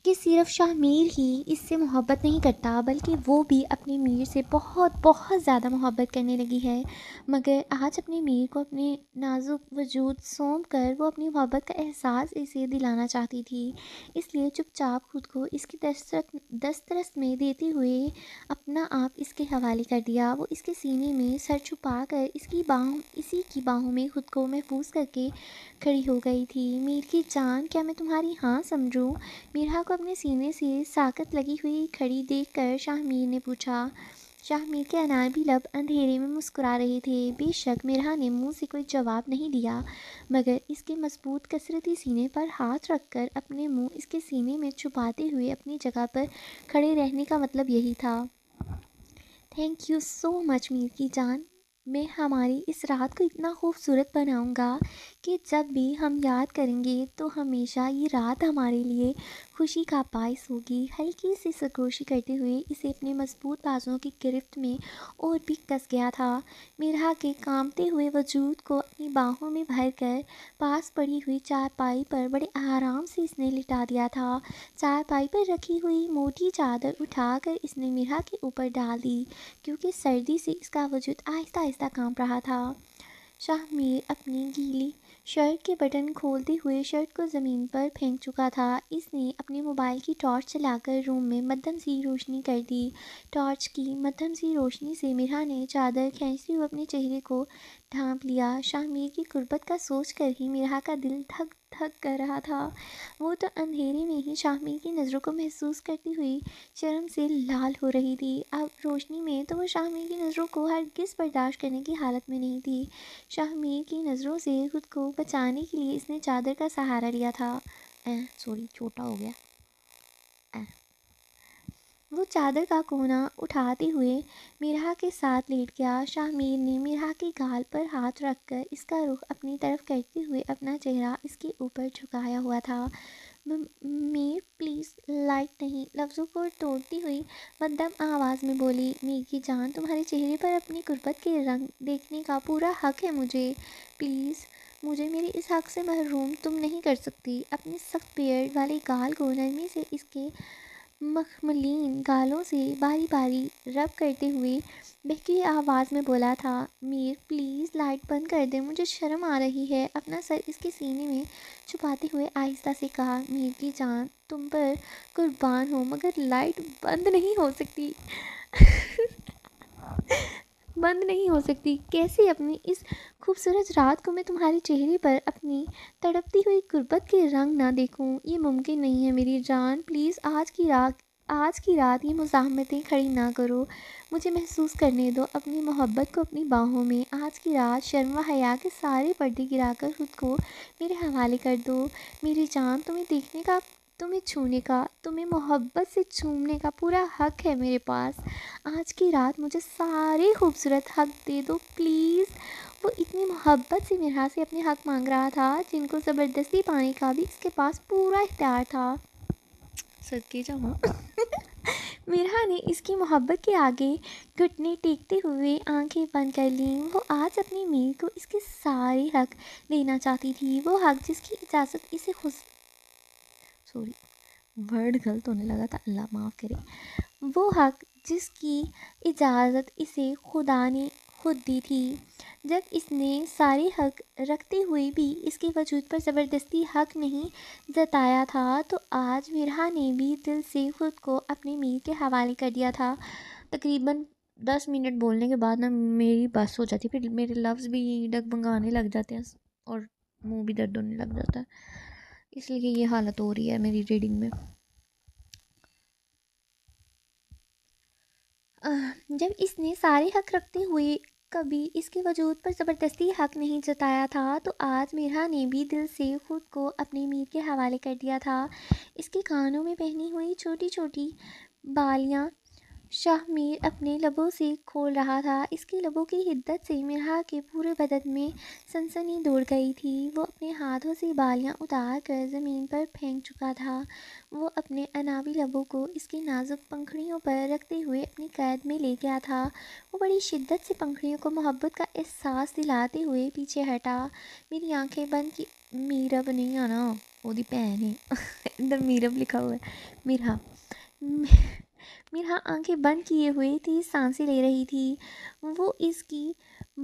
کہ صرف شاہ میر ہی اس سے محبت نہیں کرتا بلکہ وہ بھی اپنے میر سے بہت بہت زیادہ محبت کرنے لگی ہے. مگر آج اپنے میر کو اپنے نازک وجود سونپ کر وہ اپنی محبت کا احساس اسے دلانا چاہتی تھی. اس لیے چپ چاپ خود کو اس کی دسترس میں دیتے ہوئے اپنا آپ اس کے حوالے کر دیا. وہ اس کے سینے میں سر چھپا کر اسی کی باہوں میں خود کو محفوظ کر کے کھڑی ہو گئی تھی. میر کی جان، کیا میں تمہاری ہاں سمجھوں؟ میرا کو اپنے سینے سے ساکت لگی ہوئی کھڑی دیکھ کر شاہ میر نے پوچھا. شاہ میر کے اناربی لب اندھیرے میں مسکرا رہے تھے. بے شک میرا نے منہ سے کوئی جواب نہیں دیا، مگر اس کے مضبوط کثرتی سینے پر ہاتھ رکھ کر اپنے منہ اس کے سینے میں چھپاتے ہوئے اپنی جگہ پر کھڑے رہنے کا مطلب یہی تھا. تھینک یو سو مچ میر کی جان. میں ہماری اس رات کو اتنا خوبصورت بناؤں گا کہ جب بھی ہم یاد کریں گے تو ہمیشہ یہ رات ہمارے لیے خوشی کا باعث ہوگی. ہلکی سی سرگوشی کرتے ہوئے اسے اپنے مضبوط بازوؤں کی گرفت میں اور بھی کس گیا تھا. میرا کے کانپتے ہوئے وجود کو اپنی باہوں میں بھر کر پاس پڑی ہوئی چارپائی پر بڑے آرام سے اس نے لٹا دیا تھا. چارپائی پر رکھی ہوئی موٹی چادر اٹھا کر اس نے میرا کے اوپر ڈال دی کیونکہ سردی سے اس کا وجود آہستہ آہستہ کانپ رہا تھا. شاہ میر اپنی گیلی شرٹ کے بٹن کھولتے ہوئے شرٹ کو زمین پر پھینک چکا تھا. اس نے اپنے موبائل کی ٹارچ چلا کر روم میں مدھم سی روشنی کر دی. ٹارچ کی مدھم سی روشنی سے میرا نے چادر کھینچتے ہوئے اپنے چہرے کو ڈھانپ لیا. شاہ میر کی قربت کا سوچ کر ہی میرا کا دل دھک دھک کر رہا تھا. وہ تو اندھیرے میں ہی شاہ میر کی نظروں کو محسوس کرتی ہوئی شرم سے لال ہو رہی تھی. اب روشنی میں تو وہ شاہ میر کی نظروں کو ہرگز برداشت کرنے کی حالت میں نہیں تھی. شاہ میر کی نظروں سے خود کو بچانے کے لیے اس نے چادر کا سہارا لیا تھا. چھوٹا ہو گیا. وہ چادر کا کونا اٹھاتے ہوئے میرا کے ساتھ لیٹ گیا. شاہ میر نے میرا کے گال پر ہاتھ رکھ کر اس کا رخ اپنی طرف کرتے ہوئے اپنا چہرہ اس کے اوپر جھکایا ہوا تھا. میر پلیز لائٹ نہیں، لفظوں کو توڑتی ہوئی مدھم آواز میں بولی. میر کی جان، تمہارے چہرے پر اپنی قربت کے رنگ دیکھنے کا پورا حق ہے مجھے. پلیز مجھے میرے اس حق سے محروم تم نہیں کر سکتی. اپنے سخت بیئرڈ والے گال کو نرمی سے اس کے مخملین گالوں سے باری باری رب کرتے ہوئے بہکی آواز میں بولا تھا. میر پلیز لائٹ بند کر دے، مجھے شرم آ رہی ہے. اپنا سر اس کے سینے میں چھپاتے ہوئے آہستہ سے کہا. میر کی جان، تم پر قربان ہو مگر لائٹ بند نہیں ہو سکتی. بند نہیں ہو سکتی کیسے؟ اپنی اس خوبصورت رات کو میں تمہارے چہرے پر اپنی تڑپتی ہوئی قربت کے رنگ نہ دیکھوں، یہ ممکن نہیں ہے میری جان. پلیز آج کی رات یہ مزاحمتیں کھڑی نہ کرو، مجھے محسوس کرنے دو اپنی محبت کو اپنی باہوں میں. آج کی رات شرم و حیا کے سارے پردے گرا کر خود کو میرے حوالے کر دو. میری جان، تمہیں دیکھنے کا، تمہیں چھونے کا، تمہیں محبت سے چومنے کا پورا حق ہے میرے پاس. آج کی رات مجھے سارے خوبصورت حق دے دو پلیز. وہ اتنی محبت سے مرحا سے اپنے حق مانگ رہا تھا جن کو زبردستی پانے کا بھی اس کے پاس پورا اختیار تھا۔ صدقے جاؤں مرحا نے اس کی محبت کے آگے گھٹنے ٹیکتے ہوئے آنکھیں بند کر لیں۔ وہ آج اپنی میر کو اس کے سارے حق دینا چاہتی تھی، وہ حق جس کی اجازت اسے ورڈ غلط ہونے لگا تھا، اللہ معاف کرے۔ وہ حق جس کی اجازت اسے خدا نے خود دی تھی۔ جب اس نے سارے حق رکھتے ہوئے بھی اس کے وجود پر زبردستی حق نہیں جتایا تھا تو آج مرحا نے بھی دل سے خود کو اپنے میر کے حوالے کر دیا تھا۔ تقریباً 10 منٹ بولنے کے بعد نا میری بس ہو جاتی، پھر میرے لفظ بھی ڈگمگانے لگ جاتے ہیں اور منہ بھی درد ہونے لگ جاتا ہے، اس لیے یہ حالت ہو رہی ہے میری ریڈنگ میں۔ جب اس نے سارے حق رکھتے ہوئے کبھی اس کے وجود پر زبردستی حق نہیں جتایا تھا تو آج مرحا نے بھی دل سے خود کو اپنے میر کے حوالے کر دیا تھا۔ اس کے کانوں میں پہنی ہوئی چھوٹی چھوٹی بالیاں شاہ میر اپنے لبوں سے کھول رہا تھا۔ اس کی لبوں کی حدت سے مرحا کے پورے بدن میں سنسنی دوڑ گئی تھی۔ وہ اپنے ہاتھوں سے بالیاں اتار کر زمین پر پھینک چکا تھا۔ وہ اپنے انابی لبوں کو اس کی نازک پنکھڑیوں پر رکھتے ہوئے اپنی قید میں لے گیا تھا۔ وہ بڑی شدت سے پنکھڑیوں کو محبت کا احساس دلاتے ہوئے پیچھے ہٹا۔ میری آنکھیں بند کی، میرب نہیں آنا، وہ دی بہن ہے ادھر میرب لکھا ہوا ہے، مرحا۔ مرحا آنکھیں بند کیے ہوئے تیز سانسیں لے رہی تھی۔ وہ اس کی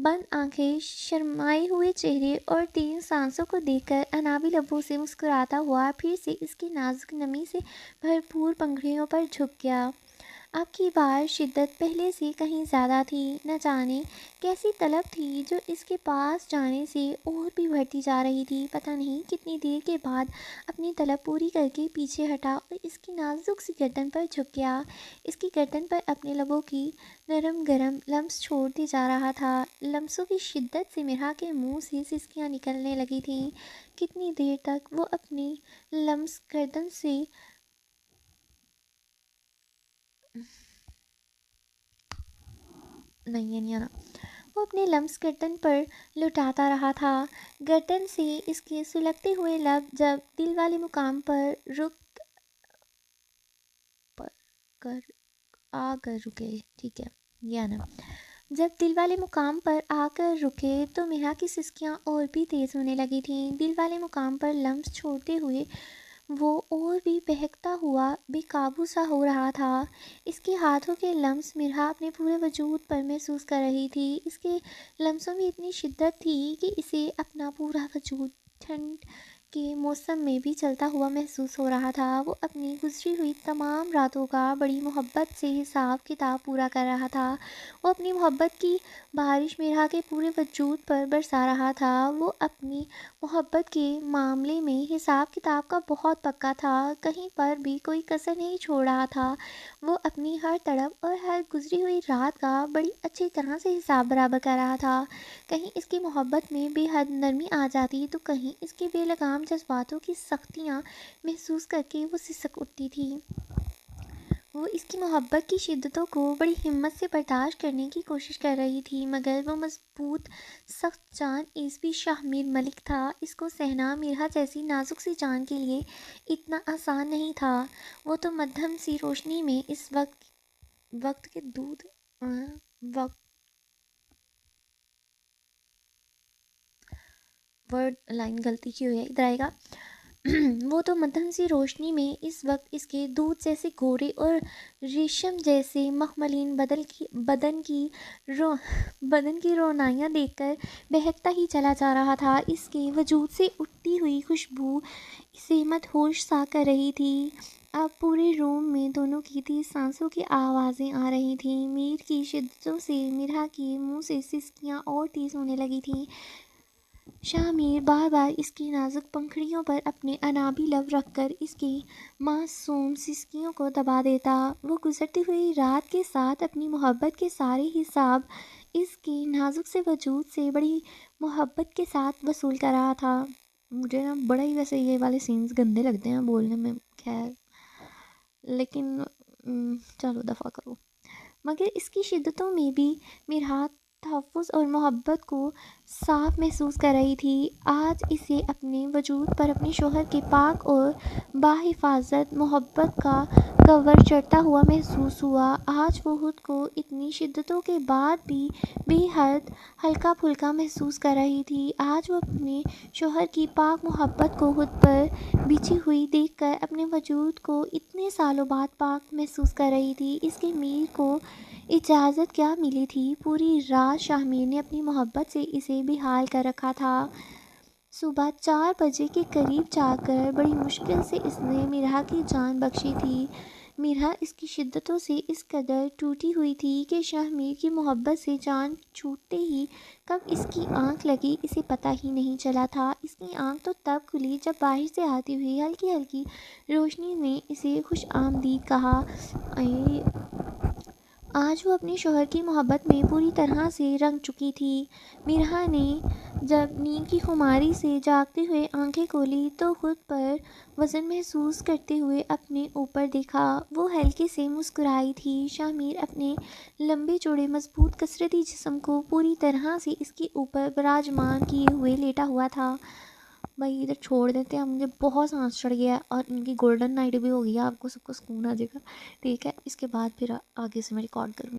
بند آنکھیں، شرمائے ہوئے چہرے اور تیز سانسوں کو دیکھ کر انابی لبوں سے مسکراتا ہوا پھر سے اس کی نازک نمی سے بھرپور پنکھڑیوں پر جھک گیا۔ اب کی بار شدت پہلے سے کہیں زیادہ تھی۔ نہ جانے کیسی طلب تھی جو اس کے پاس جانے سے اور بھی بڑھتی جا رہی تھی۔ پتہ نہیں کتنی دیر کے بعد اپنی طلب پوری کر کے پیچھے ہٹا اور اس کی نازک سی گردن پر جھک گیا۔ اس کی گردن پر اپنے لبوں کی نرم گرم لمس چھوڑتے جا رہا تھا۔ لمسوں کی شدت سے مرحا کے منہ سے سسکیاں نکلنے لگی تھیں۔ کتنی دیر تک وہ اپنی لمس گردن سے نہیں آنا، وہ اپنے لمس گردن پر لٹاتا رہا تھا۔ گردن سے اس کے سلگتے ہوئے لب جب دل والے مقام پر آ کر رکے، ٹھیک ہے یہ آنا، جب دل والے مقام پر آ کر رکے تو مرحا کی سسکیاں اور بھی تیز ہونے لگی تھیں۔ دل والے مقام پر لمس چھوڑتے ہوئے وہ اور بھی بہکتا ہوا بے قابو سا ہو رہا تھا۔ اس کے ہاتھوں کے لمس مرحا اپنے پورے وجود پر محسوس کر رہی تھی۔ اس کے لمسوں میں اتنی شدت تھی کہ اسے اپنا پورا وجود ٹھنڈ کے موسم میں بھی چلتا ہوا محسوس ہو رہا تھا۔ وہ اپنی گزری ہوئی تمام راتوں کا بڑی محبت سے حساب کتاب پورا کر رہا تھا۔ وہ اپنی محبت کی بارش مرحا کے پورے وجود پر برسا رہا تھا۔ وہ اپنی محبت کے معاملے میں حساب کتاب کا بہت پکا تھا، کہیں پر بھی کوئی کسر نہیں چھوڑ رہا تھا۔ وہ اپنی ہر تڑپ اور ہر گزری ہوئی رات کا بڑی اچھی طرح سے حساب برابر کر رہا تھا۔ کہیں اس کی محبت میں بے حد نرمی آ جاتی تو کہیں اس کے بے لگام جذباتوں کی سختیاں محسوس کر کے وہ سسک اٹھتی تھی۔ وہ اس کی محبت کی شدتوں کو بڑی ہمت سے برداشت کرنے کی کوشش کر رہی تھی، مگر وہ مضبوط سخت جان عیسوی شاہ میر ملک تھا۔ اس کو سہنا مرحا جیسی نازک سی جان کے لیے اتنا آسان نہیں تھا۔ وہ تو مدھم سی روشنی میں اس وقت کے دودھ ورڈ لائن غلطی کی ہوئی ہے، ادھر آئے گا۔ وہ تو مدھم سی روشنی میں اس وقت اس کے دودھ جیسے گورے اور ریشم جیسے مخملین بدن کی رونائیاں دیکھ کر بہکتا ہی چلا جا رہا تھا۔ اس کے وجود سے اٹھتی ہوئی خوشبو اسے مدہوش سا کر رہی تھی۔ اب پورے روم میں دونوں کی تیز سانسوں کی آوازیں آ رہی تھیں۔ میر کی شدتوں سے مرحا کے منہ سے سسکیاں اور تیز ہونے لگی تھیں۔ شاہ میر بار بار اس کی نازک پنکھڑیوں پر اپنے انابی لب رکھ کر اس کی معصوم سسکیوں کو دبا دیتا۔ وہ گزرتی ہوئی رات کے ساتھ اپنی محبت کے سارے حساب اس کے نازک سے وجود سے بڑی محبت کے ساتھ وصول کر رہا تھا۔ مجھے نا بڑا ہی ویسے یہ والے سینز گندے لگتے ہیں بولنے میں، خیر لیکن چلو دفع کرو، مگر اس کی شدتوں میں بھی مرحا تحفظ اور محبت کو صاف محسوس کر رہی تھی۔ آج اسے اپنے وجود پر اپنے شوہر کے پاک اور باحفاظت محبت کا کور چڑھتا ہوا محسوس ہوا۔ آج وہ خود کو اتنی شدتوں کے بعد بھی بے حد ہلکا پھلکا محسوس کر رہی تھی۔ آج وہ اپنے شوہر کی پاک محبت کو خود پر بچھی ہوئی دیکھ کر اپنے وجود کو اتنے سالوں بعد پاک محسوس کر رہی تھی۔ اس کے میر کو اجازت کیا ملی تھی؟ پوری رات شاہ میر نے اپنی محبت سے اسے بحال کر رکھا تھا۔ صبح 4 بجے کے قریب جاگ کر بڑی مشکل سے اس نے میرا کی جان بخشی تھی۔ میرا اس کی شدتوں سے اس قدر ٹوٹی ہوئی تھی کہ شاہ میر کی محبت سے جان چھوٹتے ہی کب اس کی آنکھ لگی اسے پتہ ہی نہیں چلا تھا۔ اس کی آنکھ تو تب کھلی جب باہر سے آتی ہوئی ہلکی ہلکی روشنی نے اسے خوش آمدید کہا۔ آج وہ اپنے شوہر کی محبت میں پوری طرح سے رنگ چکی تھی۔ میرا نے جب نیند کی خماری سے جاگتے ہوئے آنکھیں کھولی تو خود پر وزن محسوس کرتے ہوئے اپنے اوپر دیکھا۔ وہ ہلکے سے مسکرائی تھی۔ شاہ میر اپنے لمبے چوڑے مضبوط کثرتی جسم کو پوری طرح سے اس کے اوپر براجمان کیے ہوئے لیٹا ہوا تھا۔ بھائی ادھر چھوڑ دیتے ہیں، مجھے بہت سانس چڑھ گیا ہے اور ان کی گولڈن نائٹ بھی ہو گئی ہے، آپ کو سب کو سکون آ جائے گا، ٹھیک ہے؟ اس کے بعد پھر آگے سے میں ریکارڈ کروں۔